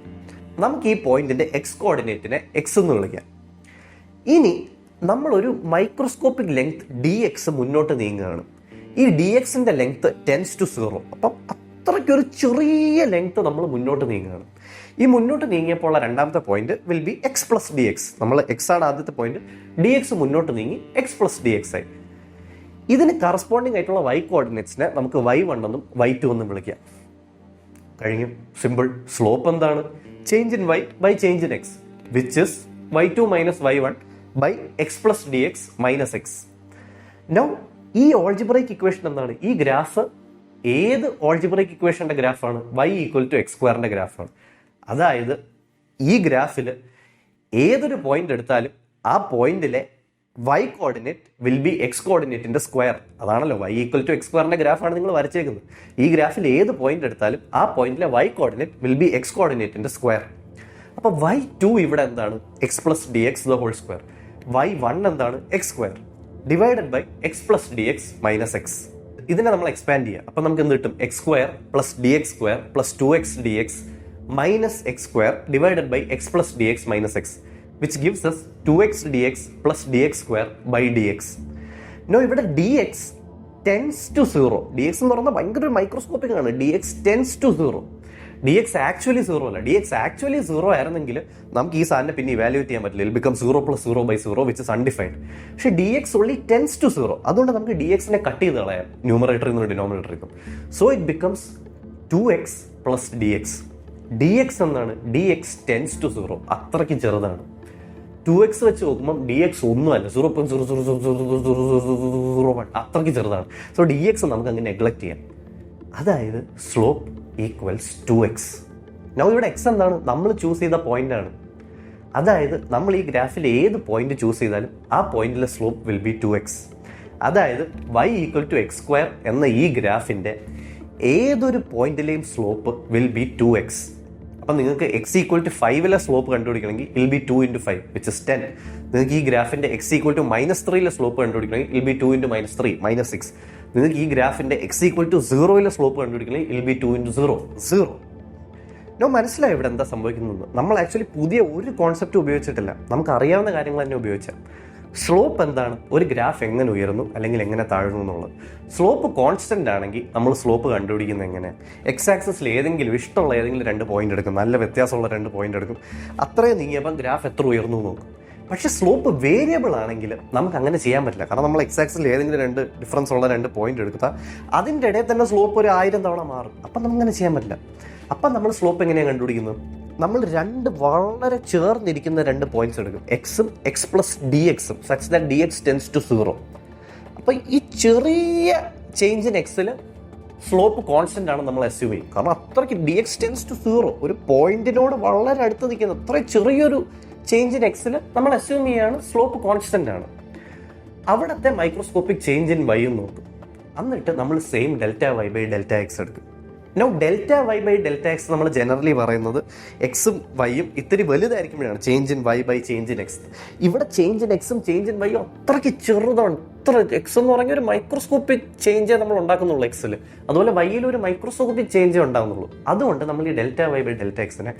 നമുക്ക് ഈ പോയിന്റിന്റെ എക്സ് കോർഡിനേറ്റിനെ എക്സ് എന്ന് വിളിക്കാം. ഇനി നമ്മളൊരു മൈക്രോസ്കോപ്പിക് ലെങ്ത് ഡി എക്സ് മുന്നോട്ട് നീങ്ങുകയാണ്. ഈ ഡി എക്സിന്റെ ലെങ്ത് ടെൻസ് ടു 0. അപ്പം അത്രയ്ക്കൊരു ചെറിയ ലെങ്ത് നമ്മൾ മുന്നോട്ട് നീങ്ങുകയാണ്. ഈ മുന്നോട്ട് നീങ്ങിയപ്പോൾ ഉള്ള രണ്ടാമത്തെ point will be X plus d X. നമ്മൾ എക്സ് ആണ് ആദ്യത്തെ പോയിന്റ്, ഡി എക്സ് മുന്നോട്ട് നീങ്ങി എക്സ് പ്ലസ് ഡി എക്സ് ആയി. ഇതിന് കറസ്പോണ്ടിങ് ആയിട്ടുള്ള വൈ കോർഡിനേറ്റ്സിനെ നമുക്ക് y1 എന്നും y2 എന്നും വിളിക്കാം. കഴിഞ്ഞു, സിമ്പിൾ. സ്ലോപ്പ് എന്താണ്? Change in y by change in x, which is y2 minus y1 by x plus d x minus x. Now ഈ ഓൾജിബ്രൈക് ഇക്വേഷൻ എന്താണ്? ഈ ഗ്രാഫ് ഏത് ഓൾജിബ്രൈക് ഇക്വേഷന്റെ ഗ്രാഫാണ്? y ഈക്വൽ ടു എക്സ് സ്ക്വയറിന്റെ ഗ്രാഫാണ്. അതായത് ഈ ഗ്രാഫിൽ ഏതൊരു പോയിന്റ് എടുത്താലും ആ പോയിന്റിലെ y coordinate will be x കോർഡിനേറ്റിന്റെ സ്ക്വയർ. അതാണല്ലോ y ഈക്വൽ ടു എക്സ് സ്ക്വയറിന്റെ ഗ്രാഫാണ് നിങ്ങൾ വരച്ചേക്കുന്നത്. ഈ ഗ്രാഫിൽ ഏത് പോയിന്റ് എടുത്താലും ആ പോയിന്റിലെ y coordinate will be x കോർഡിനേറ്റിന്റെ സ്ക്വയർ. അപ്പൊ y2 ഇവിടെ എന്താണ്? X plus d x the whole square. y1 എന്താണ്? X square divided by x plus d x minus x. ഇതിനെ നമ്മൾ എക്സ്പാൻഡ് ചെയ്യുക. അപ്പൊ നമുക്ക് എന്ത് കിട്ടും? X square plus d x square plus 2x dx minus x square divided by x plus d x minus x, which gives us 2x dx plus dx square by dx. No ഇവിടെ dx tends to 0. dx എന്ന് പറയുന്നത് ഭയങ്കര microscopic ആണ്. dx tends to 0. dx actually 0 അല്ല. dx actually 0 ആയിരുന്നെങ്കിൽ നമുക്ക് ഈ സാധനം പിന്നെ ഇവാലുവേറ്റ് ചെയ്യാൻ പറ്റില്ല. It become 0 plus 0 by 0 which is undefined. പക്ഷേ dx only tends to 0. അതുകൊണ്ട് നമുക്ക് dx-നെ കട്ട് ചെയ്ത് കളയാം ന്യൂമറേറ്ററിൽ നിന്ന് ഡിനോമിനേറ്ററിൽ. So it becomes 2x plus dx. dx എന്താണ്? dx tends to 0. അത്രയ്ക്ക് ചെറുതാണ്. 2x വെച്ച് നോക്കുമ്പോൾ dx ഒന്നുമല്ല, 0.00001, അത്രയ്ക്ക് ചെറുതാണ്. സോ dx നമുക്ക് അങ്ങ് നെഗ്ലക്ട് ചെയ്യാം. അതായത് സ്ലോപ്പ് ഈക്വൽസ് 2x. നൗ ഇവിടെ x എന്താണ്? നമ്മൾ ചൂസ് ചെയ്ത പോയിന്റ് ആണ്. അതായത് നമ്മൾ ഈ ഗ്രാഫിൽ ഏത് പോയിന്റ് ചൂസ് ചെയ്താലും ആ പോയിന്റിലെ സ്ലോപ്പ് വിൽ ബി 2x. അതായത് y equal to x square എന്ന ഈ ഗ്രാഫിന്റെ ഏതൊരു പോയിന്റിലെയും സ്ലോപ്പ് വിൽ ബി 2x. അപ്പം നിങ്ങൾക്ക് എക്സ് ഈക്വൽ ടു 5 സ്ലോപ്പ് കണ്ടുപിടിക്കണമെങ്കിൽ ഇൽ ബി 2 into 5 which is 10. നിങ്ങൾക്ക് ഈ ഗ്രാഫിന്റെ എക്സ് ഈക്വൽ ടു -3 സ്ലോപ്പ് കണ്ടുപിടിക്കണമെങ്കിൽ ഇൽ ബി 2 into -3 -6. നിങ്ങൾക്ക് ഈ ഗ്രാഫിന്റെ എക്സ് ഈക്വൽ ടു 0 സ്ലോപ്പ് കണ്ടുപിടിക്കണമെങ്കിൽ ഇൽ ബി 2 into 0 0. നോ, മനസ്സിലായി ഇവിടെ എന്താ സംഭവിക്കുന്നത്? നമ്മൾ ആക്ച്വലി പുതിയ ഒരു കോൺസെപ്റ്റ് ഉപയോഗിച്ചിട്ടില്ല. നമുക്ക് അറിയാവുന്ന കാര്യങ്ങൾ തന്നെ ഉപയോഗിച്ചാൽ. സ്ലോപ്പ് എന്താണ്? ഒരു ഗ്രാഫ് എങ്ങനെ ഉയർന്നു അല്ലെങ്കിൽ എങ്ങനെ താഴ്ന്നു എന്നുള്ളത്. സ്ലോപ്പ് കോൺസ്റ്റന്റ് ആണെങ്കിൽ നമ്മൾ സ്ലോപ്പ് കണ്ടുപിടിക്കുന്നത് എങ്ങനെ? എക്സ് ആക്സിസിൽ ഇഷ്ടമുള്ള ഏതെങ്കിലും 2 പോയിന്റ് എടുക്കും, നല്ല വ്യത്യാസമുള്ള 2 പോയിന്റ് എടുക്കും, അത്രയും നീങ്ങിയപ്പം ഗ്രാഫ് എത്ര ഉയർന്നു നോക്കും. പക്ഷെ സ്ലോപ്പ് വേരിയബിൾ ആണെങ്കിൽ നമുക്ക് അങ്ങനെ ചെയ്യാൻ പറ്റില്ല. കാരണം നമ്മൾ എക്സ് ആക്സിസിൽ ഏതെങ്കിലും 2 ഡിഫറൻസ് ഉള്ള 2 പോയിന്റ് എടുത്താൽ അതിൻ്റെ ഇടയിൽ തന്നെ സ്ലോപ്പ് ഒരു 1000 തവണ മാറും. അപ്പം നമുക്കങ്ങനെ ചെയ്യാൻ പറ്റില്ല. അപ്പം നമ്മൾ സ്ലോപ്പ് എങ്ങനെയാണ് കണ്ടുപിടിക്കുന്നത്? നമ്മൾ 2 വളരെ ചേർന്നിരിക്കുന്ന 2 പോയിന്റ്സ് എടുക്കും, എക്സും എക്സ് പ്ലസ് ഡി എക്സും, such that d x tends to 0. അപ്പം ഈ ചെറിയ ചേഞ്ച് ഇൻ എക്സിൽ സ്ലോപ്പ് കോൺസ്റ്റന്റ് ആണ് നമ്മൾ അസ്യൂം ചെയ്യും. കാരണം അത്രയ്ക്ക് ഡി എക്സ് ടെൻസ് ടു 0, ഒരു പോയിന്റിനോട് വളരെ അടുത്ത് നിൽക്കുന്ന അത്രയും ചെറിയൊരു ചേഞ്ച് ഇൻ എക്സിൽ നമ്മൾ അസ്യൂം ചെയ്യാണ് സ്ലോപ്പ് കോൺസ്റ്റന്റ് ആണ്. അവിടുത്തെ മൈക്രോസ്കോപ്പിക് ചേഞ്ച് ഇൻ വൈയും നോക്കും. എന്നിട്ട് നമ്മൾ same delta y by delta x എടുക്കും. No, delta y by delta x നമ്മൾ ജനറലി പറയുന്നത് എക്സും വൈയും ഇത്തിരി വലുതായിരിക്കുമ്പോഴാണ് change in y by change in x. ഇവിടെ ചേഞ്ച് ഇൻ എക്സും ചേഞ്ച് ഇൻ വൈയും അത്രയ്ക്ക് ചെറുതാണ്. ഇത്ര എക്സ് എന്ന് പറഞ്ഞ ഒരു മൈക്രോസ്കോപ്പിക് ചേഞ്ചേ നമ്മൾ ഉണ്ടാക്കുന്നുള്ളൂ എക്സിൽ. അതുപോലെ വൈയിൽ ഒരു മൈക്രോസ്കോപ്പിക് ചേഞ്ചേ ഉണ്ടാകുന്നുള്ളൂ. അതുകൊണ്ട് നമ്മൾ ഈ ഡെൽറ്റ വൈ ബൈ ഡെൽറ്റ എക്സിനെ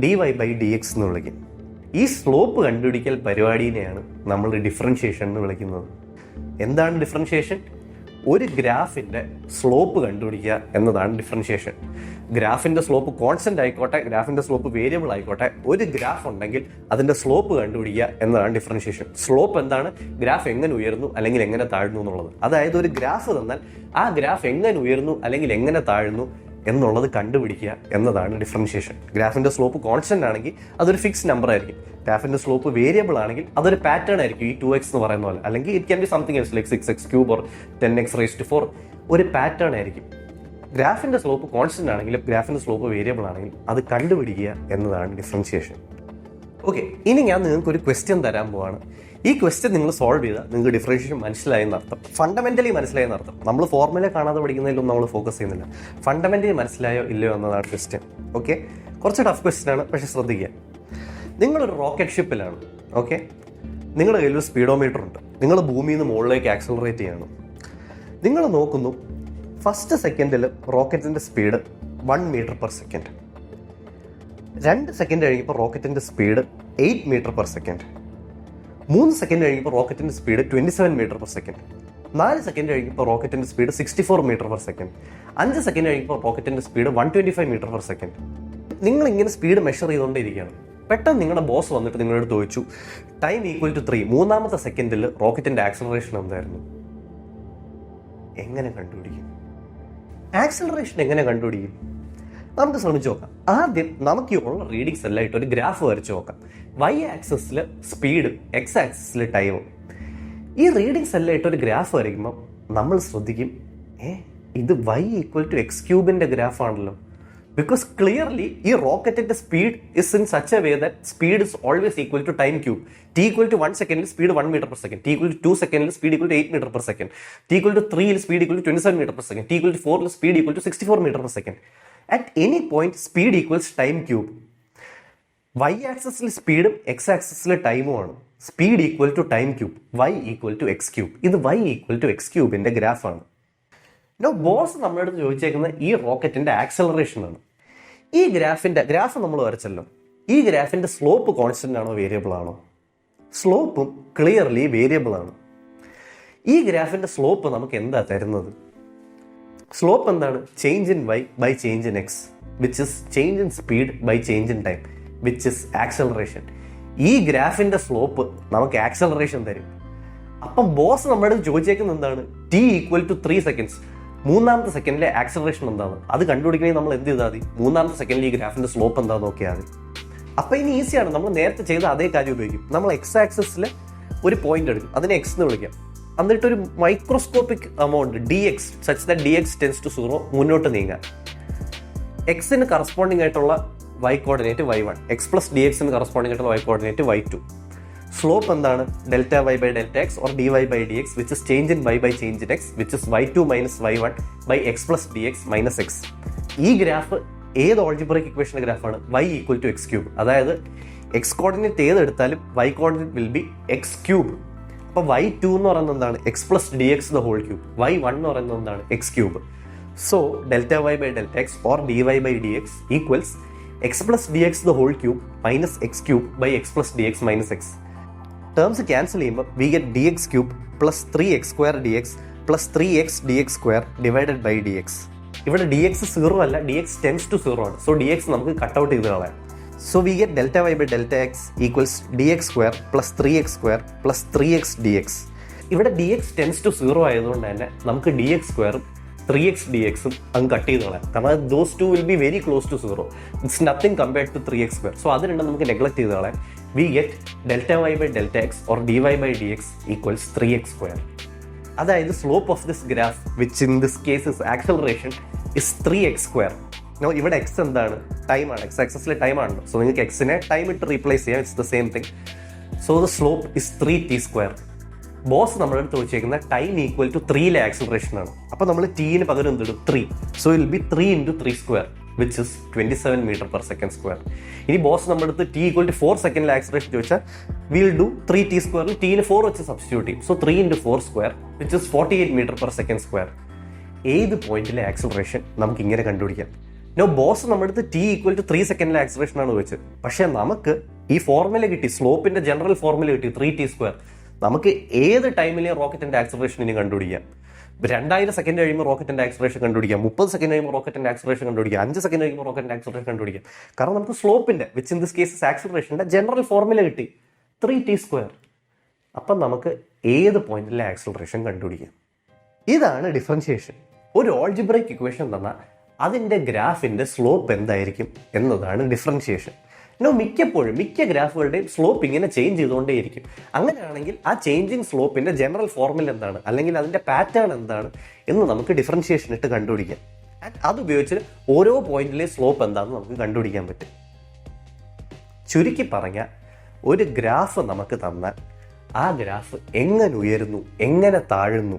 d y by d x എന്ന് വിളിക്കും. ഈ സ്ലോപ്പ് കണ്ടുപിടിക്കൽ പരിപാടിനെയാണ് നമ്മൾ ഡിഫറൻഷിയേഷൻ എന്ന് വിളിക്കുന്നത്. എന്താണ് ഡിഫറൻഷിയേഷൻ? ഒരു ഗ്രാഫിൻ്റെ സ്ലോപ്പ് കണ്ടുപിടിക്കുക എന്നതാണ് ഡിഫറൻഷിയേഷൻ. ഗ്രാഫിൻ്റെ സ്ലോപ്പ് കോൺസ്റ്റന്റ് ആയിക്കോട്ടെ, ഗ്രാഫിൻ്റെ സ്ലോപ്പ് വേരിയബിൾ ആയിക്കോട്ടെ, ഒരു ഗ്രാഫ് ഉണ്ടെങ്കിൽ അതിൻ്റെ സ്ലോപ്പ് കണ്ടുപിടിക്കുക എന്നതാണ് ഡിഫറൻഷിയേഷൻ. സ്ലോപ്പ് എന്താണ്? ഗ്രാഫ് എങ്ങനെ ഉയർന്നു അല്ലെങ്കിൽ എങ്ങനെ താഴ്ന്നു എന്നുള്ളത്. അതായത് ഒരു ഗ്രാഫ് തന്നാൽ ആ ഗ്രാഫ് എങ്ങനെ ഉയർന്നു അല്ലെങ്കിൽ എങ്ങനെ താഴ്ന്നു എന്നുള്ളത് കണ്ടുപിടിക്കുക എന്നതാണ് ഡിഫറൻഷിയേഷൻ. ഗ്രാഫിൻ്റെ സ്ലോപ്പ് കോൺസ്റ്റന്റ് ആണെങ്കിൽ അതൊരു ഫിക്സ്ഡ് നമ്പർ ആയിരിക്കും. ഗ്രാഫിൻ്റെ സ്ലോപ്പ് വേരിയബിൾ ആണെങ്കിൽ അതൊരു പാറ്റേൺ ആയിരിക്കും, ഈ 2x എന്ന് പറയുന്ന പോലെ. അല്ലെങ്കിൽ it can be something else like 6x³ or 10x⁻⁴. ഒരു പാറ്റേൺ ആയിരിക്കും. ഗ്രാഫിൻ്റെ സ്ലോപ്പ് കോൺസ്റ്റൻ്റ് ആണെങ്കിലും ഗ്രാഫിൻ്റെ സ്ലോപ്പ് വേരിയബിൾ ആണെങ്കിലും അത് കണ്ടുപിടിക്കുക എന്നതാണ് ഡിഫറൻഷിയേഷൻ. ഓക്കെ, ഇനി ഞാൻ നിങ്ങൾക്ക് ഒരു ക്വസ്റ്റ്യൻ തരാൻ പോവാണ്. ഈ ക്വസ്റ്റ്യൻ നിങ്ങൾ സോൾവ് ചെയ്താൽ നിങ്ങൾക്ക് ഡിഫറൻഷിയേഷൻ മനസ്സിലായെന്നർത്ഥം, ഫണ്ടമെൻ്റലി മനസ്സിലായെന്നർത്ഥം. നമ്മൾ ഫോർമുല കാണാതെ പഠിക്കുന്നതിലൊന്നും നമ്മൾ ഫോക്കസ് ചെയ്യുന്നില്ല. ഫണ്ടമെൻ്റലി മനസ്സിലായോ ഇല്ലയോ എന്നതാണ് ക്വസ്റ്റ്യൻ. ഓക്കെ, കുറച്ച് ടഫ് ക്വസ്റ്റ്യൻ ആണ്, പക്ഷേ ശ്രദ്ധിക്കുക. നിങ്ങളൊരു റോക്കറ്റ് ഷിപ്പിലാണ്. ഓക്കെ, നിങ്ങളുടെ കയ്യിൽ ഒരു സ്പീഡോമീറ്റർ ഉണ്ട്. നിങ്ങൾ ഭൂമിയിൽ നിന്ന് മുകളിലേക്ക് ആക്സലറേറ്റ് ചെയ്യണം. നിങ്ങൾ നോക്കുന്നു, ഫസ്റ്റ് സെക്കൻഡിൽ റോക്കറ്റിൻ്റെ speed 1 metre per second. 2 second കഴിയുമ്പോൾ റോക്കറ്റിൻ്റെ speed 8 metre per second. 3 second കഴിയുമ്പോൾ റോക്കറ്റിൻ്റെ speed 27 metre per second. 4 second കഴിയുമ്പോൾ റോക്കറ്റിൻ്റെ speed 64 metre per second. 5 second കഴിയുമ്പോൾ റോക്കറ്റിൻ്റെ സ്പീഡ് 125 മീറ്റർ പെർ സെക്കൻഡ്. നിങ്ങളിങ്ങനെ സ്പീഡ് മെഷർ ചെയ്തുകൊണ്ടിരിക്കുകയാണ്. പെട്ടെന്ന് നിങ്ങളുടെ ബോസ് വന്നിട്ട് നിങ്ങളോട് ചോദിച്ചു, ടൈം ഈക്വൽ ടു 3, 3ാമത്തെ സെക്കൻഡിൽ റോക്കറ്റിൻ്റെ ആക്സലറേഷൻ എന്തായിരുന്നു? എങ്ങനെ കണ്ടുപിടിക്കും? ആക്സലറേഷൻ എങ്ങനെ കണ്ടുപിടിക്കും? നമുക്ക് ശ്രമിച്ചു നോക്കാം. ആദ്യം നമുക്ക് ഉള്ള റീഡിങ്സ് എല്ലാം ഇട്ട് ഒരു ഗ്രാഫ് വരച്ച് നോക്കാം. വൈ ആക്സിസിൽ സ്പീഡ്, എക്സ് ആക്സിസിൽ ടൈമും. ഈ റീഡിങ്സ് എല്ലാം ഇട്ട് ഒരു ഗ്രാഫ് വരയ്ക്കുമ്പോൾ നമ്മൾ ശ്രദ്ധിക്കും, ഇത് y ഈക്വൽ ടു എക്സ് ക്യൂബിൻ്റെ ഗ്രാഫാണല്ലോ. ബിക്കോസ് ക്ലിയർലി ഈ റോക്കറ്റിന്റെ speed is in such a way that speed is always equal to time cube. T equal to 1 സെക്കൻഡിൽ speed 1 metre per second. T equal to 2 സെക്കൻഡിൽ speed equal to 8 metre per second. T equal to 3 speed equal to 27 metre per second. T equal to 4 speed equal to 64 metre per second. At any point speed equals time cube. Y ആക്സിസിൽ സ്പീഡും x ആക്സിസിൽ ടൈമും ആണ്. Speed equal to time cube, y equal to x cube. ഇത് y equal to x ക്യൂബിന്റെ ഗ്രാഫാണ്. Boss നമ്മുടെ അടുത്ത് ചോദിച്ചേക്കുന്നത് ഈ റോക്കറ്റിന്റെ ആക്സലറേഷൻ ആണ്. ഈ ഗ്രാഫ് നമ്മൾ വരച്ചല്ലോ. ഈ ഗ്രാഫിന്റെ സ്ലോപ്പ് കോൺസ്റ്റന്റ് ആണോ വേരിയബിൾ ആണോ? സ്ലോപ്പും ക്ലിയർലി വേരിയബിൾ ആണ്. ഈ ഗ്രാഫിന്റെ സ്ലോപ്പ് നമുക്ക് എന്താ തരുന്നത്? സ്ലോപ്പ് എന്താണ്? Change in y by change in x, which is change in speed by change in time, which is acceleration. ഈ ഗ്രാഫിന്റെ സ്ലോപ്പ് നമുക്ക് ആക്സലറേഷൻ തരും. അപ്പം ബോസ് നമ്മുടെ ചോദിച്ചേക്കുന്നത് എന്താണ്? T equal to 3 seconds. 3ാമത്തെ സെക്കൻഡിലെ ആക്സലറേഷൻ എന്താണ്? അത് കണ്ടുപിടിക്കണമെങ്കിൽ നമ്മൾ എന്ത് ചെയ്താൽ മതി? 3ാമത്തെ സെക്കൻഡിൽ ഈ ഗ്രാഫിന്റെ സ്ലോപ്പ് എന്താണെന്ന് നോക്കിയാൽ മതി. അപ്പം ഇനി ഈസിയാണ്. നമ്മൾ നേരത്തെ ചെയ്ത അതേ കാര്യം ഉപയോഗിക്കും. നമ്മൾ എക്സ് ആക്സിസിൽ ഒരു പോയിന്റ് എടുക്കും, അതിനെ എക്സ് എന്ന് വിളിക്കാം. എന്നിട്ടൊരു microscopic amount dx such that dx tends to 0 മുന്നോട്ട് നീങ്ങാൻ. എക്സിന് കറസ്പോണ്ടിങ് ആയിട്ടുള്ള y coordinate y1, x plus d എക്സിന് കറസ്പോണ്ടിങ് ആയിട്ടുള്ള y കോർഡിനേറ്റ് y2. സ്ലോപ്പ് എന്താണ്? Delta y by delta x or d y by d x, which is change in y by change in x, which is y2 minus y1 by x plus d x minus x. ഈ graph ഏത് algebraic ഇക്വേഷൻ്റെ ഗ്രാഫാണ്? y equal to x cube. അതായത് x coordinate ഏതെടുത്താലും y coordinate will be x cube. അപ്പോൾ y2 എന്ന് പറയുന്നത് എന്താണ്? X plus d x the whole cube. y1 എന്ന് പറയുന്നത് എന്താണ്? X cube. So delta y by delta x or d y by d x equals x plus d x the whole cube minus x cube by x plus d x minus x. Terms cancel ചെയ്യുമ്പോൾ we get d X cube plus 3x square d x plus 3x d x square divided by d x. ഇവിടെ d x 0 അല്ല, d x tends to 0 ആണ്. So d x നമുക്ക് cut out ചെയ്ത് കളയാം. So we get delta y by delta x equals d x square plus 3x square plus 3x d x. ഇവിടെ d x tends to 0 ആയതുകൊണ്ട് തന്നെ നമുക്ക് D X സ്ക്വയറും 3x dxും അങ്ങ് cut ചെയ്ത് കളയാം. കാരണം those two will be very close to 0. It's nothing compared to 3x square. So അത് രണ്ടും നമുക്ക് നെഗ്ലക്ട് ചെയ്ത് കളയാം. We get delta y by delta x or d y by d x equals 3x square. അതായത് slope of this graph, which in this case is acceleration, is 3x square. ഇവിടെ x എന്താണ്? ടൈമാണ്. X ആക്സസിലെ ടൈമാണല്ലോ. So നിങ്ങൾക്ക് എക്സിനെ time ഇട്ട് replace ചെയ്യാം. It's the same thing. So the slope is 3t square. Boss നമ്മുടെ അടുത്ത് ചോദിച്ചേക്കുന്ന ടൈം ഈക്വൽ ടു 3ലെ ആക്സലറേഷൻ ആണ്. അപ്പോൾ നമ്മൾ ടീന് പകരം എന്തിടും? 3. So will be 3 × 3 square, which is 27 metre per second square. ഇനി ബോസ് നമ്മുടെ അടുത്ത് ടി ഈക്വൽ ടു 4 സെക്കൻഡിലെ ആക്സലറേഷൻ ചോദിച്ചാൽ വിൽ ഡു 3t സ്ക്വയറിൽ ടീന് 4 വെച്ച് സബ്സ്റ്റിറ്റ്യൂട്ട് ചെയ്യും. So 3 × 4 square, which is 48 metre per second square. ഏത് പോയിന്റിലെ ആക്സലറേഷൻ നമുക്ക് ഇങ്ങനെ കണ്ടുപിടിക്കാം? ബോസ് നമ്മുടെ അടുത്ത് ടി ഈക്വൽ ടു 3 സെക്കൻഡിലെ ആക്സലറേഷൻ ആണ് ചോദിച്ചത്. പക്ഷേ നമുക്ക് ഈ ഫോർമുല കിട്ടി, സ്ലോപ്പിന്റെ ജനറൽ ഫോർമുല കിട്ടി 3t സ്ക്വയർ. നമുക്ക് ഏത് ടൈമിലെയും റോക്കറ്റിന്റെ ആക്സലറേഷൻ ഇനി കണ്ടുപിടിക്കാം. 2000 സെക്കൻഡ് കഴിയുമ്പോൾ റോക്കറ്റിന്റെ ആക്സലറേഷൻ കണ്ടുപിടിക്കാം. 30 സെക്കൻഡ് കഴിയുമ്പോൾ റോക്കറ്റിന്റെ ആക്സലറേഷൻ കണ്ടുപിടിക്കാം. 5 സെക്കൻഡ് കഴിയുമ്പോൾ റോക്കറ്റിന്റെ ആക്സലറേഷൻ കണ്ടുപിടിക്കാം. കാരണം നമുക്ക് സ്ലോപ്പിന്റെ, വിച്ച് ഇൻ ദിസ് കേസസ് ആക്സലറേഷന്റെ ജനറൽ ഫോർമുല കിട്ടി 3t സ്ക്വയർ. അപ്പം നമുക്ക് ഏത് പോയിന്റിലെ ആക്സലറേഷൻ കണ്ടുപിടിക്കാം. ഇതാണ് ഡിഫറൻഷിയേഷൻ. ഒരു ഓൾജിബ്രൈക് ഇക്വേഷൻ തന്നാൽ അതിൻ്റെ ഗ്രാഫിന്റെ സ്ലോപ്പ് എന്തായിരിക്കും എന്നതാണ് ഡിഫറൻഷിയേഷൻ. മിക്കപ്പോഴും മിക്ക ഗ്രാഫുകളുടെയും സ്ലോപ്പ് ഇങ്ങനെ ചേഞ്ച് ചെയ്തുകൊണ്ടേയിരിക്കും. അങ്ങനെയാണെങ്കിൽ ആ ചേഞ്ചിങ് സ്ലോപ്പിന്റെ ജനറൽ ഫോർമുല എന്താണ്, അല്ലെങ്കിൽ അതിന്റെ പാറ്റേൺ എന്താണ് എന്ന് നമുക്ക് ഡിഫറൻഷിയേഷൻ ഇട്ട് കണ്ടുപിടിക്കാം. ആൻഡ് അത് ഉപയോഗിച്ച് ഓരോ പോയിന്റിലെ സ്ലോപ്പ് എന്താണെന്ന് നമുക്ക് കണ്ടുപിടിക്കാൻ പറ്റും. ചുരുക്കി പറഞ്ഞാൽ ഒരു ഗ്രാഫ് നമുക്ക് തന്നാൽ ആ ഗ്രാഫ് എങ്ങനെ ഉയരുന്നു എങ്ങനെ താഴുന്നു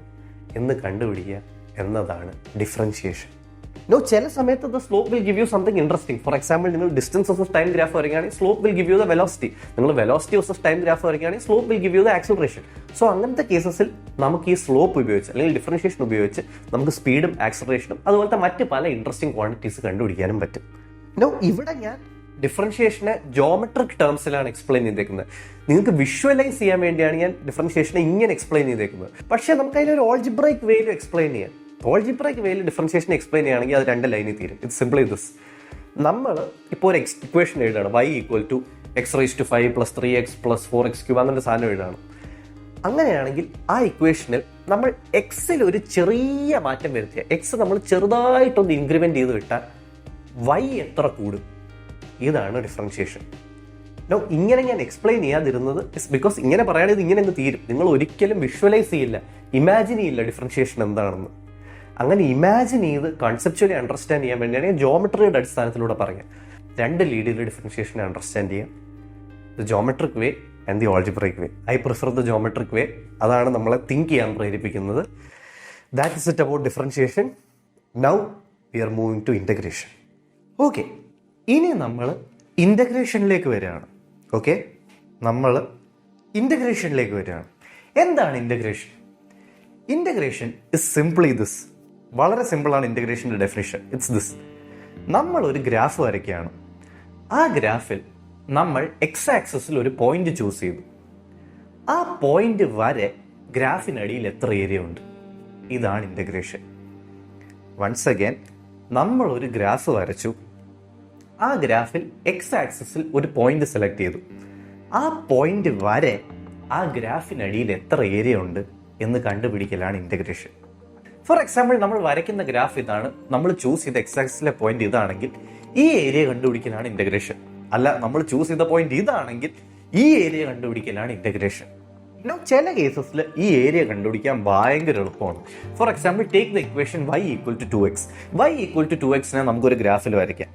എന്ന് കണ്ടുപിടിക്കുക എന്നതാണ് ഡിഫറൻഷിയേഷൻ. ചില സമയത്ത് the slope will give you something interesting. For example, നിങ്ങൾ ഡിസ്റ്റൻസ് വേഴ്സസ് ടൈം ഗ്രാഫ് വരികയാണെങ്കിൽ slope will give you the velocity. നിങ്ങൾ വെലോസിറ്റി വേഴ്സസ് ടൈം ഗ്രാഫ് വരികയാണെങ്കിൽ slope will give you the acceleration. So അങ്ങനത്തെ കേസസിൽ നമുക്ക് ഈ slope ഉപയോഗിച്ച് അല്ലെങ്കിൽ differentiation ഉപയോഗിച്ച് നമുക്ക് സ്പീഡും ആക്സിലറേഷനും അതുപോലത്തെ മറ്റ് പല ഇൻട്രസ്റ്റിംഗ് ക്വാണ്ടിറ്റീസ് കണ്ടുപിടിക്കാനും പറ്റും. ഇവിടെ ഞാൻ ഡിഫറൻഷിയേഷനെ ജോമെട്രിക് ടേംസിലാണ് എക്സ്പ്ലെയിൻ ചെയ്തേക്കുന്നത്. നിങ്ങൾക്ക് വിഷ്വലൈസ് ചെയ്യാൻ വേണ്ടിയാണ് ഞാൻ ഡിഫറൻഷിയേഷനെ ഇങ്ങനെ എക്സ്പ്ലെയിൻ ചെയ്തേക്കുന്നത്. പക്ഷേ നമുക്ക് അതിനൊരു ഓൾജിബ്രൈക് വേയിൽ എക്സ്പ്ലെയിൻ ചെയ്യാം. ഓൾജിബ്രൈക് വേയിൽ ഡിഫറൻഷിയേഷൻ എക്സ്പ്ലെയിൻ ചെയ്യുകയാണെങ്കിൽ അത് 2 ലൈനിൽ തീരും. It's simply this. നമ്മൾ ഇപ്പോൾ ഒരു ഇക്വേഷൻ എഴുതുകയാണ്, y = x⁵ + 3x + 4x³ അങ്ങനെ ഒരു സാധനം എഴുതുകയാണ്. അങ്ങനെയാണെങ്കിൽ ആ ഇക്വേഷനിൽ നമ്മൾ എക്സിൽ ഒരു ചെറിയ മാറ്റം വരുത്തിയ, എക്സ് നമ്മൾ ചെറുതായിട്ടൊന്ന് ഇൻക്രിമെന്റ് ചെയ്ത് വിട്ടാൽ y എത്ര കൂടും? ഇതാണ് ഡിഫറൻഷിയേഷൻ. ഇങ്ങനെ ഞാൻ എക്സ്പ്ലെയിൻ ചെയ്യാതിരുന്നത് ബിക്കോസ് ഇങ്ങനെ പറയുകയാണെങ്കിൽ ഇങ്ങനെ അങ്ങ് തീരും. നിങ്ങൾ ഒരിക്കലും വിഷ്വലൈസ് ചെയ്യില്ല, ഇമാജിൻ ചെയ്യില്ല ഡിഫറൻഷിയേഷൻ എന്താണെന്ന്. അങ്ങനെ ഇമാജിൻ ചെയ്ത് കൺസെപ്ച്വലി അണ്ടർസ്റ്റാൻഡ് ചെയ്യാൻ വേണ്ടിയാണ് ഞാൻ ജോമെട്രിയുടെ അടിസ്ഥാനത്തിലൂടെ പറയാം. 2 രീതിയിൽ ഡിഫറൻഷിയേഷനെ അണ്ടർസ്റ്റാൻഡ് ചെയ്യാം. The geometric way and the algebraic way. I prefer the geometric way. അതാണ് നമ്മളെ തിങ്ക് ചെയ്യാൻ പ്രേരിപ്പിക്കുന്നത്. That is it about differentiation. Now we are moving to integration. Okay, ഇനി നമ്മൾ ഇൻ്റഗ്രേഷനിലേക്ക് വരികയാണ്. ഓക്കെ, നമ്മൾ ഇൻ്റഗ്രേഷനിലേക്ക് വരികയാണ്. എന്താണ് integration? Integration is simply this. വളരെ സിമ്പിളാണ് ഇൻ്റഗ്രേഷൻ്റെ ഡെഫിനിഷൻ. It's this. നമ്മൾ ഒരു ഗ്രാഫ് വരയ്ക്കുകയാണ്. ആ ഗ്രാഫിൽ നമ്മൾ എക്സ് ആക്സിസിൽ ഒരു പോയിന്റ് ചൂസ് ചെയ്തു. ആ പോയിന്റ് വരെ ഗ്രാഫിനടിയിൽ എത്ര ഏരിയ ഉണ്ട്? ഇതാണ് ഇൻ്റഗ്രേഷൻ. വൺസ് അഗൈൻ, നമ്മൾ ഒരു ഗ്രാഫ് വരച്ചു. ആ ഗ്രാഫിൽ എക്സ് ആക്സിസിൽ ഒരു പോയിന്റ് സെലക്ട് ചെയ്തു. ആ പോയിന്റ് വരെ ആ ഗ്രാഫിനടിയിൽ എത്ര ഏരിയ ഉണ്ട് എന്ന് കണ്ടുപിടിക്കലാണ് ഇൻ്റഗ്രേഷൻ. ഫോർ എക്സാമ്പിൾ, നമ്മൾ വരയ്ക്കുന്ന ഗ്രാഫ് ഇതാണ്. നമ്മൾ ചൂസ് ചെയ്ത എക്സ് ആക്സിസിലെ പോയിന്റ് ഇതാണെങ്കിൽ ഈ ഏരിയ കണ്ടുപിടിക്കലാണ് ഇൻ്റഗ്രേഷൻ. അല്ല, നമ്മൾ ചൂസ് ചെയ്ത പോയിന്റ് ഇതാണെങ്കിൽ ഈ ഏരിയ കണ്ടുപിടിക്കലാണ് ഇൻ്റഗ്രേഷൻ. ചില കേസസിൽ ഈ ഏരിയ കണ്ടുപിടിക്കാൻ ഭയങ്കര എളുപ്പമാണ്. For example, take the equation y = 2x. y = 2x നമുക്കൊരു ഗ്രാഫിൽ വരയ്ക്കാം.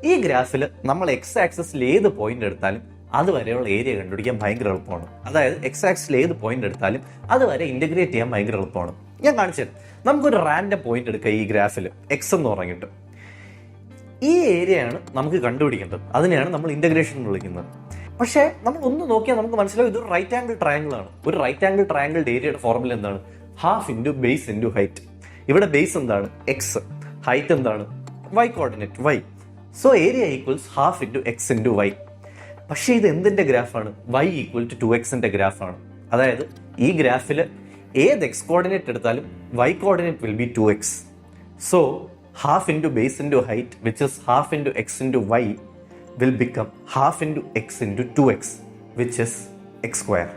ഈ ഗ്രാഫിൽ നമ്മൾ എക്സ് ആക്സിസിൽ ഏത് പോയിന്റ് എടുത്താലും അതുവരെയുള്ള ഏരിയ കണ്ടുപിടിക്കാൻ ഭയങ്കര എളുപ്പമാണ്. അതായത് എക്സ് ആക്സിൽ ഏത് പോയിന്റ് എടുത്താലും അതുവരെ ഇന്റഗ്രേറ്റ് ചെയ്യാൻ ഭയങ്കര എളുപ്പമാണ്. ഞാൻ കാണിച്ചത്, നമുക്കൊരു റാൻഡം പോയിന്റ് എടുക്കുക. ഈ ഗ്രാഫിൽ എക്സ് എന്ന് പറഞ്ഞിട്ട് ഈ ഏരിയയാണ് നമുക്ക് കണ്ടുപിടിക്കേണ്ടത്. അതിനെയാണ് നമ്മൾ ഇന്റഗ്രേഷൻ എന്ന് വിളിക്കുന്നത്. പക്ഷേ നമ്മൾ ഒന്ന് നോക്കിയാൽ നമുക്ക് മനസ്സിലാവും ഇതൊരു റൈറ്റ് ആംഗിൾ ട്രയാങ്കിൾ ആണ്. ഒരു റൈറ്റ് ആംഗിൾ ട്രയാങ്കിളിന്റെ ഏരിയയുടെ ഫോർമുല എന്താണ്? ½ × ബേസ് × ഹൈറ്റ്. ഇവിടെ ബേസ് എന്താണ്? എക്സ്. ഹൈറ്റ് എന്താണ്? y coordinate y. So area equals ½ × x × y. പക്ഷേ ഇത് എന്തിന്റെ ഗ്രാഫാണ്? y = 2x ഗ്രാഫാണ്. അതായത് ഈ ഗ്രാഫിൽ ഏത് എക്സ് കോർഡിനേറ്റ് എടുത്താലും y coordinate will B 2x. So ½ × base × height which is ½ × x × y will become ½ × x × 2x which is x².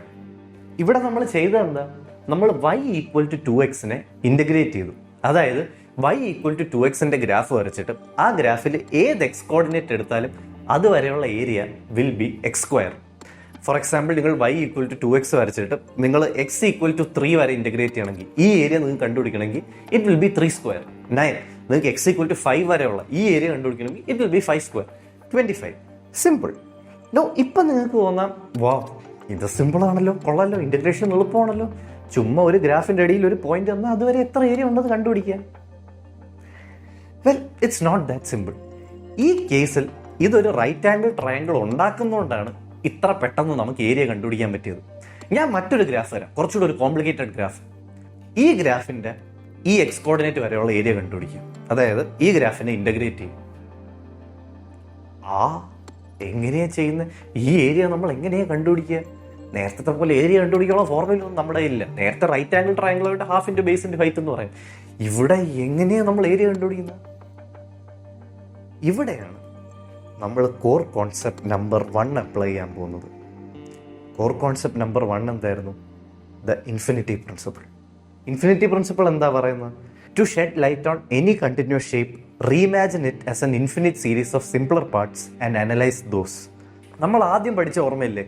ഇവിടെ നമ്മൾ ചെയ്തത് എന്താ? നമ്മൾ y = 2x ഇന്റഗ്രേറ്റ് ചെയ്തു. അതായത് y = 2x ഗ്രാഫ് വരച്ചിട്ട് ആ ഗ്രാഫിൽ ഏത് എക്സ് കോർഡിനേറ്റ് എടുത്താലും അതുവരെയുള്ള area will be x². For example, നിങ്ങൾ y = 2x വരച്ചിട്ട് നിങ്ങൾ x = 3 വരെ ഇന്റഗ്രേറ്റ് ചെയ്യണമെങ്കിൽ ഈ ഏരിയ നിങ്ങൾക്ക് കണ്ടുപിടിക്കണമെങ്കിൽ ഇറ്റ് വിൽ ബി 3². 9. നിങ്ങൾക്ക് x = 5 വരെയുള്ള ഈ ഏരിയ കണ്ടുപിടിക്കണമെങ്കിൽ ഇറ്റ് വിൽ ബി 5². 25. സിമ്പിൾ. ഇപ്പം നിങ്ങൾക്ക് തോന്നാം, വാ ഇത് സിമ്പിൾ ആണല്ലോ, കൊള്ളാലോ, ഇന്റഗ്രേഷൻ എളുപ്പമാണല്ലോ, ചുമ്മാ ഒരു ഗ്രാഫിന്റെ അടിയിൽ ഒരു പോയിന്റ് തന്നാൽ അതുവരെ എത്ര ഏരിയ ഉണ്ടെന്ന് കണ്ടുപിടിക്കാൻ. Well, it's not that simple. ഈ കേസിൽ ഇതൊരു റൈറ്റ് ആംഗിൾ ട്രയാങ്കിൾ ഉണ്ടാക്കുന്നതുകൊണ്ടാണ് ഇത്ര പെട്ടെന്ന് നമുക്ക് ഏരിയ കണ്ടുപിടിക്കാൻ പറ്റിയത്. ഞാൻ മറ്റൊരു ഗ്രാഫ് തരാം, കുറച്ചുകൂടി ഒരു കോംപ്ലിക്കേറ്റഡ് ഗ്രാഫ്. ഈ ഗ്രാഫിന്റെ ഈ എക്സ് കോർഡിനേറ്റ് വരെയുള്ള ഏരിയ കണ്ടുപിടിക്കും. അതായത് ഈ ഗ്രാഫിനെ ഇന്റഗ്രേറ്റ് ചെയ്യും. എങ്ങനെയാ ചെയ്യുന്നത്? ഈ ഏരിയ നമ്മൾ എങ്ങനെയാ കണ്ടുപിടിക്കുക? നേരത്തെ പോലെ ഏരിയ കണ്ടുപിടിക്കാനുള്ള ഫോർമുലയൊന്നും നമ്മുടെ ഇല്ല. നേരത്തെ റൈറ്റ് ആംഗിൾ ട്രയാങ്കിളായിട്ട് ½ × ബേസ് × ഹൈറ്റ് എന്ന് പറയും. ഇവിടെ എങ്ങനെയാണ് നമ്മൾ ഏരിയ കണ്ടുപിടിക്കുന്നത്? ഇവിടെയാണ് നമ്മൾ കോർ കോൺസെപ്റ്റ് നമ്പർ 1 അപ്ലൈ ചെയ്യാൻ പോകുന്നത്. കോർ കോൺസെപ്റ്റ് നമ്പർ 1 എന്തായിരുന്നു? The infinity principle. Infinity principle എന്താ പറയുന്നത്? To shed light on any continuous shape, reimagine it as an infinite series of simpler parts and analyse those. നമ്മൾ ആദ്യം പഠിച്ച ഓർമ്മയില്ലേ,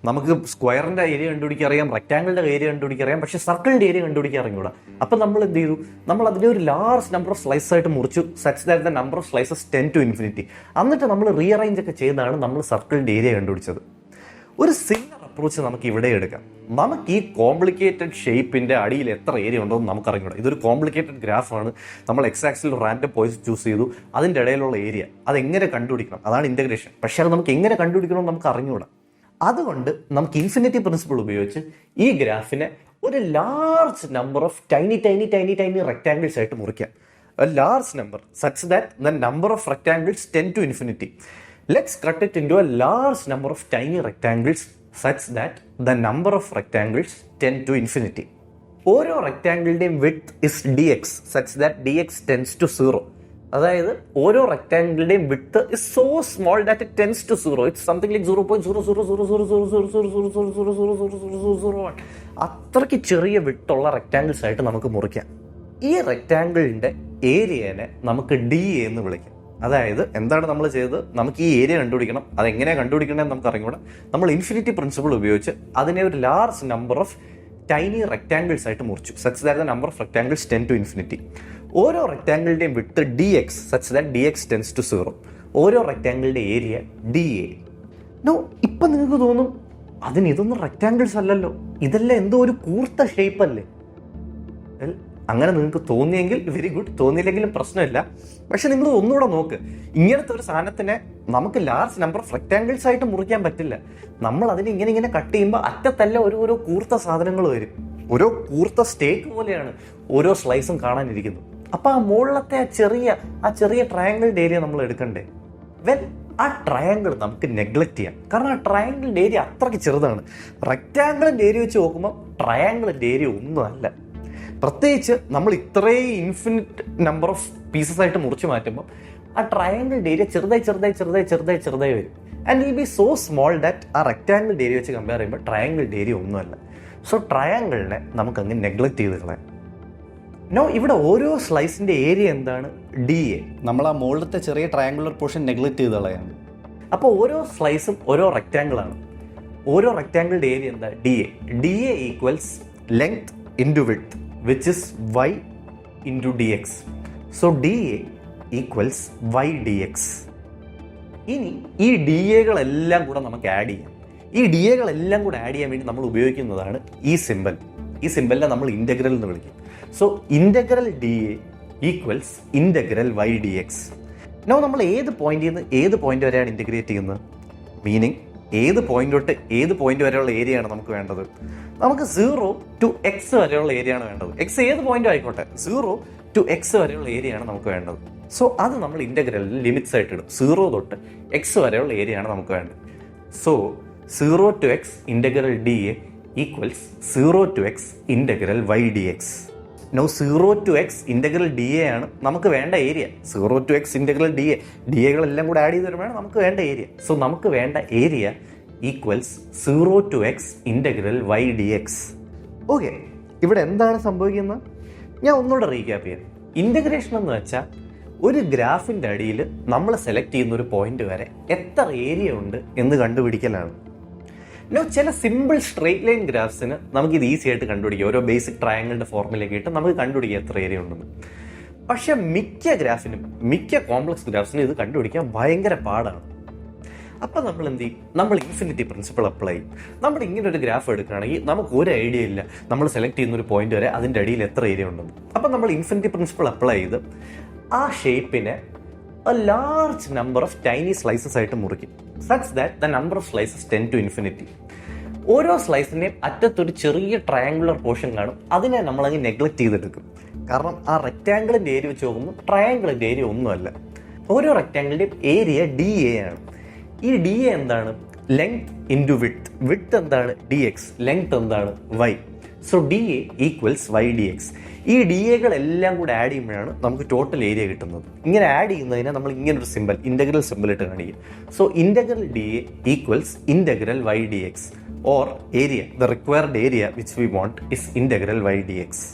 നമുക്ക് സ്ക്വയറിന്റെ ഏരിയ കണ്ടുപിടിക്കാൻ അറിയാം, റെക്ടാങ്കിളിന്റെ ഏരിയ കണ്ടുപിടിക്കാൻ അറിയാം, പക്ഷെ സർക്കിളിന്റെ ഏരിയ കണ്ടുപിടിക്കാൻ അറിഞ്ഞൂടാ. അപ്പം നമ്മൾ എന്ത് ചെയ്തു? നമ്മൾ അതിനെ ഒരു ലാർജ് നമ്പർ ഓഫ് സ്ലൈസസ് ആയിട്ട് മുറിച്ചു, such that the number of slices tend to infinity. എന്നിട്ട് നമ്മൾ റീഅറേഞ്ച് ഒക്കെ ചെയ്താണ് നമ്മൾ സർക്കിളിന്റെ ഏരിയ കണ്ടുപിടിച്ചത്. ഒരു സിമിലർ അപ്രോച്ച് നമുക്ക് ഇവിടെ എടുക്കാം. നമുക്ക് ഈ കോംപ്ലിക്കേറ്റഡ് ഷേപ്പിന്റെ അടിയിൽ എത്ര ഏരിയ ഉണ്ടോ എന്ന് നമുക്ക് അറിഞ്ഞൂടാ. ഇതൊരു കോംപ്ലിക്കേറ്റഡ് ഗ്രാഫാണ്. നമ്മൾ എക്സ് ആക്സിൽ റാൻഡം പോയിന്റ് ചൂസ് ചെയ്തു, അതിൻ്റെ ഇടയിലുള്ള ഏരിയ അതെങ്ങനെ കണ്ടുപിടിക്കണം, അതാണ് ഇന്റഗ്രേഷൻ. പക്ഷെ അത് നമുക്ക് എങ്ങനെ കണ്ടുപിടിക്കണമെന്ന് നമുക്ക് അറിഞ്ഞൂടാ. അതുകൊണ്ട് നമുക്ക് ഇൻഫിനിറ്റി പ്രിൻസിപ്പിൾ ഉപയോഗിച്ച് ഈ ഗ്രാഫിനെ ഒരു large number of tiny tiny tiny tiny rectangles ആയിട്ട് മുറിക്കാം. A large number such that the number of rectangles tend to infinity. Let's cut it into a large number of tiny rectangles such that the number of rectangles tend to infinity. ഓരോ റെക്ടാങ്കിളിന്റെയും width is dx such that dx tends to 0. അതായത് ഓരോ റെക്ടാങ്കിളിന്റെയും width is so small that it tends to 0. It's something like 0.000000000000001. അത്രയ്ക്ക് ചെറിയ വിട്ടുള്ള rectangles ആയിട്ട് നമുക്ക് മുറിക്കാം. ഈ റെക്ടാങ്കിളിന്റെ ഏരിയനെ നമുക്ക് D എന്ന് വിളിക്കാം. അതായത് എന്താണ് നമ്മൾ ചെയ്തത്? നമുക്ക് ഈ ഏരിയ കണ്ടുപിടിക്കണം. അതെങ്ങനെയാണ് കണ്ടുപിടിക്കണമെന്ന് നമുക്ക് അറിഞ്ഞൂടാ. നമ്മൾ ഇൻഫിനിറ്റി പ്രിൻസിപ്പിൾ ഉപയോഗിച്ച് അതിനെ ഒരു large number of tiny rectangles ആയിട്ട് മുറിച്ചു, such that the number of rectangles tend to infinity. ഓരോ റെക്ടാങ്കിളിന്റെയും width d x such that d x tends to 0. ഓരോ റെക്ടാങ്കിളിന്റെ ഏരിയ ഡി എ. നോ, ഇപ്പം നിങ്ങൾക്ക് തോന്നും അതിന് ഇതൊന്നും റെക്ടാങ്കിൾസ് അല്ലല്ലോ, ഇതെല്ലാം എന്തോ ഒരു കൂർത്ത ഷേപ്പ് അല്ലേ? അങ്ങനെ നിങ്ങൾക്ക് തോന്നിയെങ്കിൽ വെരി ഗുഡ്, തോന്നിയില്ലെങ്കിലും പ്രശ്നമില്ല. പക്ഷെ നിങ്ങൾ ഒന്നുകൂടെ നോക്ക്, ഇങ്ങനത്തെ ഒരു സാധനത്തിനെ നമുക്ക് ലാർജ് നമ്പർ ഓഫ് റെക്ടാങ്കിൾസ് ആയിട്ട് മുറിക്കാൻ പറ്റില്ല. നമ്മൾ അതിനെ ഇങ്ങനെ ഇങ്ങനെ കട്ട് ചെയ്യുമ്പോൾ അറ്റത്തല്ല ഓരോ കൂർത്ത സാധനങ്ങൾ വരും. ഓരോ കൂർത്ത സ്റ്റേക്ക് പോലെയാണ് ഓരോ സ്ലൈസും കാണാനിരിക്കുന്നത്. അപ്പൊ ആ മുകളിലത്തെ ആ ചെറിയ ട്രയാങ്കിളിന്റെ ഏരിയ നമ്മൾ എടുക്കണ്ടേ? വെൽ, ആ ട്രയാങ്കിൾ നമുക്ക് നെഗ്ലക്ട് ചെയ്യാം. കാരണം ആ ട്രയാങ്കിളിന്റെ ഏരിയ അത്രയ്ക്ക് ചെറുതാണ്. റെക്ടാങ്കിളിന്റെ ഏരിയ വെച്ച് നോക്കുമ്പോൾ ട്രയാങ്കിളിന്റെ ഏരിയ ഒന്നും അല്ല. പ്രത്യേകിച്ച് നമ്മൾ ഇത്രയും ഇൻഫിനിറ്റ് നമ്പർ ഓഫ് പീസസ് ആയിട്ട് മുറിച്ച് മാറ്റുമ്പോൾ ആ ട്രയാങ്കിളിന്റെ ഏരിയ ചെറുതായി വരും. And will be so small that ആ റെക്ടാങ്കിളിന്റെ ഏരിയ വെച്ച് കമ്പയർ ചെയ്യുമ്പോൾ ട്രയാങ്കിളിന്റെ ഏരിയ ഒന്നുമല്ല. സോ ട്രയാങ്കിളിനെ നമുക്ക് അങ്ങ് നെഗ്ലക്ട് ചെയ്ത് കളയാം. നോ, ഇവിടെ ഓരോ സ്ലൈസിന്റെ ഏരിയ എന്താണ്? D A. നമ്മൾ ആ മുകളിലത്തെ ചെറിയ ട്രയാങ്കുലർ പോർഷൻ നെഗ്ലക്ട് ചെയ്ത് കളയാണ്. അപ്പോൾ ഓരോ സ്ലൈസും ഓരോ റെക്ടാങ്കിളാണ്. ഓരോ റെക്ടാങ്കിളിന്റെ ഏരിയ എന്താ? D a. D a equals length into width which is y into dx. So dA equals y dx. ഇനി ഈ ഡി എകളെല്ലാം കൂടെ നമുക്ക് ആഡ് ചെയ്യാം. ഈ ഡി എകളെല്ലാം കൂടെ ആഡ് ചെയ്യാൻ വേണ്ടി നമ്മൾ ഉപയോഗിക്കുന്നതാണ് ഈ സിമ്പൽ. ഈ സിമ്പലിനെ നമ്മൾ ഇൻ്റഗ്രൽ എന്ന് വിളിക്കും. So integral d a equals integral y d x. No, നമ്മൾ ഏത് പോയിന്റിൽ നിന്ന് ഏത് പോയിന്റ് വരെയാണ് ഇൻ്റഗ്രേറ്റ് ചെയ്യുന്നത്? മീനിങ് ഏത് പോയിന്റ് തൊട്ട് ഏത് പോയിന്റ് വരെയുള്ള ഏരിയ ആണ് നമുക്ക് വേണ്ടത്? നമുക്ക് 0 to x വരെയുള്ള ഏരിയ ആണ് വേണ്ടത്. എക്സ് ഏത് പോയിന്റും ആയിക്കോട്ടെ, 0 to x വരെയുള്ള ഏരിയ ആണ് നമുക്ക് വേണ്ടത്. സോ അത് നമ്മൾ ഇൻ്റഗ്രലിൽ ലിമിറ്റ്സ് ആയിട്ട് ഇടും. 0 തൊട്ട് x വരെയുള്ള ഏരിയ ആണ് നമുക്ക് വേണ്ടത്. So 0 to x integral d a equals 0 to x integral y d x. No, 0 to x integral d a ആണ് നമുക്ക് വേണ്ട area. 0 to x integral d a, d എകളെല്ലാം കൂടെ ആഡ് ചെയ്ത് വരുമ്പോഴാണ് നമുക്ക് വേണ്ട ഏരിയ. സോ നമുക്ക് വേണ്ട area equals 0 to x integral y d x. Okay, ഇവിടെ എന്താണ് സംഭവിക്കുന്നത്? ഞാൻ ഒന്നുകൂടെ റീക്യാപ്പ് ചെയ്യാം. ഇൻ്റഗ്രേഷൻ എന്ന് വെച്ചാൽ ഒരു ഗ്രാഫിൻ്റെ അടിയിൽ നമ്മൾ സെലക്ട് ചെയ്യുന്ന ഒരു പോയിന്റ് വരെ എത്ര ഏരിയ ഉണ്ട് എന്ന് കണ്ടുപിടിക്കലാണ്. ചില സിമ്പിൾ സ്ട്രെയിറ്റ് ലൈൻ ഗ്രാഫ്സിന് നമുക്കിത് ഈസി ആയിട്ട് കണ്ടുപിടിക്കാം. ഓരോ ബേസിക് ട്രയാങ്കിളിൻ്റെ ഫോർമുലയൊക്കെ ഇട്ട് നമുക്ക് കണ്ടുപിടിക്കാം എത്ര ഏരിയ ഉണ്ടെന്ന്. പക്ഷെ മിക്ക ഗ്രാഫിനും, മിക്ക കോംപ്ലക്സ് ഗ്രാഫ്സിനും ഇത് കണ്ടുപിടിക്കാൻ ഭയങ്കര പാടാണ്. അപ്പം നമ്മൾ എന്ത് ചെയ്യും? നമ്മൾ ഇൻഫിനിറ്റി പ്രിൻസിപ്പിൾ അപ്ലൈ ചെയ്യും. നമ്മൾ ഇങ്ങനെ ഒരു ഗ്രാഫ് എടുക്കുകയാണെങ്കിൽ നമുക്ക് ഒരു ഐഡിയ ഇല്ല നമ്മൾ സെലക്ട് ചെയ്യുന്ന ഒരു പോയിന്റ് വരെ അതിൻ്റെ അടിയിൽ എത്ര ഏരിയ ഉണ്ടെന്ന്. അപ്പം നമ്മൾ ഇൻഫിനിറ്റി പ്രിൻസിപ്പിൾ അപ്ലൈ ചെയ്ത് ആ ഷേപ്പിനെ a large number of tiny slices ആയിട്ട് മുറിക്കും, such that the number of slices tend to infinity. ഓരോ സ്ലൈസിൻ്റെയും അറ്റത്തൊരു ചെറിയ ട്രയാങ്കുലർ പോർഷൻ കാണും. അതിനെ നമ്മളങ്ങ് നെഗ്ലക്ട് ചെയ്തെടുക്കും. കാരണം ആ റെക്റ്റാങ്കിളിൻ്റെ ഏരിയ വെച്ച് നോക്കുമ്പോൾ ട്രയാങ്കിളിൻ്റെ ഏരിയ ഒന്നുമല്ല. ഓരോ റെക്റ്റാങ്കിളിൻ്റെയും ഏരിയ ഡി എ ആണ്. ഈ ഡി എ എന്താണ്? Length into width. വിഡ്ത്ത് എന്താണ്? D x. ലെങ്ത് എന്താണ്? Y. So d a equals y d x. ഈ ഡി എകളെല്ലാം കൂടെ ആഡ് ചെയ്യുമ്പോഴാണ് നമുക്ക് ടോട്ടൽ ഏരിയ കിട്ടുന്നത്. ഇങ്ങനെ ആഡ് ചെയ്യുന്നതിനെ നമ്മൾ ഇങ്ങനൊരു സിമ്പൽ, ഇൻ്റഗ്രൽ സിമ്പൽ ഇട്ട് കാണിക്കും. So integral d a equals integral y d x or area, the required area which we want is integral y d x.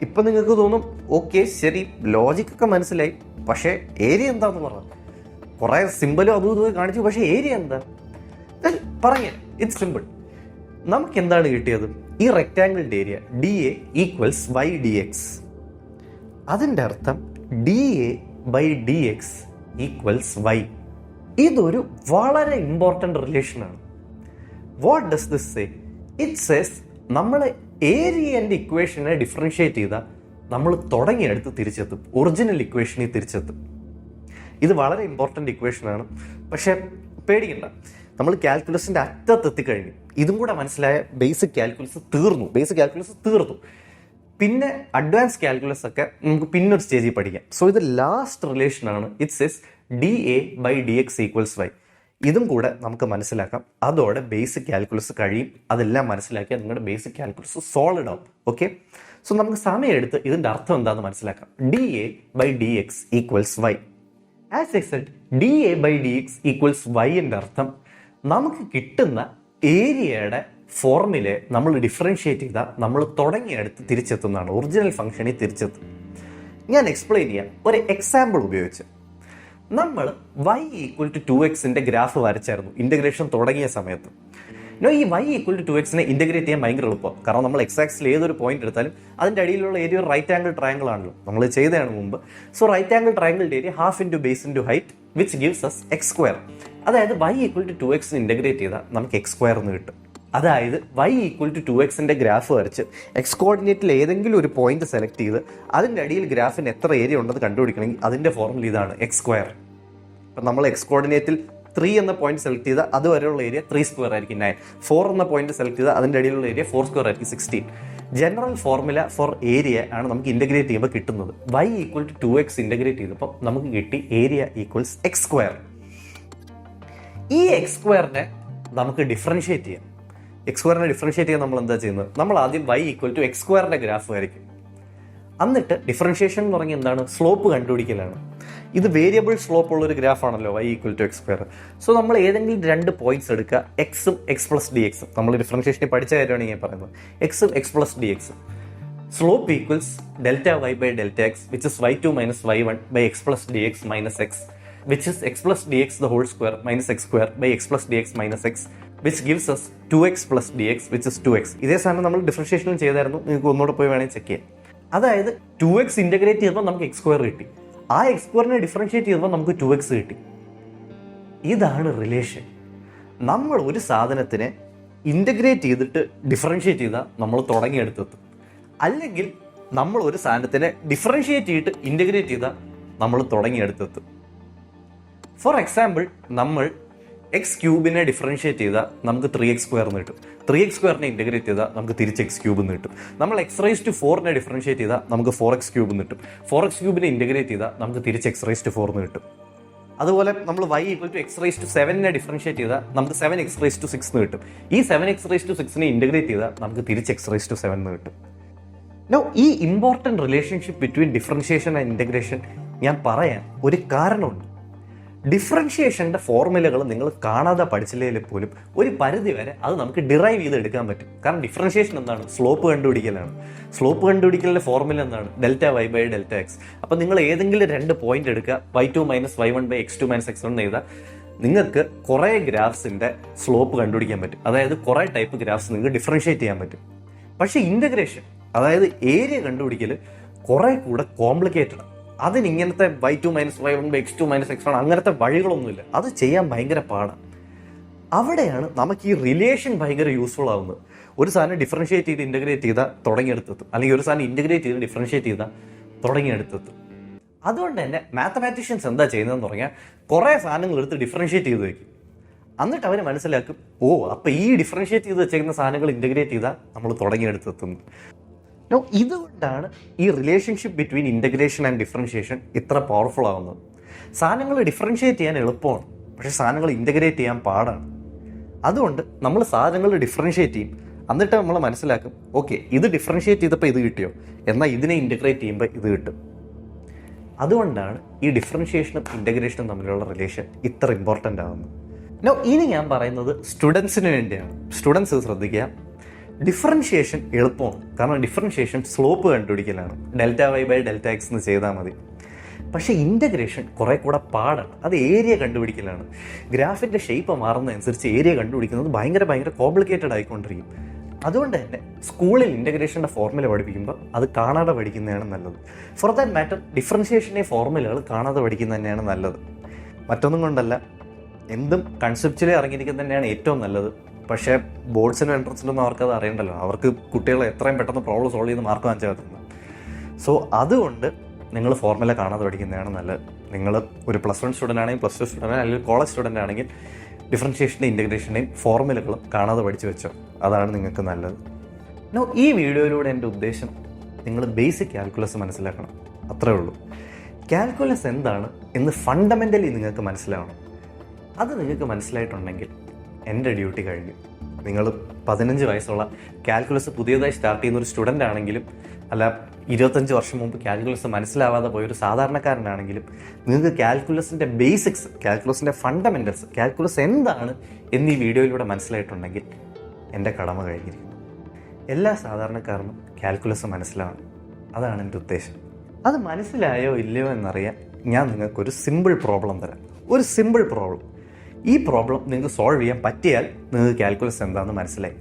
ഇപ്പം നിങ്ങൾക്ക് തോന്നും ഓക്കെ ശരി, ലോജിക്കൊക്കെ മനസ്സിലായി, പക്ഷേ ഏരിയ എന്താന്ന് പറഞ്ഞു. കുറേ സിമ്പലും അതും ഇതും കാണിച്ചു, പക്ഷേ ഏരിയ എന്താ പറഞ്ഞ? It's simple. നമുക്ക് എന്താണ് കിട്ടിയത്? ഈ റെക്റ്റാങ്കിളിൻ്റെ area d a equals y d x. അതിൻ്റെ അർത്ഥം d a by d x equals y. ഇതൊരു വളരെ ഇമ്പോർട്ടൻ്റ് റിലേഷനാണ്. What does this say? It says നമ്മൾ ഏരിയൻ്റെ ഇക്വേഷനെ ഡിഫറൻഷ്യേറ്റ് ചെയ്താൽ നമ്മൾ തുടങ്ങിയെടുത്ത് തിരിച്ചെത്തും, ഒറിജിനൽ ഇക്വേഷനിൽ തിരിച്ചെത്തും. ഇത് വളരെ ഇമ്പോർട്ടൻ്റ് ഇക്വേഷനാണ്. പക്ഷേ പേടിക്കണ്ട, നമ്മൾ കാൽക്കുലസിൻ്റെ അറ്റത്തെത്തിക്കഴിഞ്ഞു. ഇതും കൂടെ മനസ്സിലായ ബേസിക് കാൽക്കുലസ് തീർന്നു. പിന്നെ അഡ്വാൻസ് കാൽക്കുലസ് ഒക്കെ നമുക്ക് പിന്നൊരു സ്റ്റേജിൽ പഠിക്കാം. സോ ഇത് ലാസ്റ്റ് റിലേഷനാണ്. It says d a by d x equals y. ഇതും കൂടെ നമുക്ക് മനസ്സിലാക്കാം. അതോടെ ബേസിക് കാൽക്കുലസ് കഴിയും. അതെല്ലാം മനസ്സിലാക്കിയാൽ നിങ്ങളുടെ ബേസിക് കാൽക്കുലസ് സോളിഡ് ആവും. ഓക്കെ, സോ നമുക്ക് സമയം എടുത്ത് ഇതിൻ്റെ അർത്ഥം എന്താണെന്ന് മനസ്സിലാക്കാം. D a by d x equals y. As I said, d a by d x equals വൈൻ്റെ അർത്ഥം നമുക്ക് കിട്ടുന്ന ഏരിയയുടെ ഫോർമുലയെ നമ്മൾ ഡിഫറൻഷ്യേറ്റ് ചെയ്താൽ നമ്മൾ തുടങ്ങിയെടുത്ത് തിരിച്ചെത്തുന്നതാണ്, ഒറിജിനൽ ഫംഗ്ഷനിൽ തിരിച്ചെത്തും. ഞാൻ എക്സ്പ്ലെയിൻ ചെയ്യാം ഒരു എക്സാമ്പിൾ ഉപയോഗിച്ച്. നമ്മൾ y equal to 2x graph വരച്ചായിരുന്നു ഇൻ്റഗ്രേഷൻ തുടങ്ങിയ സമയത്ത്. ഈ y equal to 2x integrate ചെയ്യാൻ ഭയങ്കര എളുപ്പമാണ്. കാരണം നമ്മൾ എക്സ് ആക്സിൽ ഏതൊരു പോയിന്റ് എടുത്താലും അതിൻ്റെ അടിയിലുള്ള ഏരിയ ഒരു റൈറ്റ് ആംഗിൾ ട്രയാങ്കിൾ ആണല്ലോ, നമ്മൾ ചെയ്തതാണ് മുമ്പ്. സോ റൈറ്റ് ആംഗിൾ ട്രയാങ്കിളിൻ്റെ area half into base into height which gives us x square. അതായത് y equal to 2x integrate ചെയ്താൽ നമുക്ക് എക്സ് സ്ക്വയർ എന്ന് കിട്ടും. അതായത് y equal to 2x graph വരച്ച് എക്സ് കോർഡിനേറ്റിൽ ഏതെങ്കിലും ഒരു പോയിന്റ് സെലക്ട് ചെയ്ത് അതിൻ്റെ അടിയിൽ ഗ്രാഫിന് എത്ര ഏരിയ ഉണ്ടെന്ന് കണ്ടുപിടിക്കണമെങ്കിൽ അതിൻ്റെ ഫോർമുല ഇതാണ്, എക്സ് സ്ക്വയർ. ഇപ്പം നമ്മൾ എക്സ് കോർഡിനേറ്റിൽ 3 എന്ന പോയിന്റ് സെലക്ട് ചെയ്താൽ അതുവരെയുള്ള ഏരിയ 3 സ്ക്വയർ ആയിരിക്കും 9. 4 എന്ന പോയിന്റ് സെലക്ട് ചെയ്താൽ അതിൻ്റെ അടിയിലുള്ള ഏരിയ 4 സ്ക്വയർ ആയിരിക്കും 16. ജനറൽ ഫോർമുല ഫോർ ഏരിയ ആണ് നമുക്ക് ഇൻ്റഗ്രേറ്റ് ചെയ്യുമ്പോൾ കിട്ടുന്നത്. y equal to 2x integrate ചെയ്തപ്പോൾ നമുക്ക് കിട്ടി ഏരിയ ഈക്വൽസ് എക്സ് സ്ക്വയർ. ഈ എക്സ് സ്ക്വയറിനെ നമുക്ക് ഡിഫറൻഷ്യേറ്റ് ചെയ്യാം. എക്സ് സ്ക്വയറിനെ ഡിഫറൻഷ്യേറ്റ് ചെയ്യാൻ നമ്മൾ എന്താ ചെയ്യുന്നത്? നമ്മൾ ആദ്യം y ഈക്വൽ ടു എക്സ് സ്ക്വയറിൻ്റെ ഗ്രാഫ് വരയ്ക്കും. എന്നിട്ട് ഡിഫറൻഷ്യേഷൻ എന്ന് പറഞ്ഞാൽ എന്താണ്? സ്ലോപ്പ് കണ്ടുപിടിക്കലാണ്. ഇത് വേരിയബിൾ സ്ലോപ്പ് ഉള്ള ഒരു ഗ്രാഫാണല്ലോ y equal to x square. So നമ്മൾ ഏതെങ്കിലും 2 പോയിന്റ്സ് എടുക്കുക, എക്സും എക്സ് പ്ലസ് ഡി എക്സും. നമ്മൾ ഡിഫറൻഷ്യേഷനിൽ പഠിച്ച കാര്യമാണ് ഞാൻ പറയുന്നത്. എക്സും എക്സ് പ്ലസ് ഡി എക്സും. Slope equals delta y by delta x which is y2 minus y1 by x plus d x minus x which is x plus d x the whole square minus x square by x plus d x minus x which gives us 2x plus d x which is 2x. ഇതേ സാധനം നമ്മൾ ഡിഫറൻഷ്യേഷനിൽ ചെയ്തായിരുന്നു, നിങ്ങൾക്ക് ഒന്നുകൂടെ പോയി വേണമെങ്കിൽ check ചെയ്യാം. അതായത് 2x ഇൻ്റഗ്രേറ്റ് ചെയ്തപ്പോൾ നമുക്ക് എക്സ് സ്ക്വയർ കിട്ടി. ആ എക്സ് സ്ക്വയറിനെ ഡിഫറൻഷ്യേറ്റ് ചെയ്തപ്പോൾ നമുക്ക് 2x കിട്ടി. ഇതാണ് റിലേഷൻ. നമ്മൾ ഒരു സാധനത്തിനെ ഇൻ്റഗ്രേറ്റ് ചെയ്തിട്ട് ഡിഫറൻഷ്യേറ്റ് ചെയ്താൽ നമ്മൾ തുടങ്ങിയെടുത്തെത്തും. അല്ലെങ്കിൽ നമ്മൾ ഒരു സാധനത്തിനെ ഡിഫറൻഷ്യേറ്റ് ചെയ്തിട്ട് ഇൻ്റഗ്രേറ്റ് ചെയ്താൽ നമ്മൾ തുടങ്ങിയെടുത്തെത്തും. ഫോർ എക്സാമ്പിൾ, നമ്മൾ എക്സ് ക്യൂബിനെ ഡിഫറൻഷ്യേറ്റ് ചെയ്താൽ നമുക്ക് 3x സ്ക്വയർ എന്ന് കിട്ടും. 3x സ്ക്വയറിനെ ഇൻ്റഗ്രേറ്റ് ചെയ്താൽ നമുക്ക് തിരിച്ച് എക്സ് ക്യൂബ് എന്ന് കിട്ടും. നമ്മൾ എക്സ് റൈസ് ടു 4നെ ഡിഫറൻഷ്യേറ്റ് ചെയ്താൽ നമുക്ക് 4x ക്യൂബ് എന്ന് കിട്ടും. 4x ക്യൂബിനെ ഇൻ്റഗ്രേറ്റ് ചെയ്താൽ നമുക്ക് തിരിച്ച് എക്സ് റൈസ് ടു 4 എന്ന് കിട്ടും. അതുപോലെ നമ്മൾ y equal to x raise to 7നെ ഡിഫറൻഷ്യേറ്റ് ചെയ്താൽ നമുക്ക് 7x റൈസ് ടു 6 എന്ന് കിട്ടും. ഈ 7x റൈസ് ടു 6നെ ഇൻ്റഗ്രേറ്റ് ചെയ്താൽ നമുക്ക് തിരിച്ച് എക്സ് റൈസ് ടു 7 എന്ന് കിട്ടും. നോ, ഈ important relationship between differentiation and integration ഞാൻ പറയാൻ ഒരു കാരണമുണ്ട്. ഡിഫറൻഷ്യേഷൻ്റെ ഫോർമുലകൾ നിങ്ങൾ കാണാതെ പഠിച്ചില്ലെങ്കിൽ പോലും ഒരു പരിധി വരെ അത് നമുക്ക് ഡിറൈവ് ചെയ്ത് എടുക്കാൻ പറ്റും. കാരണം ഡിഫറൻഷ്യേഷൻ എന്താണ്? സ്ലോപ്പ് കണ്ടുപിടിക്കലാണ്. സ്ലോപ്പ് കണ്ടുപിടിക്കലിൻ്റെ ഫോർമുല എന്താണ്? Delta y by delta x. അപ്പോൾ നിങ്ങൾ ഏതെങ്കിലും 2 പോയിന്റ് എടുക്കുക, y2 minus y1 by x2 minus x1 എന്ന് ചെയ്താൽ നിങ്ങൾക്ക് കുറേ ഗ്രാഫ്സിൻ്റെ സ്ലോപ്പ് കണ്ടുപിടിക്കാൻ പറ്റും. അതായത് കുറേ ടൈപ്പ് ഗ്രാഫ്സ് നിങ്ങൾക്ക് ഡിഫറൻഷ്യേറ്റ് ചെയ്യാൻ പറ്റും. പക്ഷേ ഇൻ്റഗ്രേഷൻ, അതായത് ഏരിയ കണ്ടുപിടിക്കൽ കുറേ കൂടെ കോംപ്ലിക്കേറ്റഡ്. അതിന് ഇങ്ങനത്തെ y2 minus y1 by x2 minus x1 അങ്ങനത്തെ വഴികളൊന്നുമില്ല. അത് ചെയ്യാൻ ഭയങ്കര പാടാണ്. അവിടെയാണ് നമുക്ക് ഈ റിലേഷൻ ഭയങ്കര യൂസ്ഫുൾ ആവുന്നത്. ഒരു സാധനം ഡിഫറൻഷ്യേറ്റ് ചെയ്ത് ഇൻ്റഗ്രേറ്റ് ചെയ്താൽ തുടങ്ങിയെടുത്തെത്തും, അല്ലെങ്കിൽ ഒരു സാധനം ഇൻ്റഗ്രേറ്റ് ചെയ്ത് ഡിഫറൻഷ്യേറ്റ് ചെയ്താൽ തുടങ്ങിയെടുത്തെത്തും. അതുകൊണ്ട് തന്നെ മാത്തമാറ്റീഷ്യൻസ് എന്താ ചെയ്യുന്നതെന്ന് പറഞ്ഞാൽ കുറേ സാധനങ്ങൾ എടുത്ത് ഡിഫറൻഷ്യേറ്റ് ചെയ്ത് വയ്ക്കും. എന്നിട്ട് അവർ മനസ്സിലാക്കും, ഓ അപ്പോൾ ഈ ഡിഫറൻഷ്യേറ്റ് ചെയ്ത് വെച്ചേക്കുന്ന സാധനങ്ങൾ ഇൻ്റഗ്രേറ്റ് ചെയ്താൽ നമ്മൾ തുടങ്ങിയെടുത്തെത്തുന്നു. നോ, ഇതുകൊണ്ടാണ് ഈ relationship between integration and differentiation ഇത്ര പവർഫുൾ ആവുന്നത്. സാധനങ്ങൾ ഡിഫറൻഷ്യേറ്റ് ചെയ്യാൻ എളുപ്പമാണ്, പക്ഷേ സാധനങ്ങൾ ഇൻ്റഗ്രേറ്റ് ചെയ്യാൻ പാടാണ്. അതുകൊണ്ട് നമ്മൾ സാധനങ്ങൾ ഡിഫറൻഷ്യേറ്റ് ചെയ്യും, എന്നിട്ട് നമ്മൾ മനസ്സിലാക്കും, ഓക്കെ ഇത് ഡിഫറൻഷ്യേറ്റ് ചെയ്തപ്പോൾ ഇത് കിട്ടിയോ, എന്നാൽ ഇതിനെ ഇൻ്റഗ്രേറ്റ് ചെയ്യുമ്പോൾ ഇത് കിട്ടും. അതുകൊണ്ടാണ് ഈ ഡിഫറൻഷ്യേഷനും ഇൻ്റഗ്രേഷനും തമ്മിലുള്ള റിലേഷൻ ഇത്ര ഇമ്പോർട്ടൻ്റ് ആവുന്നത്. നോ, ഇനി ഞാൻ പറയുന്നത് സ്റ്റുഡൻസിന് വേണ്ടിയാണ്. സ്റ്റുഡൻസ് ശ്രദ്ധിക്കുക, ഡിഫറൻഷ്യേഷൻ എളുപ്പമാണ്. കാരണം ഡിഫറൻഷ്യേഷൻ സ്ലോപ്പ് കണ്ടുപിടിക്കലാണ്. Delta y by delta x എന്ന് ചെയ്താൽ മതി. പക്ഷേ ഇൻ്റഗ്രേഷൻ കുറേ കൂടെ പാടാണ്. അത് ഏരിയ കണ്ടുപിടിക്കലാണ്. ഗ്രാഫിൻ്റെ ഷേപ്പ് മാറുന്നതനുസരിച്ച് ഏരിയ കണ്ടുപിടിക്കുന്നത് ഭയങ്കര കോംപ്ലിക്കേറ്റഡ് ആയിക്കൊണ്ടിരിക്കും. അതുകൊണ്ട് തന്നെ സ്കൂളിൽ ഇൻ്റഗ്രേഷൻ്റെ ഫോർമുല പഠിപ്പിക്കുമ്പോൾ അത് കാണാതെ പഠിക്കുന്നതാണ് നല്ലത്. ഫോർ ദാറ്റ് മാറ്റർ ഡിഫറൻഷിയേഷൻ്റെ ഫോർമുലകൾ കാണാതെ പഠിക്കുന്നത് തന്നെയാണ് നല്ലത്. മറ്റൊന്നും കൊണ്ടല്ല, എന്തും കൺസെപ്റ്റിൽ ഇറങ്ങിയിരിക്കുന്നത് തന്നെയാണ് ഏറ്റവും നല്ലത്. പക്ഷേ ബോർഡ്സിനും എൻട്രൻസിലൊന്നും അവർക്കത് അറിയണ്ടല്ലോ. അവർക്ക് കുട്ടികളെ എത്രയും പെട്ടെന്ന് പ്രോബ്ലം സോൾവ് ചെയ്ത് മാർക്ക് വാങ്ങിച്ചാൽ പറ്റുന്നത്. സോ അതുകൊണ്ട് നിങ്ങൾ ഫോർമുല കാണാതെ പഠിക്കുന്നതാണ് നല്ലത്. നിങ്ങൾ ഒരു +1 സ്റ്റുഡൻ്റ് ആണെങ്കിൽ, +2 സ്റ്റുഡൻ്റ് അല്ലെങ്കിൽ കോളേജ് സ്റ്റുഡൻ്റ് ആണെങ്കിൽ ഡിഫറൻഷിയേഷൻ്റെയും ഇൻ്റഗ്രേഷൻ്റെയും ഫോർമുലകളും കാണാതെ പഠിച്ചു വെച്ചോ. അതാണ് നിങ്ങൾക്ക് നല്ലത്. ഈ വീഡിയോയിലൂടെ എൻ്റെ ഉദ്ദേശം നിങ്ങൾ ബേസിക് കാൽക്കുലസ് മനസ്സിലാക്കണം, അത്രേ ഉള്ളൂ. കാൽക്കുലസ് എന്താണ് എന്ന് ഫണ്ടമെൻ്റലി നിങ്ങൾക്ക് മനസ്സിലാവണം. അത് നിങ്ങൾക്ക് മനസ്സിലായിട്ടുണ്ടെങ്കിൽ എൻ്റെ ഡ്യൂട്ടി കഴിഞ്ഞു. നിങ്ങൾ 15 വയസ്സുള്ള കാൽക്കുലസ് പുതിയതായി സ്റ്റാർട്ട് ചെയ്യുന്ന ഒരു സ്റ്റുഡൻ്റ് ആണെങ്കിലും, അല്ല 25 വർഷം മുമ്പ് കാൽക്കുലസ് മനസ്സിലാവാതെ പോയൊരു സാധാരണക്കാരനാണെങ്കിലും, നിങ്ങൾക്ക് കാൽക്കുലസിൻ്റെ ബേസിക്സ്, കാൽക്കുലസിൻ്റെ ഫണ്ടമെൻ്റൽസ്, കാൽക്കുലസ് എന്താണ് എന്നീ വീഡിയോയിലൂടെ മനസ്സിലായിട്ടുണ്ടെങ്കിൽ എൻ്റെ കടമ കഴിഞ്ഞിരിക്കുന്നു. എല്ലാ സാധാരണക്കാരനും കാൽക്കുലസ് മനസ്സിലാവണം. അതാണ് എൻ്റെ ഉദ്ദേശം. അത് മനസ്സിലായോ ഇല്ലയോ എന്നറിയാൻ ഞാൻ നിങ്ങൾക്കൊരു സിമ്പിൾ പ്രോബ്ലം തരാം. ഒരു സിമ്പിൾ പ്രോബ്ലം. ഈ പ്രോബ്ലം നിങ്ങൾക്ക് സോൾവ് ചെയ്യാൻ പറ്റിയാൽ നിങ്ങൾക്ക് കാൽക്കുലസ് എന്താണെന്ന് മനസ്സിലായി.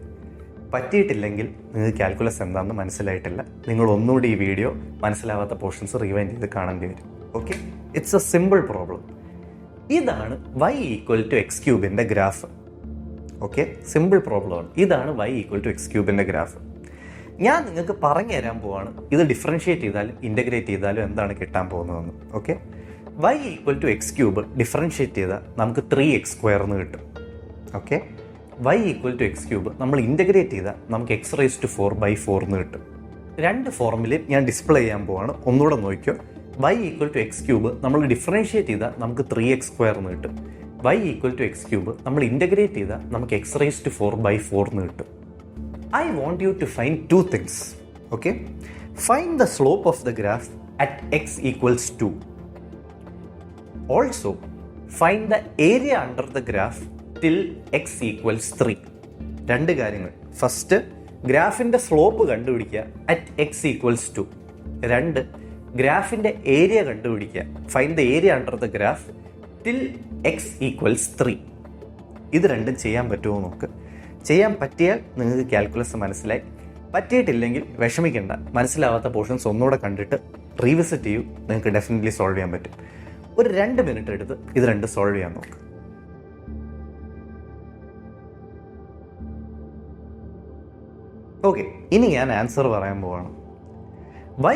പറ്റിയിട്ടില്ലെങ്കിൽ നിങ്ങൾക്ക് കാൽക്കുലസ് എന്താണെന്ന് മനസ്സിലായിട്ടില്ല. നിങ്ങൾ ഒന്നുകൂടി ഈ വീഡിയോ മനസ്സിലാവാത്ത പോർഷൻസ് റിവൈൻഡ് ചെയ്ത് കാണേണ്ടി വരും. Okay, it's A simple problem. ഇതാണ് y=x³ ഗ്രാഫ്. ഓക്കെ, സിമ്പിൾ പ്രോബ്ലമാണ്. ഇതാണ് y=x³ ഗ്രാഫ്. ഞാൻ നിങ്ങൾക്ക് പറഞ്ഞു തരാൻ പോവാണ് ഇത് ഡിഫറൻഷിയേറ്റ് ചെയ്താലും ഇൻ്റഗ്രേറ്റ് ചെയ്താലും എന്താണ് കിട്ടാൻ പോകുന്നതെന്ന്. ഓക്കെ, y=x³ ഡിഫറൻഷിയേറ്റ് ചെയ്താൽ നമുക്ക് 3x² എന്ന് കിട്ടും. ഓക്കെ, y=x³ നമ്മൾ ഇൻ്റഗ്രേറ്റ് ചെയ്താൽ നമുക്ക് x⁴/4 എന്ന് കിട്ടും. രണ്ട് ഫോർമുലയും ഞാൻ ഡിസ്പ്ലേ ചെയ്യാൻ പോവാണ്, ഒന്നുകൂടെ നോക്കിയോ. y=x³ നമ്മൾ ഡിഫറൻഷിയേറ്റ് ചെയ്താൽ നമുക്ക് 3x² എന്ന് കിട്ടും. y=x³ നമ്മൾ ഇൻ്റഗ്രേറ്റ് ചെയ്താൽ നമുക്ക് x⁴/4 എന്ന് കിട്ടും. I want you to find two things. Okay, find the slope of the graph at x = 2. Also, find the area under the graph till x = 3. രണ്ട് കാര്യങ്ങൾ. ഫസ്റ്റ്, ഗ്രാഫിൻ്റെ സ്ലോപ്പ് കണ്ടുപിടിക്കുക അറ്റ് x = 2. രണ്ട്, ഗ്രാഫിൻ്റെ area കണ്ടുപിടിക്കുക. Find the area under the graph till x = 3. ഇത് രണ്ടും ചെയ്യാൻ പറ്റുമോ നോക്ക്. ചെയ്യാൻ പറ്റിയാൽ നിങ്ങൾക്ക് കാൽക്കുലസ് മനസ്സിലായി. പറ്റിയിട്ടില്ലെങ്കിൽ വിഷമിക്കേണ്ട. മനസ്സിലാവാത്ത പോർഷൻസ് ഒന്നുകൂടെ കണ്ടിട്ട് റീവിസിറ്റ് ചെയ്യൂ. നിങ്ങൾക്ക് ഡെഫിനറ്റ്ലി സോൾവ് ചെയ്യാൻ പറ്റും. ഒരു 2 മിനിറ്റ് എടുത്ത് ഇത് രണ്ടും സോൾവ് ചെയ്യാൻ നോക്ക്. ഓക്കെ, ഇനി ഞാൻ ആൻസർ പറയാൻ പോവാണ്.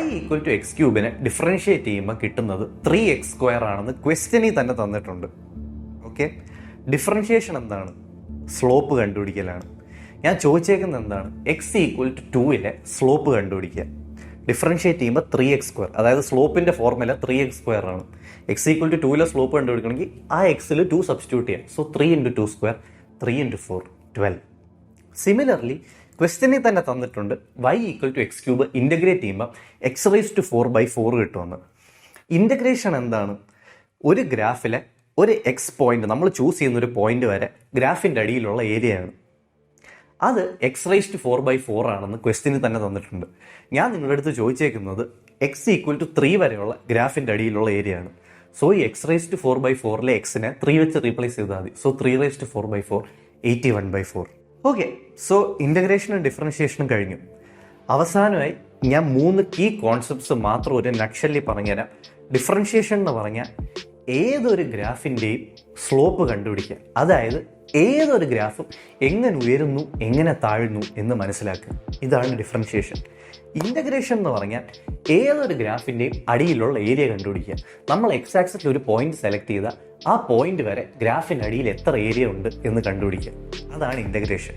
y=x³ ഡിഫറൻഷിയേറ്റ് ചെയ്യുമ്പോൾ കിട്ടുന്നത് 3x² ആണെന്ന് ക്വസ്റ്റ്യനിൽ തന്നെ തന്നിട്ടുണ്ട്. ഓക്കെ, ഡിഫറൻഷിയേഷൻ എന്താണ്? സ്ലോപ്പ് കണ്ടുപിടിക്കലാണ്. ഞാൻ ചോദിച്ചേക്കുന്നത് എന്താണ്? x = 2 സ്ലോപ്പ് കണ്ടുപിടിക്കുക. ഡിഫറൻഷിയേറ്റ് ചെയ്യുമ്പോൾ 3x², അതായത് സ്ലോപ്പിൻ്റെ ഫോർമുല 3x² ആണ്. x = 2 സ്ലോപ്പ് കണ്ടുപിടിക്കണമെങ്കിൽ ആ എക്സിൽ 2 സബ്സ്റ്റിറ്റ്യൂട്ട് ചെയ്യാം. സോ 3 × 2², 3 × 4, 12. സിമിലർലി ക്വസ്റ്റ്യനിൽ തന്നെ തന്നിട്ടുണ്ട് y=x³ ഇൻ്റഗ്രേറ്റ് ചെയ്യുമ്പോൾ x⁴/4 കിട്ടുമെന്ന്. ഇൻ്റഗ്രേഷൻ എന്താണ്? ഒരു ഗ്രാഫിലെ ഒരു എക്സ് പോയിന്റ് നമ്മൾ ചൂസ് ചെയ്യുന്ന ഒരു പോയിന്റ് വരെ ഗ്രാഫിൻ്റെ അടിയിലുള്ള ഏരിയയാണ്. അത് x⁴/4 ആണെന്ന് ക്വസ്റ്റ്യനിൽ തന്നെ തന്നിട്ടുണ്ട്. ഞാൻ നിങ്ങളുടെ അടുത്ത് ചോദിച്ചേക്കുന്നത് x = 3 വരെയുള്ള ഗ്രാഫിൻ്റെ അടിയിലുള്ള ഏരിയയാണ്. സോ ഈ x⁴/4 എക്സിനെ 3 വെച്ച് റീപ്ലേസ് ചെയ്താൽ മതി. സോ 3⁴/4 81/4. ഓക്കെ, സോ ഇൻ്റഗ്രേഷനും ഡിഫറൻഷിയേഷനും കഴിഞ്ഞു. അവസാനമായി ഞാൻ 3 കീ കോൺസെപ്റ്റ്സ് മാത്രം ഒരു നട്ട്ഷെല്ലിൽ പറഞ്ഞുതരാം. ഡിഫറൻഷിയേഷൻ എന്ന് പറഞ്ഞാൽ ഏതൊരു ഗ്രാഫിൻ്റെയും സ്ലോപ്പ് കണ്ടുപിടിക്കുക. അതായത് ഏതൊരു ഗ്രാഫും എങ്ങനെ ഉയരുന്നു എങ്ങനെ താഴുന്നു എന്ന് മനസ്സിലാക്കുക. ഇതാണ് ഡിഫറൻഷിയേഷൻ. ഇൻ്റഗ്രേഷൻ എന്ന് പറഞ്ഞാൽ ഏതൊരു ഗ്രാഫിൻ്റെയും അടിയിലുള്ള ഏരിയ കണ്ടുപിടിക്കുക. നമ്മൾ എക്സ് ആക്സിൽ ഒരു പോയിന്റ് സെലക്ട് ചെയ്താൽ ആ പോയിന്റ് വരെ ഗ്രാഫിൻ്റെ അടിയിൽ എത്ര ഏരിയ ഉണ്ട് എന്ന് കണ്ടുപിടിക്കുക. അതാണ് ഇൻ്റഗ്രേഷൻ.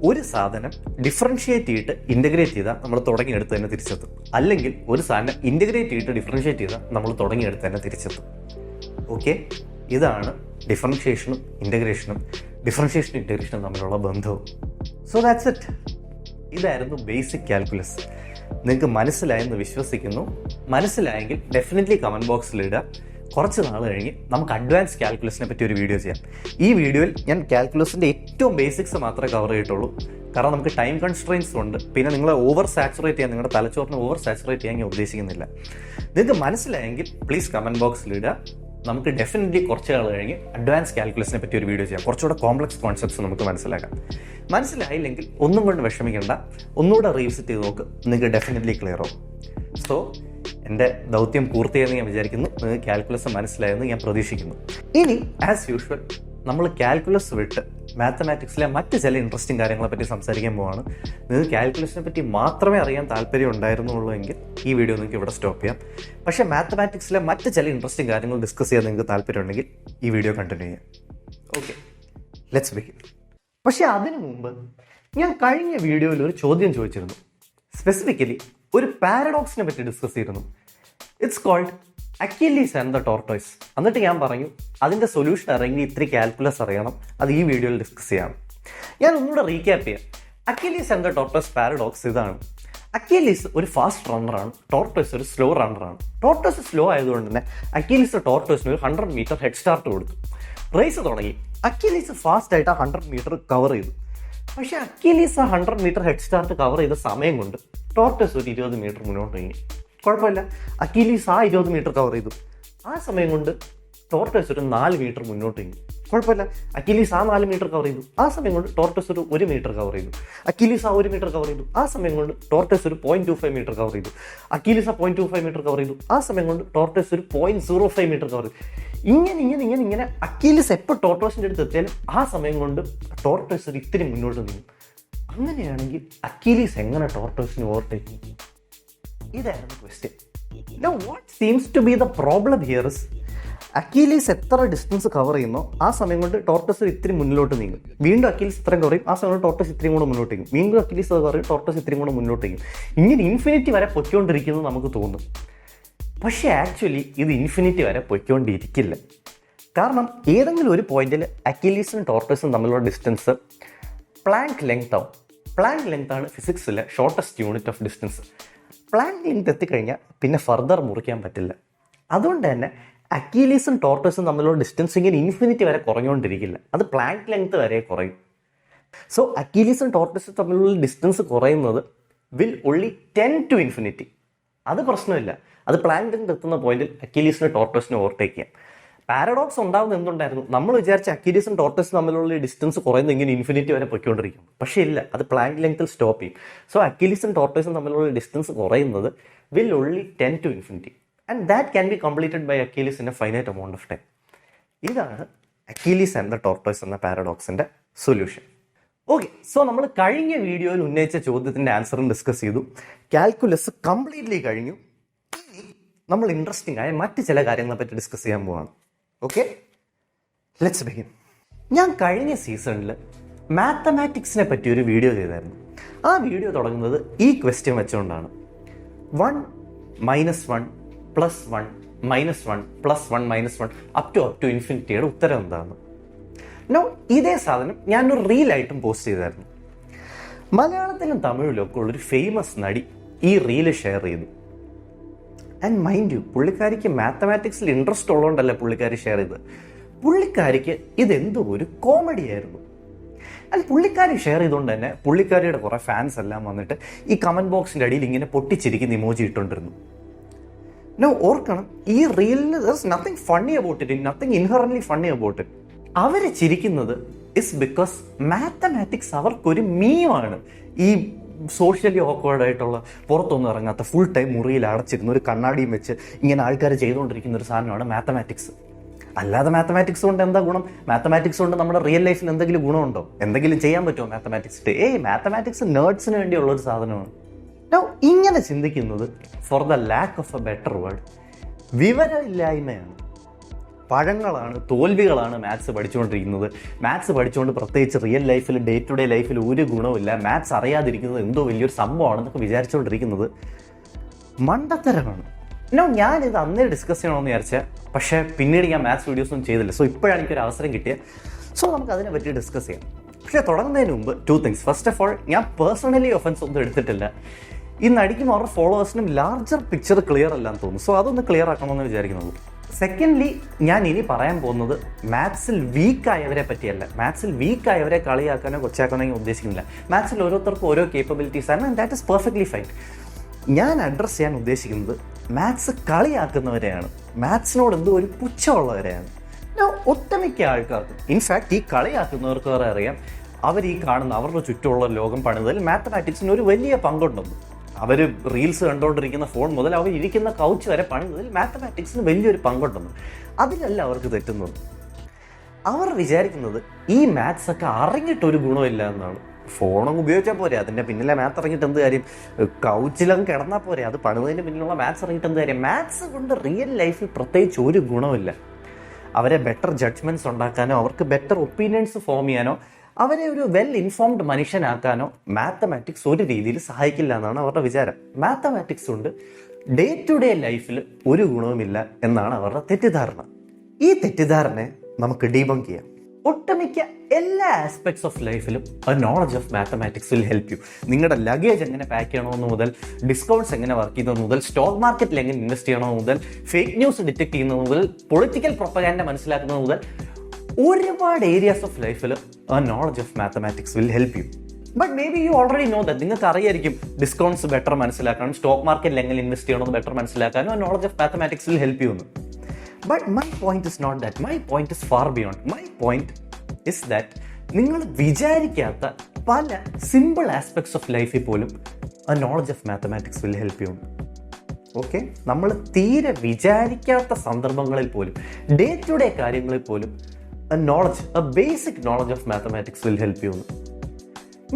ഒരു സാധനം ഡിഫറൻഷിയേറ്റ് ചെയ്തിട്ട് ഇൻ്റഗ്രേറ്റ് ചെയ്താൽ നമ്മൾ തുടങ്ങിയെടുത്ത് തന്നെ തിരിച്ചെത്തും. അല്ലെങ്കിൽ ഒരു സാധനം ഇൻ്റഗ്രേറ്റ് ചെയ്തിട്ട് ഡിഫറൻഷിയേറ്റ് ചെയ്താൽ നമ്മൾ തുടങ്ങിയെടുത്ത് തന്നെ തിരിച്ചെത്തും. ഓക്കെ, ഇതാണ് ഡിഫറൻഷിയേഷനും ഇൻ്റഗ്രേഷനും തമ്മിലുള്ള ബന്ധവും. So that's it. ഇതായിരുന്നു ബേസിക് കാൽക്കുലസ്. നിങ്ങൾക്ക് മനസ്സിലായെന്ന് വിശ്വസിക്കുന്നു. മനസ്സിലായെങ്കിൽ ഡെഫിനറ്റ്ലി കമൻറ്റ് ബോക്സിൽ ഇടുക. കുറച്ച് നാൾ കഴിഞ്ഞ് നമുക്ക് അഡ്വാൻസ് കാൽക്കുലസിനെ പറ്റി ഒരു വീഡിയോ ചെയ്യാം. ഈ വീഡിയോയിൽ ഞാൻ കാൽക്കുലസിൻ്റെ ഏറ്റവും ബേസിക്സ് മാത്രമേ കവർ ചെയ്തിട്ടുള്ളൂ. കാരണം നമുക്ക് ടൈം കൺസ്ട്രെയിൻസ് ഉണ്ട്. പിന്നെ നിങ്ങളെ ഓവർ സാച്ചുറേറ്റ് ചെയ്യാൻ, നിങ്ങളുടെ തലച്ചോറിനെ ഓവർ സാച്ചുറേറ്റ് ചെയ്യാൻ ഞാൻ ഉദ്ദേശിക്കുന്നില്ല. നിങ്ങൾക്ക് മനസ്സിലായെങ്കിൽ പ്ലീസ് കമൻറ്റ് ബോക്സിൽ ഇടുക. നമുക്ക് ഡെഫിനറ്റ്ലി കുറച്ച് നാൾ കഴിഞ്ഞ് അഡ്വാൻസ് കാൽക്കുലസിനെ പറ്റി ഒരു വീഡിയോ ചെയ്യാം. കുറച്ചുകൂടെ കോംപ്ലക്സ് കോൺസെപ്റ്റ്സ് നമുക്ക് മനസ്സിലാക്കാം. മനസ്സിലായില്ലെങ്കിൽ ഒന്നും കൊണ്ട് വിഷമിക്കേണ്ട, ഒന്നുകൂടെ റീവിസിറ്റ് ചെയ്ത് നോക്ക്, നിങ്ങൾക്ക് ഡെഫിനറ്റ്ലി ക്ലിയർ ആവും. സോ എൻ്റെ ദൗത്യം പൂർത്തിയായെന്ന് ഞാൻ വിചാരിക്കുന്നു. നിങ്ങൾക്ക് കാൽക്കുലസ് മനസ്സിലായെന്ന് ഞാൻ പ്രതീക്ഷിക്കുന്നു. ഇനി ആസ് യൂഷ്വൽ നമ്മൾ കാൽക്കുലസ് വിട്ട് മാത്തമാറ്റിക്സിലെ മറ്റ് ചില ഇൻട്രസ്റ്റിംഗ് കാര്യങ്ങളെ പറ്റി സംസാരിക്കാൻ പോവാണ്. നിങ്ങൾക്ക് കാൽക്കുലസിനെ പറ്റി മാത്രമേ അറിയാൻ താല്പര്യം ഉണ്ടായിരുന്നുള്ളൂ എങ്കിൽ ഈ വീഡിയോ നിങ്ങൾക്ക് ഇവിടെ സ്റ്റോപ്പ് ചെയ്യാം. പക്ഷേ മാത്തമാറ്റിക്സിലെ മറ്റ് ചില ഇൻട്രസ്റ്റിംഗ് കാര്യങ്ങൾ ഡിസ്കസ് ചെയ്യാൻ നിങ്ങൾക്ക് താല്പര്യം ഉണ്ടെങ്കിൽ ഈ വീഡിയോ കണ്ടിന്യൂ ചെയ്യാം. Okay, let's begin. പക്ഷേ അതിനു മുമ്പ് ഞാൻ കഴിഞ്ഞ വീഡിയോയിൽ ഒരു ചോദ്യം ചോദിച്ചിരുന്നു. സ്പെസിഫിക്കലി ഒരു പാരഡോക്സിനെ പറ്റി ഡിസ്കസ് ചെയ്തിരുന്നു. It's called Achilles and the tortoise. എന്നിട്ട് ഞാൻ പറഞ്ഞു അതിൻ്റെ സൊല്യൂഷൻ ഇറങ്ങി ഇത്തിരി കാൽക്കുലസ് അറിയണം, അത് ഈ വീഡിയോയിൽ ഡിസ്കസ് ചെയ്യാം. ഞാൻ ഒന്നുകൂടെ റീക്യാപ്പ് ചെയ്യാം. അക്വിലീസ് ആൻഡ് ദ ടോർട്ടോയ്സ് പാരഡോക്സ് ഇതാണ്. അക്വിലീസ് ഒരു ഫാസ്റ്റ് റണ്ണറാണ്, ടോർട്ടോയ്സ് ഒരു സ്ലോ റണ്ണറാണ്. ടോർട്ടോയ്സ് സ്ലോ ആയതുകൊണ്ട് തന്നെ അക്വിലീസ് ടോർട്ടോയ്സിന് ഒരു 100 മീറ്റർ ഹെഡ് സ്റ്റാർട്ട് കൊടുത്തു. റേസ് തുടങ്ങി. അക്വിലീസ് ഫാസ്റ്റ് ആയിട്ട് ആ 100 മീറ്റർ കവർ ചെയ്തു. പക്ഷേ അക്വിലീസ് ആ 100 മീറ്റർ ഹെഡ് സ്റ്റാർട്ട് കവർ ചെയ്ത സമയം കൊണ്ട് ടോർട്ടോയ്സ് ഒരു 20 മീറ്റർ മുന്നോട്ട് നീങ്ങി. കുഴപ്പമില്ല, അക്വിലീസ് ആ 20 മീറ്റർ കവർ ചെയ്തു. ആ സമയം കൊണ്ട് ടോർട്ടോയ്സ് ഒരു 4 മീറ്റർ മുന്നോട്ട് നീങ്ങി. കുഴപ്പമില്ല, അക്വിലീസ് ആ 4 മീറ്റർ കവർ ചെയ്തു. ആ സമയം കൊണ്ട് ടോർട്ടോയ്സ് ഒരു 1 മീറ്റർ കവർ ചെയ്തു. അക്വിലീസ് ആ 1 മീറ്റർ കവർ ചെയ്തു. ആ സമയം കൊണ്ട് ടോർട്ടോയ്സ് ഒരു 0.25 മീറ്റർ കവർ ചെയ്തു. അക്വിലീസ് ആ 0.25 മീറ്റർ കവർ ചെയ്തു. ആ സമയം കൊണ്ട് ടോർട്ടോയ്സ് ഒരു 0.05 മീറ്റർ കവർ ചെയ്തു. ഇങ്ങനെ അക്വിലീസ് എപ്പോൾ ടോർട്ടോയ്സിൻ്റെ അടുത്ത് എത്തിയാലും ആ സമയം കൊണ്ട് ടോർട്ടോയ്സ് ഒരു ഇത്തിരി മുന്നോട്ട് നീങ്ങും. അങ്ങനെയാണെങ്കിൽ അക്വിലീസ് എങ്ങനെ ടോർട്ടോയ്സിനെ ഓവർടേക്ക് ചെയ്യും? ഇതായിരുന്നു question. Now what seems to be the problem here is Achilles എത്ര ഡിസ്റ്റൻസ് കവർ ചെയ്യുന്നോ ആ സമയം കൊണ്ട് ടോർട്ടോയ്സ് ഇത്തിരി മുന്നിലോട്ട് നീങ്ങും. വീണ്ടും അക്വിലീസ് ഇത്രയും കുറയും, ആ സമയം കൊണ്ട് ടോർട്ടോയ്സ് ഇത്രയും കൂടെ മുന്നോട്ട് നീങ്ങും. വീണ്ടും അക്വിലീസ് കുറയും, ടോർട്ടോയ്സ് ഇത്രയും കൂടെ മുന്നോട്ട് നീങ്ങും. ഇങ്ങനെ ഇൻഫിനിറ്റി വരെ പൊയ്ക്കൊണ്ടിരിക്കുന്നത് നമുക്ക് തോന്നും. പക്ഷേ ആക്ച്വലി ഇത് ഇൻഫിനിറ്റി വരെ പൊയ്ക്കൊണ്ടിരിക്കില്ല. കാരണം ഏതെങ്കിലും ഒരു പോയിന്റിൽ അക്വിലീസും ടോർട്ടോയ്സും തമ്മിലുള്ള ഡിസ്റ്റൻസ് പ്ലാങ്ക് ലെങ്ത് ആവും. പ്ലാങ്ക് ലെങ്ത് ആണ് ഫിസിക്സിലെ shortest unit of distance. Planck length എത്തിക്കഴിഞ്ഞാൽ പിന്നെ ഫർദർ മുറിക്കാൻ പറ്റില്ല. അതുകൊണ്ട് തന്നെ അക്വിലീസും ടോർട്ടോയ്സും തമ്മിലുള്ള ഡിസ്റ്റൻസ് ഇങ്ങനെ ഇൻഫിനിറ്റി വരെ കുറഞ്ഞുകൊണ്ടിരിക്കില്ല, അത് പ്ലാങ്ക് ലെങ്ത് വരെ കുറയും. സോ അക്വിലീസും ടോർട്ടോയ്സും തമ്മിലുള്ള ഡിസ്റ്റൻസ് കുറയുന്നത് will only tend to infinity. അത് പ്രശ്നമില്ല, അത് പ്ലാങ്ക് ലെങ്ത് എത്തുന്ന പോയിന്റിൽ അക്വിലീസിനെ ടോർട്ടോയ്സിനെ ഓവർടേക്ക് ചെയ്യാം. പാരഡോക്സ് ഉണ്ടാകുന്ന എന്തുണ്ടായിരുന്നു? നമ്മൾ വിചാരിച്ച അക്വിലീസും ടോർട്ടോയ്സും തമ്മിലുള്ള ഡിസ്റ്റൻസ് കുറയുന്ന ഇങ്ങനെ ഇൻഫിനിറ്റി വരെ പൊയ്ക്കൊണ്ടിരിക്കും. പക്ഷേ ഇല്ല, അത് പ്ലാങ്ക് ലെങ്ത്തിൽ സ്റ്റോപ്പ് ചെയ്യും. സോ അക്വിലീസും ടോർട്ടോയ്സും തമ്മിലുള്ള ഡിസ്റ്റൻസ് കുറയുന്നത് will only tend to infinity and that can be completed by Achilles in a finite amount of time. ഇതാണ് അക്വിലീസ് ആൻഡ് ദ ടോർട്ടോയ്സ് എന്ന പാരഡോക്സിന്റെ സൊല്യൂഷൻ. ഓക്കെ, സോ നമ്മൾ കഴിഞ്ഞ വീഡിയോയിൽ ഉന്നയിച്ച ചോദ്യത്തിന്റെ ആൻസറും ഡിസ്കസ് ചെയ്തു. കാൽക്കുലസ് കംപ്ലീറ്റ്ലി കഴിഞ്ഞു. ഇനി നമ്മൾ ഇൻട്രസ്റ്റിംഗ് ആയ മറ്റ് ചില കാര്യങ്ങളെ പറ്റി ഡിസ്കസ് ചെയ്യാൻ പോവാണ്. Okay, let's begin. ഞാൻ കഴിഞ്ഞ സീസണിൽ മാത്തമാറ്റിക്സിനെ പറ്റി ഒരു വീഡിയോ ചെയ്തായിരുന്നു. ആ വീഡിയോ തുടങ്ങുന്നത് ഈ ക്വസ്റ്റ്യൻ വെച്ചുകൊണ്ടാണ്: 1 - 1 + 1 - 1 + 1 - 1 അപ് ടു ഇൻഫിനിറ്റിയുടെ ഉത്തരം എന്താണ്? നോ, ഇതേ സാധനം ഞാനൊരു റീലായിട്ടും പോസ്റ്റ് ചെയ്തായിരുന്നു. മലയാളത്തിലും തമിഴിലും ഒക്കെ ഉള്ളൊരു ഫേമസ് നടി ഈ റീല് ഷെയർ ചെയ്തു. ആൻഡ് മൈൻഡ് യു, പുള്ളിക്കാരിക്ക് മാത്തമാറ്റിക്സിൽ ഇൻട്രസ്റ്റ് ഉള്ളതുകൊണ്ടല്ല പുള്ളിക്കാരി ഷെയർ ചെയ്തത്. പുള്ളിക്കാരിക്ക് ഇതെന്തോ ഒരു കോമഡി ആയിരുന്നു. ആൻഡ് പുള്ളിക്കാരി ഷെയർ ചെയ്തുകൊണ്ട് തന്നെ പുള്ളിക്കാരിയുടെ കുറേ ഫാൻസ് എല്ലാം വന്നിട്ട് ഈ കമൻറ്റ് ബോക്സിൻ്റെ അടിയിൽ ഇങ്ങനെ പൊട്ടിച്ചിരിക്കുന്ന ഇമോജി ഇട്ടുകൊണ്ടിരുന്നു. നോ, ഓർക്കണം, ഈ റീലിന് there is nothing funny about it, nothing inherently funny about it. അവർ ചിരിക്കുന്നത് ഇസ് ബിക്കോസ് മാത്തമാറ്റിക്സ് അവർക്കൊരു മീമാണ്. ഈ സോഷ്യലി ഓക്വേർഡ് ആയിട്ടുള്ള, പുറത്തൊന്നും ഇറങ്ങാത്ത, ഫുൾ ടൈം മുറിയിൽ അടച്ചിരുന്ന ഒരു കണ്ണാടിയും വെച്ച് ഇങ്ങനെ ആൾക്കാർ ചെയ്തുകൊണ്ടിരിക്കുന്ന ഒരു സാധനമാണ് മാത്തമാറ്റിക്സ്. അല്ലാതെ മാത്തമാറ്റിക്സ് കൊണ്ട് എന്താ ഗുണം? മാത്തമാറ്റിക്സ് കൊണ്ട് നമ്മുടെ റിയൽ ലൈഫിൽ എന്തെങ്കിലും ഗുണമുണ്ടോ? എന്തെങ്കിലും ചെയ്യാൻ പറ്റുമോ മാത്തമാറ്റിക്സ്? മാത്തമാറ്റിക്സ് നേർഡ്സിന് വേണ്ടിയുള്ള ഒരു സാധനമാണ്. നോ, ഇങ്ങനെ ചിന്തിക്കുന്നത് for the lack of a better word വിവരമില്ലായ്മയാണ്. പഴങ്ങളാണ്, തോൽവികളാണ് മാത്സ് പഠിച്ചുകൊണ്ടിരിക്കുന്നത്. മാത്സ് പഠിച്ചുകൊണ്ട് പ്രത്യേകിച്ച് റിയൽ ലൈഫിൽ, ഡേ ടു ഡേ ലൈഫിൽ ഒരു ഗുണമില്ല. മാത്സ് അറിയാതിരിക്കുന്നത് എന്തോ വലിയൊരു സംഭവമാണെന്നൊക്കെ വിചാരിച്ചുകൊണ്ടിരിക്കുന്നത് മണ്ടത്തരമാണ്. ഞാനിത് അന്നേ ഡിസ്കസ് ചെയ്യണമെന്ന് വിചാരിച്ചാൽ, പക്ഷേ പിന്നീട് ഞാൻ മാത്സ് വീഡിയോസൊന്നും ചെയ്തില്ല. സോ ഇപ്പോഴാണ് എനിക്കൊരു അവസരം കിട്ടിയത്. സോ നമുക്ക് അതിനെ പറ്റി ഡിസ്കസ് ചെയ്യാം. പക്ഷേ തുടങ്ങുന്നതിന് മുമ്പ് 2 things. ഫസ്റ്റ് ഓഫ് ഓൾ, ഞാൻ പേഴ്സണലി ഒഫൻസ് ഒന്നും എടുത്തിട്ടില്ല. ഈ നടിക്കും അവരുടെ ഫോളോവേഴ്സിനും ലാർജർ പിക്ചർ ക്ലിയർ അല്ലാന്ന് തോന്നുന്നു. സോ അതൊന്ന് ക്ലിയർ ആക്കണമെന്ന് വിചാരിക്കുന്നുള്ളൂ. സെക്കൻഡ്ലി, ഞാൻ ഇനി പറയാൻ പോകുന്നത് മാത്സിൽ വീക്കായവരെ പറ്റിയല്ല. മാത്സിൽ വീക്കായവരെ കളിയാക്കാനോ കൊച്ചാക്കാനോ ഞാൻ ഉദ്ദേശിക്കുന്നില്ല. മാത്സിൽ ഓരോരുത്തർക്കും ഓരോ കേപ്പബിലിറ്റീസ് ആണ്, and that is perfectly fine. ഞാൻ അഡ്രസ്സ് ചെയ്യാൻ ഉദ്ദേശിക്കുന്നത് മാത്സ് കളിയാക്കുന്നവരെയാണ്, മാത്സിനോട് എന്തോ ഒരു പുച്ഛമുള്ളവരെയാണ്. ഒട്ടുമിക്ക ആൾക്കാർക്ക്, ഇൻഫാക്ട് ഈ കളിയാക്കുന്നവർക്ക് വരെ അറിയാം, അവർ ഈ കാണുന്ന അവരുടെ ചുറ്റുമുള്ള ലോകം പണിതതിൽ മാത്തമാറ്റിക്സിന് ഒരു വലിയ പങ്കുണ്ടെന്ന്. അവർ റീൽസ് കണ്ടുകൊണ്ടിരിക്കുന്ന ഫോൺ മുതൽ അവർ ഇരിക്കുന്ന കൗച്ച് വരെ പണിതതിൽ മാത്തമാറ്റിക്സിന് വലിയൊരു പങ്കുണ്ടെന്ന്. അതിലല്ല അവർക്ക് തെറ്റുന്നത്. അവർ വിചാരിക്കുന്നത് ഈ മാത്സ് ഒക്കെ അറിഞ്ഞിട്ടൊരു ഗുണമില്ല എന്നാണ്. ഫോണൊന്നും ഉപയോഗിച്ചാൽ പോരെ, അതിൻ്റെ പിന്നിലെ മാത്സ് ഇറങ്ങിയിട്ട് എന്ത് കാര്യം? കൗച്ചിലങ്ങ് കിടന്നാൽ പോരെ, അത് പണിതതിൻ്റെ പിന്നിലുള്ള മാത്സ് ഇറങ്ങിയിട്ട് എന്ത് കാര്യം? മാത്സ് കൊണ്ട് റിയൽ ലൈഫിൽ പ്രത്യേകിച്ച് ഒരു ഗുണമില്ല. അവരെ ബെറ്റർ ജഡ്ജ്മെൻറ്റ്സ് ഉണ്ടാക്കാനോ അവർക്ക് ബെറ്റർ ഒപ്പീനിയൻസ് ഫോം ചെയ്യാനോ അവരെ ഒരു വെൽ ഇൻഫോംഡ് മനുഷ്യനാക്കാനോ മാത്തമാറ്റിക്സ് ഒരു രീതിയിൽ സഹായിക്കില്ല എന്നാണ് അവരുടെ വിചാരം. മാത്തമാറ്റിക്സ് കൊണ്ട് ഡേ ടു ഡേ ലൈഫിൽ ഒരു ഗുണവുമില്ല എന്നാണ് അവരുടെ തെറ്റിദ്ധാരണ. ഈ തെറ്റിദ്ധാരണയെ നമുക്ക് ഡീബങ്ക് ചെയ്യാം. ഒട്ടുമിക്ക എല്ലാ ആസ്പെക്ട്സ് ഓഫ് ലൈഫിലും knowledge of mathematics will help you. നിങ്ങളുടെ ലഗേജ് എങ്ങനെ പാക്ക് ചെയ്യണമെന്ന് മുതൽ, ഡിസ്കൗണ്ട്സ് എങ്ങനെ വർക്ക് ചെയ്യുന്നത് മുതൽ, സ്റ്റോക്ക് മാർക്കറ്റിൽ എങ്ങനെ ഇൻവെസ്റ്റ് ചെയ്യണമെന്ന് മുതൽ, ഫേക്ക് ന്യൂസ് ഡിറ്റക്ട് ചെയ്യുന്നത് മുതൽ, പൊളിറ്റിക്കൽ പ്രൊപ്പഗാൻഡ മനസ്സിലാക്കുന്നത് മുതൽ, ഒരുപാട് ഏരിയാസ് ഓഫ് ലൈഫിൽ knowledge of mathematics will help U. But may be you already know that. നിങ്ങൾക്ക് അറിയായിരിക്കും ഡിസ്കൗണ്ട്സ് ബെറ്റർ മനസ്സിലാക്കാനും സ്റ്റോക്ക് മാർക്കറ്റിൽ എങ്ങനെ ഇൻവെസ്റ്റ് ചെയ്യണമെന്ന് ബെറ്റർ മനസ്സിലാക്കാനും knowledge of mathematics will help U എന്ന്. But my point is not that. My point is far beyond. My point is that നിങ്ങൾ വിചാരിക്കാത്ത പല സിമ്പിൾ ആസ്പെക്ട്സ് ഓഫ് ലൈഫിൽ പോലും knowledge of mathematics will help U. Okay, നമ്മൾ തീരെ വിചാരിക്കാത്ത സന്ദർഭങ്ങളിൽ പോലും, ഡേ ടു ഡേ കാര്യങ്ങളിൽ പോലും basic knowledge of mathematics will help U.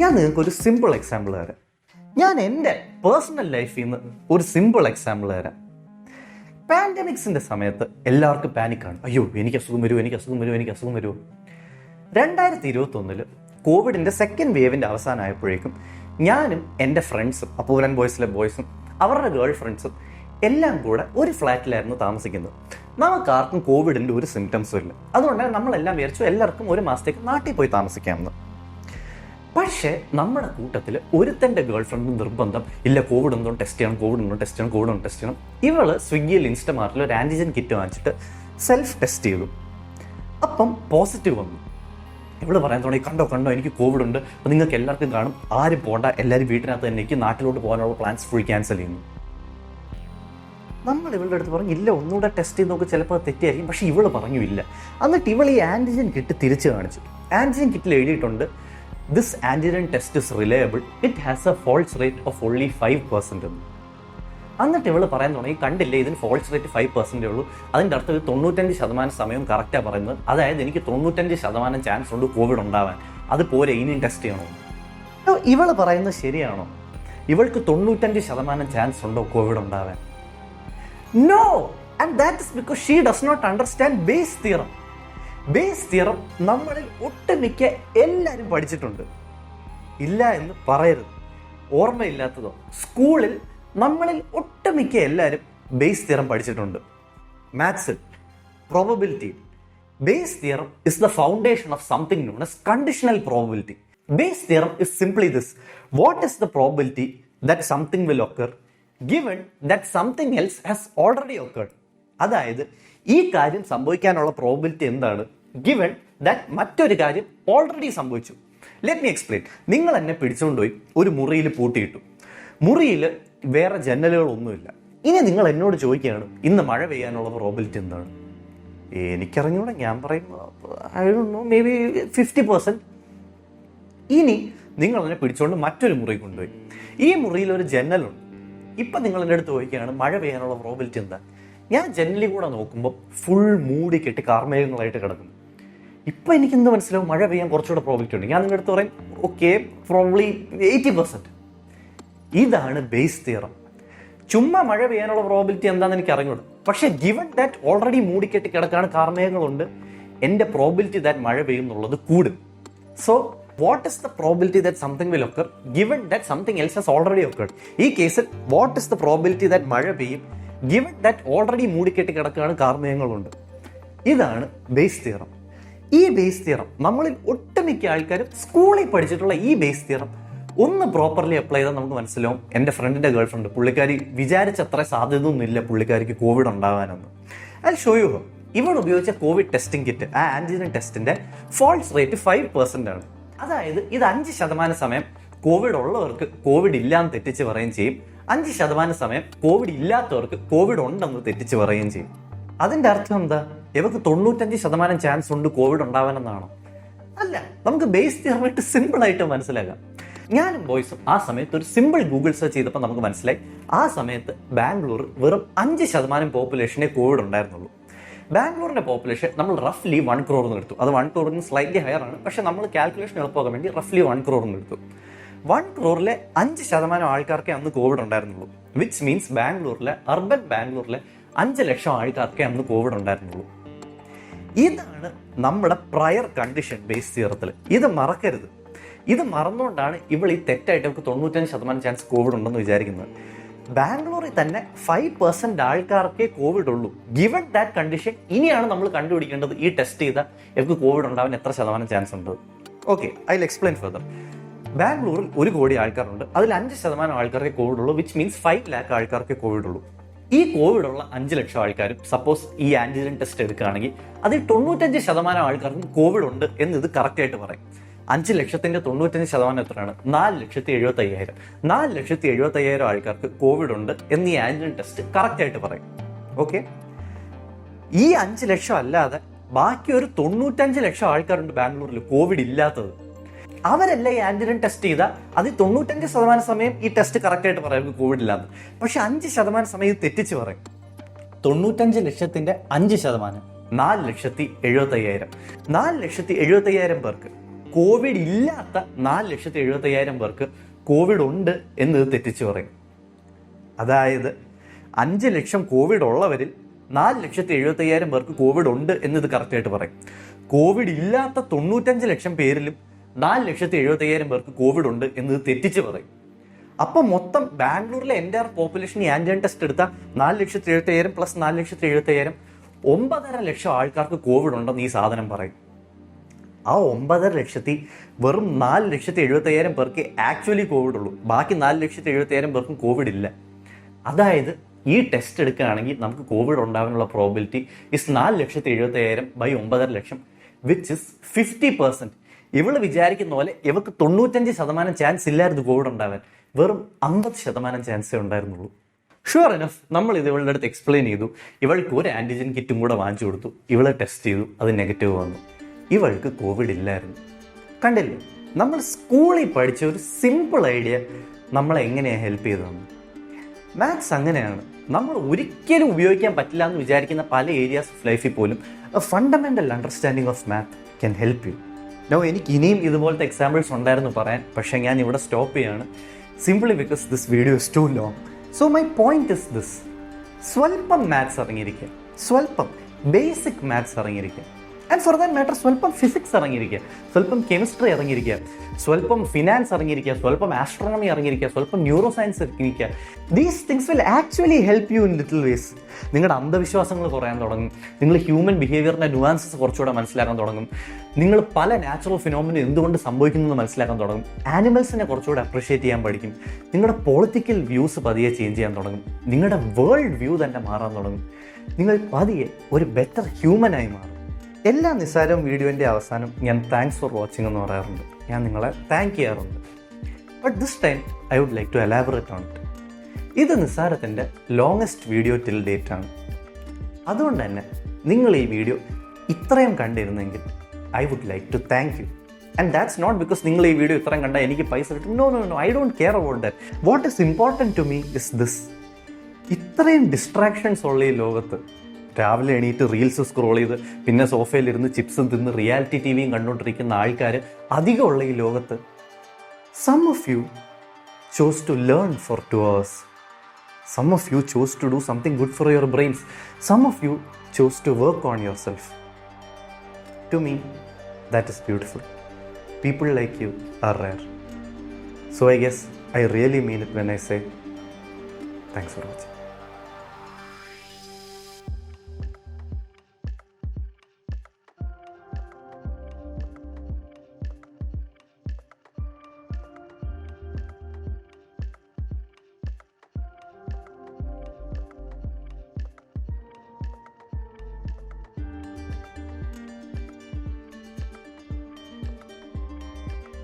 ഞാൻ നിങ്ങൾക്കൊരു സിമ്പിൾ എക്സാമ്പിൾ തരാം. ഞാൻ എൻ്റെ പേഴ്സണൽ ലൈഫിൽ നിന്ന് ഒരു സിമ്പിൾ എക്സാമ്പിൾ തരാം. പാൻഡമിക്സിന്റെ സമയത്ത് എല്ലാവർക്കും പാനിക്കാണ്. അയ്യോ, എനിക്ക് അസുഖം വരുമോ, എനിക്ക് അസുഖം വരുമോ, എനിക്ക് അസുഖം വരുമോ. 2021 കോവിഡിന്റെ സെക്കൻഡ് വേവിന്റെ അവസാനമായപ്പോഴേക്കും ഞാനും എൻ്റെ ഫ്രണ്ട്സും, അപ്പൂരൻ ബോയ്സിലെ ബോയ്സും അവരുടെ ഗേൾ ഫ്രണ്ട്സും എല്ലാം കൂടെ ഒരു ഫ്ലാറ്റിലായിരുന്നു താമസിക്കുന്നത്. നമുക്കാർക്കും കോവിഡിന്റെ ഒരു സിംറ്റംസും ഇല്ല. അതുകൊണ്ട് നമ്മളെല്ലാം വിചാരിച്ചു എല്ലാവർക്കും ഒരു മാസത്തേക്ക് നാട്ടിൽ പോയി താമസിക്കാമെന്ന്. പക്ഷേ നമ്മുടെ കൂട്ടത്തിൽ ഒരുത്തൻ്റെ ഗേൾ ഫ്രണ്ട് നിർബന്ധം, ഇല്ല കോവിഡ് ഒന്നും ടെസ്റ്റ് ചെയ്യണം, കോവിഡ് ഒന്നും ടെസ്റ്റ് ചെയ്യണം, കോവിഡ് ഒന്നും ടെസ്റ്റ് ചെയ്യണം. ഇവള് സ്വിഗ്ഗിയിൽ ഇൻസ്റ്റമാർട്ടിൽ ഒരു ആൻറ്റിജൻ കിറ്റ് വാങ്ങിച്ചിട്ട് സെൽഫ് ടെസ്റ്റ് ചെയ്തു. അപ്പം പോസിറ്റീവ് വന്നു. ഇവള് പറയാൻ തുടങ്ങി, കണ്ടോ കണ്ടോ എനിക്ക് കോവിഡ് ഉണ്ട്, അപ്പോൾ നിങ്ങൾക്ക് എല്ലാവർക്കും കാണും, ആരും പോകണ്ട, എല്ലാവരും വീട്ടിനകത്ത് തന്നെ എനിക്ക് നാട്ടിലോട്ട് പോകാനുള്ള പ്ലാൻസ് ഫുൾ ക്യാൻസൽ ചെയ്യുന്നു. നമ്മൾ ഇവളുടെ അടുത്ത് പറഞ്ഞു, ഇല്ല ഒന്നുകൂടെ ടെസ്റ്റ് ചെയ്ത് നോക്ക്, ചിലപ്പോൾ അത് തെറ്റിയായിരിക്കും. പക്ഷേ ഇവള് പറഞ്ഞു ഇല്ല. എന്നിട്ട് ഇവൾ ഈ ആൻറ്റിജൻ കിറ്റ് തിരിച്ച് കാണിച്ചു. ആൻറ്റിജൻ കിറ്റിൽ എഴുതിയിട്ടുണ്ട്, this antigen test is reliable, it has a false rate of only 5%. എന്നിട്ട് ഇവള് പറയാൻ തുടങ്ങി, കണ്ടില്ലേ ഇതിന് ഫോൾസ് റേറ്റ് 5% ഉള്ളൂ, അതിൻ്റെ അർത്ഥം 95% സമയം കറക്റ്റാണ് പറയുന്നത്. അതായത് എനിക്ക് 95% ചാൻസ് ഉണ്ട് കോവിഡ് ഉണ്ടാവാൻ, അത് പോരെ ഇനിയും ടെസ്റ്റ് ചെയ്യണോ? ഇവള് പറയുന്നത് ശരിയാണോ? ഇവൾക്ക് 95% ചാൻസ് ഉണ്ടോ കോവിഡ് ഉണ്ടാവാൻ? No. And that is because she does not understand Bayes theorem. Bayes theorem നമ്മളിൽ ഒട്ടുമിക്ക എല്ലാവരും പഠിച്ചിട്ടുണ്ട്. ഇല്ല എന്ന് പറയരുത്, ഓർമ്മയില്ലാത്തതോ. സ്കൂളിൽ നമ്മളിൽ ഒട്ടുമിക്ക എല്ലാവരും ബേസ് തിയറം പഠിച്ചിട്ടുണ്ട്. മാത്സിൽ, probability, Bayes theorem is the foundation of something known as conditional probability. Base theorem is simply this: what is the probability that something will occur given that something else has already occurred? അതായത് ഈ കാര്യം സംഭവിക്കാനുള്ള probability എന്താണ് given that മറ്റൊരു കാര്യം already സംഭവിച്ചു. Let me explain. നിങ്ങൾ എന്നെ പിടിച്ചുകൊണ്ടുപോയി ഒരു മുറിയിൽ പൂട്ടിയിട്ടു. മുറിയിൽ വേറെ ജനലുകളൊന്നുമില്ല. ഇനി നിങ്ങൾ എന്നോട് ചോദിക്കുകയാണ്, ഇന്ന് മഴ പെയ്യാനുള്ള പ്രോബിലിറ്റി എന്താണ്? എനിക്കറിഞ്ഞൂടെ. ഞാൻ പറയും I don't know, may be 50%. ഇനി നിങ്ങൾ എന്നെ പിടിച്ചുകൊണ്ട് മറ്റൊരു മുറി കൊണ്ടുപോയി. ഈ മുറിയിൽ ഒരു ജനലുണ്ട്. ഇപ്പം നിങ്ങൾ എൻ്റെ അടുത്ത് ചോദിക്കുകയാണ് മഴ പെയ്യാനുള്ള പ്രോബിലിറ്റി എന്താ? ഞാൻ ജനലിൽ കൂടെ നോക്കുമ്പോൾ ഫുൾ മൂടി കെട്ടി കാർമേഘങ്ങളായിട്ട് കിടക്കുന്നു. ഇപ്പം എനിക്കെന്ത് മനസ്സിലാവും? മഴ പെയ്യാൻ കുറച്ചുകൂടെ പ്രോബിലിറ്റി ഉണ്ട്. ഞാൻ നിങ്ങളുടെ അടുത്ത് പറയും ഓക്കെ പ്രോബ്ലി 80%. ഇതാണ് ബേസ് തിയറം. ചുമ്മാ മഴ പെയ്യാനുള്ള പ്രോബിലിറ്റി എന്താണെന്ന് എനിക്ക് അറിഞ്ഞൂടും. പക്ഷേ ഗിവൺ ദാറ്റ് ഓൾറെഡി മൂടിക്കെട്ടി കിടക്കാണ്, കാർമേഘങ്ങളുണ്ട്, എൻ്റെ പ്രോബിലിറ്റി ദാറ്റ് മഴ പെയ്യും എന്നുള്ളത് കൂടും. So what is the probability that something will occur given that something else has already occurred? ഈ കേസിൽ what is the probability that മഴ പെയ്യും given that already മൂടിക്കെട്ടി കിടക്കുകയാണ്, കാർമേഘങ്ങളുണ്ട്. ഇതാണ് ബേസ് തിയറം. ഈ ബേസ് തിയറം നമ്മളിൽ ഒട്ടുമിക്ക ആൾക്കാരും സ്കൂളിൽ പഠിച്ചിട്ടുള്ള ഈ ബേസ് തിയറം ഒന്ന് പ്രോപ്പർലി അപ്ലൈ ചെയ്താൽ നമുക്ക് മനസ്സിലാവും. എൻ്റെ ഫ്രണ്ടിൻ്റെ ഗേൾ ഫ്രണ്ട്, പുള്ളിക്കാരി വിചാരിച്ചത്ര സാധ്യതയൊന്നുമില്ല പുള്ളിക്കാരിക്ക് കോവിഡ് ഉണ്ടാകാനൊന്നും. I show you. ഇവിടെ ഉപയോഗിച്ച കോവിഡ് ടെസ്റ്റിംഗ് കിറ്റ്, ആ ആൻറ്റിജൻ ടെസ്റ്റിൻ്റെ ഫോൾസ് റേറ്റ് 5% ആണ്. അതായത് ഇത് 5% സമയം കോവിഡ് ഉള്ളവർക്ക് കോവിഡ് ഇല്ലാന്ന് തെറ്റിച്ച് പറയുകയും ചെയ്യും, 5% സമയം കോവിഡ് ഇല്ലാത്തവർക്ക് കോവിഡ് ഉണ്ടെന്ന് തെറ്റിച്ച് പറയുകയും ചെയ്യും. അതിൻ്റെ അർത്ഥം എന്താ? ഇവർക്ക് 95% ചാൻസ് ഉണ്ട് കോവിഡ് ഉണ്ടാവാനെന്നാണോ? അല്ല. നമുക്ക് ബേസ് തിയറിയായിട്ട് സിമ്പിളായിട്ട് മനസ്സിലാക്കാം. ഞാനും ബോയ്സും ആ സമയത്ത് ഒരു സിമ്പിൾ ഗൂഗിൾ സെർച്ച് ചെയ്തപ്പോൾ നമുക്ക് മനസ്സിലായി ആ സമയത്ത് ബാംഗ്ലൂർ വെറും 5% പോപ്പുലേഷനെ കോവിഡ് ഉണ്ടായിരുന്നുള്ളൂ. ബാംഗ്ലൂരിൻ്റെ പോപ്പുലേഷൻ നമ്മൾ റഫ്ലി 1 crore എന്ന് എടുത്തു. അത് 1 crore സ്ലൈറ്റ്ലി ഹയർ ആണ്, പക്ഷെ നമ്മൾ കാൽക്കുലേഷൻ എളുപ്പമാക്കാൻ വേണ്ടി റഫ്ലി 1 crore എന്ന് എടുത്തു. 1 crore 5% ആൾക്കാർക്കേ അന്ന് കോവിഡ് ഉണ്ടായിരുന്നുള്ളൂ. വിച്ച് മീൻസ് അർബൻ ബാംഗ്ലൂരിലെ 5 ലക്ഷം ആൾക്കാർക്കേ അന്ന് കോവിഡ് ഉണ്ടായിരുന്നുള്ളൂ. ഇതാണ് നമ്മുടെ പ്രയർ കണ്ടീഷൻ ബേസ് തിയറത്തിൽ. ഇത് മറക്കരുത്. ഇത് മറന്നുകൊണ്ടാണ് ഇവൾ ഈ തെറ്റായിട്ട് നമുക്ക് 95% ചാൻസ് കോവിഡ് ഉണ്ടെന്ന് വിചാരിക്കുന്നത്. ബാംഗ്ലൂരിൽ തന്നെ 5% ആൾക്കാർക്കേ കോവിഡ് ഉള്ളൂ. ഗിവൺ ദാറ്റ് കണ്ടീഷൻ, ഇനിയാണ് നമ്മൾ കണ്ടുപിടിക്കേണ്ടത് ഈ ടെസ്റ്റ് ചെയ്താൽ ഇവർക്ക് കോവിഡ് ഉണ്ടാവാൻ എത്ര ശതമാനം ചാൻസ് ഉണ്ട്. Okay, I will explain further. ബാംഗ്ലൂരിൽ 1 കോടി ആൾക്കാരുണ്ട്. അതിൽ 5% ആൾക്കാർക്കേ കോവിഡ് ഉള്ളൂ. വിച്ച് മീൻസ് 5 lakh ആൾക്കാർക്കേ കോവിഡ് ഉള്ളൂ. ഈ കോവിഡ് ഉള്ള 5 ലക്ഷം ആൾക്കാരും സപ്പോസ് ഈ ആന്റിജൻ ടെസ്റ്റ് എടുക്കുകയാണെങ്കിൽ അതിൽ 95% ആൾക്കാർക്കും കോവിഡ് ഉണ്ട് എന്ന് ഇത് കറക്റ്റായിട്ട് പറയും. 5 ലക്ഷത്തിന്റെ 95% എത്രയാണ്? 4,75,000. 4,75,000 ആൾക്കാർക്ക് കോവിഡ് ഉണ്ട് എന്ന് ഈ ആന്റിജൻ ടെസ്റ്റ് കറക്റ്റായിട്ട് പറയും. ഓക്കെ, ഈ 5 ലക്ഷം അല്ലാതെ ബാക്കി ഒരു 95 ലക്ഷം ആൾക്കാരുണ്ട് ബാംഗ്ലൂരിൽ കോവിഡ് ഇല്ലാത്തത്. അവരെല്ലാം ഈ ആന്റിജൻ ടെസ്റ്റ് ചെയ്താൽ അത് 95% സമയം ഈ ടെസ്റ്റ് കറക്റ്റായിട്ട് പറയും കോവിഡ് ഇല്ലാന്ന്. പക്ഷെ 5% സമയം ഇത് തെറ്റിച്ച് പറയും. 95 ലക്ഷത്തിന്റെ 5% 4,75,000. 4,75,000 പേർക്ക് കോവിഡ് ഇല്ലാത്ത 4,75,000 പേർക്ക് കോവിഡ് ഉണ്ട് എന്ന് തെറ്റിച്ച് പറയും. അതായത് 5 ലക്ഷം കോവിഡ് ഉള്ളവരിൽ 4,75,000 പേർക്ക് കോവിഡ് ഉണ്ട് എന്നത് കറക്റ്റായിട്ട് പറയും. കോവിഡ് ഇല്ലാത്ത 95 ലക്ഷം പേരിലും 4,75,000 പേർക്ക് കോവിഡ് ഉണ്ട് എന്നത് തെറ്റിച്ച് പറയും. അപ്പം മൊത്തം ബാംഗ്ലൂരിലെ എൻ്റയർ പോപ്പുലേഷൻ ഈ ആന്റിജൻ ടെസ്റ്റ് എടുത്താൽ 4,75,000 പ്ലസ് 4,75,000 9.5 ലക്ഷം ആൾക്കാർക്ക് കോവിഡ് ഉണ്ടെന്ന് ഈ സാധനം പറയും. ആ 9.5 ലക്ഷത്തിൽ വെറും 4,75,000 പേർക്ക് ആക്ച്വലി കോവിഡ് ഉള്ളൂ. ബാക്കി 4,75,000 പേർക്കും കോവിഡ് ഇല്ല. അതായത് ഈ ടെസ്റ്റ് എടുക്കുകയാണെങ്കിൽ നമുക്ക് കോവിഡ് ഉണ്ടാകാനുള്ള probability is 4,75,000 by 9.5 lakh, which is 50%. ഇവള് വിചാരിക്കുന്ന പോലെ ഇവർക്ക് 95% ചാൻസ് ഇല്ലായിരുന്നു കോവിഡ് ഉണ്ടാവാൻ. വെറും 50% ചാൻസേ ഉണ്ടായിരുന്നുള്ളൂ. ഷുവർ എനഫ് നമ്മൾ ഇത് ഇവളുടെ അടുത്ത് എക്സ്പ്ലെയിൻ ചെയ്തു. ഇവൾക്ക് ഒരു ആന്റിജൻ കിറ്റും കൂടെ വാങ്ങിച്ചു കൊടുത്തു. ഇവളെ ടെസ്റ്റ് ചെയ്തു, അത് നെഗറ്റീവ് വന്നു. ഇവൾക്ക് കോവിഡ് ഇല്ലായിരുന്നു. കണ്ടില്ലേ, നമ്മൾ സ്കൂളിൽ പഠിച്ച ഒരു സിമ്പിൾ ഐഡിയ നമ്മളെ എങ്ങനെയാണ് ഹെൽപ്പ് ചെയ്തതെന്ന്. മാത്സ് അങ്ങനെയാണ്. നമ്മൾ ഒരിക്കലും ഉപയോഗിക്കാൻ പറ്റില്ല എന്ന് വിചാരിക്കുന്ന പല ഏരിയാസ് ഓഫ് ലൈഫിൽ പോലും fundamental understanding of math can help you. എനിക്ക് ഇനിയും ഇതുപോലത്തെ എക്സാമ്പിൾസ് ഉണ്ടായിരുന്നു പറയാൻ, പക്ഷേ ഞാൻ ഇവിടെ സ്റ്റോപ്പ് ചെയ്യാണ്. Simply because this video is too long. So my point is this: സ്വല്പം മാത്സ് ഇറങ്ങിയിരിക്കുക, സ്വല്പം ബേസിക് മാത്സ് ഇറങ്ങിയിരിക്കുക, ആൻഡ് ഫോർ ദാറ്റ് മാറ്റർ സ്വല്പം ഫിസിക്സ് ഇറങ്ങിയിരിക്കുക, സ്വല്പം കെമിസ്ട്രി ഇറങ്ങിയിരിക്കുക, സ്വല്പം ഫിനാൻസ് ഇറങ്ങിയിരിക്കുക, സ്വല്പം ആസ്ട്രോണമി ഇറങ്ങിയിരിക്കുക, സ്വല്പം ന്യൂറോ സയൻസ് ഇറങ്ങിയിരിക്കുക. These things will actually help you in little ways. നിങ്ങളുടെ അന്ധവിശ്വാസങ്ങൾ കുറയാൻ തുടങ്ങും. നിങ്ങൾ ഹ്യൂമൻ ബിഹേവിയറിൻ്റെ ന്യൂവാൻസസ് കുറച്ചുകൂടെ മനസ്സിലാക്കാൻ തുടങ്ങും. നിങ്ങൾ പല നാച്ചുറൽ ഫിനോമിന എന്തുകൊണ്ട് സംഭവിക്കുന്നത് മനസ്സിലാക്കാൻ തുടങ്ങും. ആനിമൽസിനെ കുറച്ചുകൂടെ അപ്രിഷ്യേറ്റ് ചെയ്യാൻ പഠിക്കും. നിങ്ങളുടെ പൊളിറ്റിക്കൽ വ്യൂസ് പതിയെ ചേഞ്ച് ചെയ്യാൻ തുടങ്ങും. നിങ്ങളുടെ വേൾഡ് വ്യൂ തന്നെ മാറാൻ തുടങ്ങും. നിങ്ങൾ പതിയെ ഒരു ബെറ്റർ ഹ്യൂമനായി മാറും. എല്ലാ നിസ്സാരവും വീഡിയോൻ്റെ അവസാനം ഞാൻ താങ്ക്സ് ഫോർ വാച്ചിങ് എന്ന് പറയാറുണ്ട്. ഞാൻ നിങ്ങളെ താങ്ക് ചെയ്യാറുണ്ട്. But this time I would like to elaborate on it. ഇത് നിസ്സാരത്തിൻ്റെ ലോങ്ങസ്റ്റ് വീഡിയോ ടിൽ ഡേറ്റ് ആണ്. അതുകൊണ്ട് തന്നെ നിങ്ങൾ ഈ വീഡിയോ ഇത്രയും കണ്ടിരുന്നെങ്കിൽ I would like to thank you. And that's not because നിങ്ങൾ ഈ വീഡിയോ ഇത്രയും കണ്ടാൽ എനിക്ക് പൈസ കിട്ടും. No, I don't care about that. What is important to me is this: ഇത്രയും ഡിസ്ട്രാക്ഷൻസ് ഉള്ള ഈ ലോകത്ത് രാവിലെ എണീറ്റ് റീൽസ് സ്ക്രോൾ ചെയ്ത് പിന്നെ സോഫയിലിരുന്ന് ചിപ്സും തിന്ന് റിയാലിറ്റി ടി വിയും കണ്ടുകൊണ്ടിരിക്കുന്ന ആൾക്കാർ അധികമുള്ള ഈ ലോകത്ത് some of you chose to learn for 2 hours. Some of you chose to do something good for your brains. Some of you chose to work on yourself. To me, that is beautiful. People like you are rare. So I guess I really mean it when I say thanks for watching.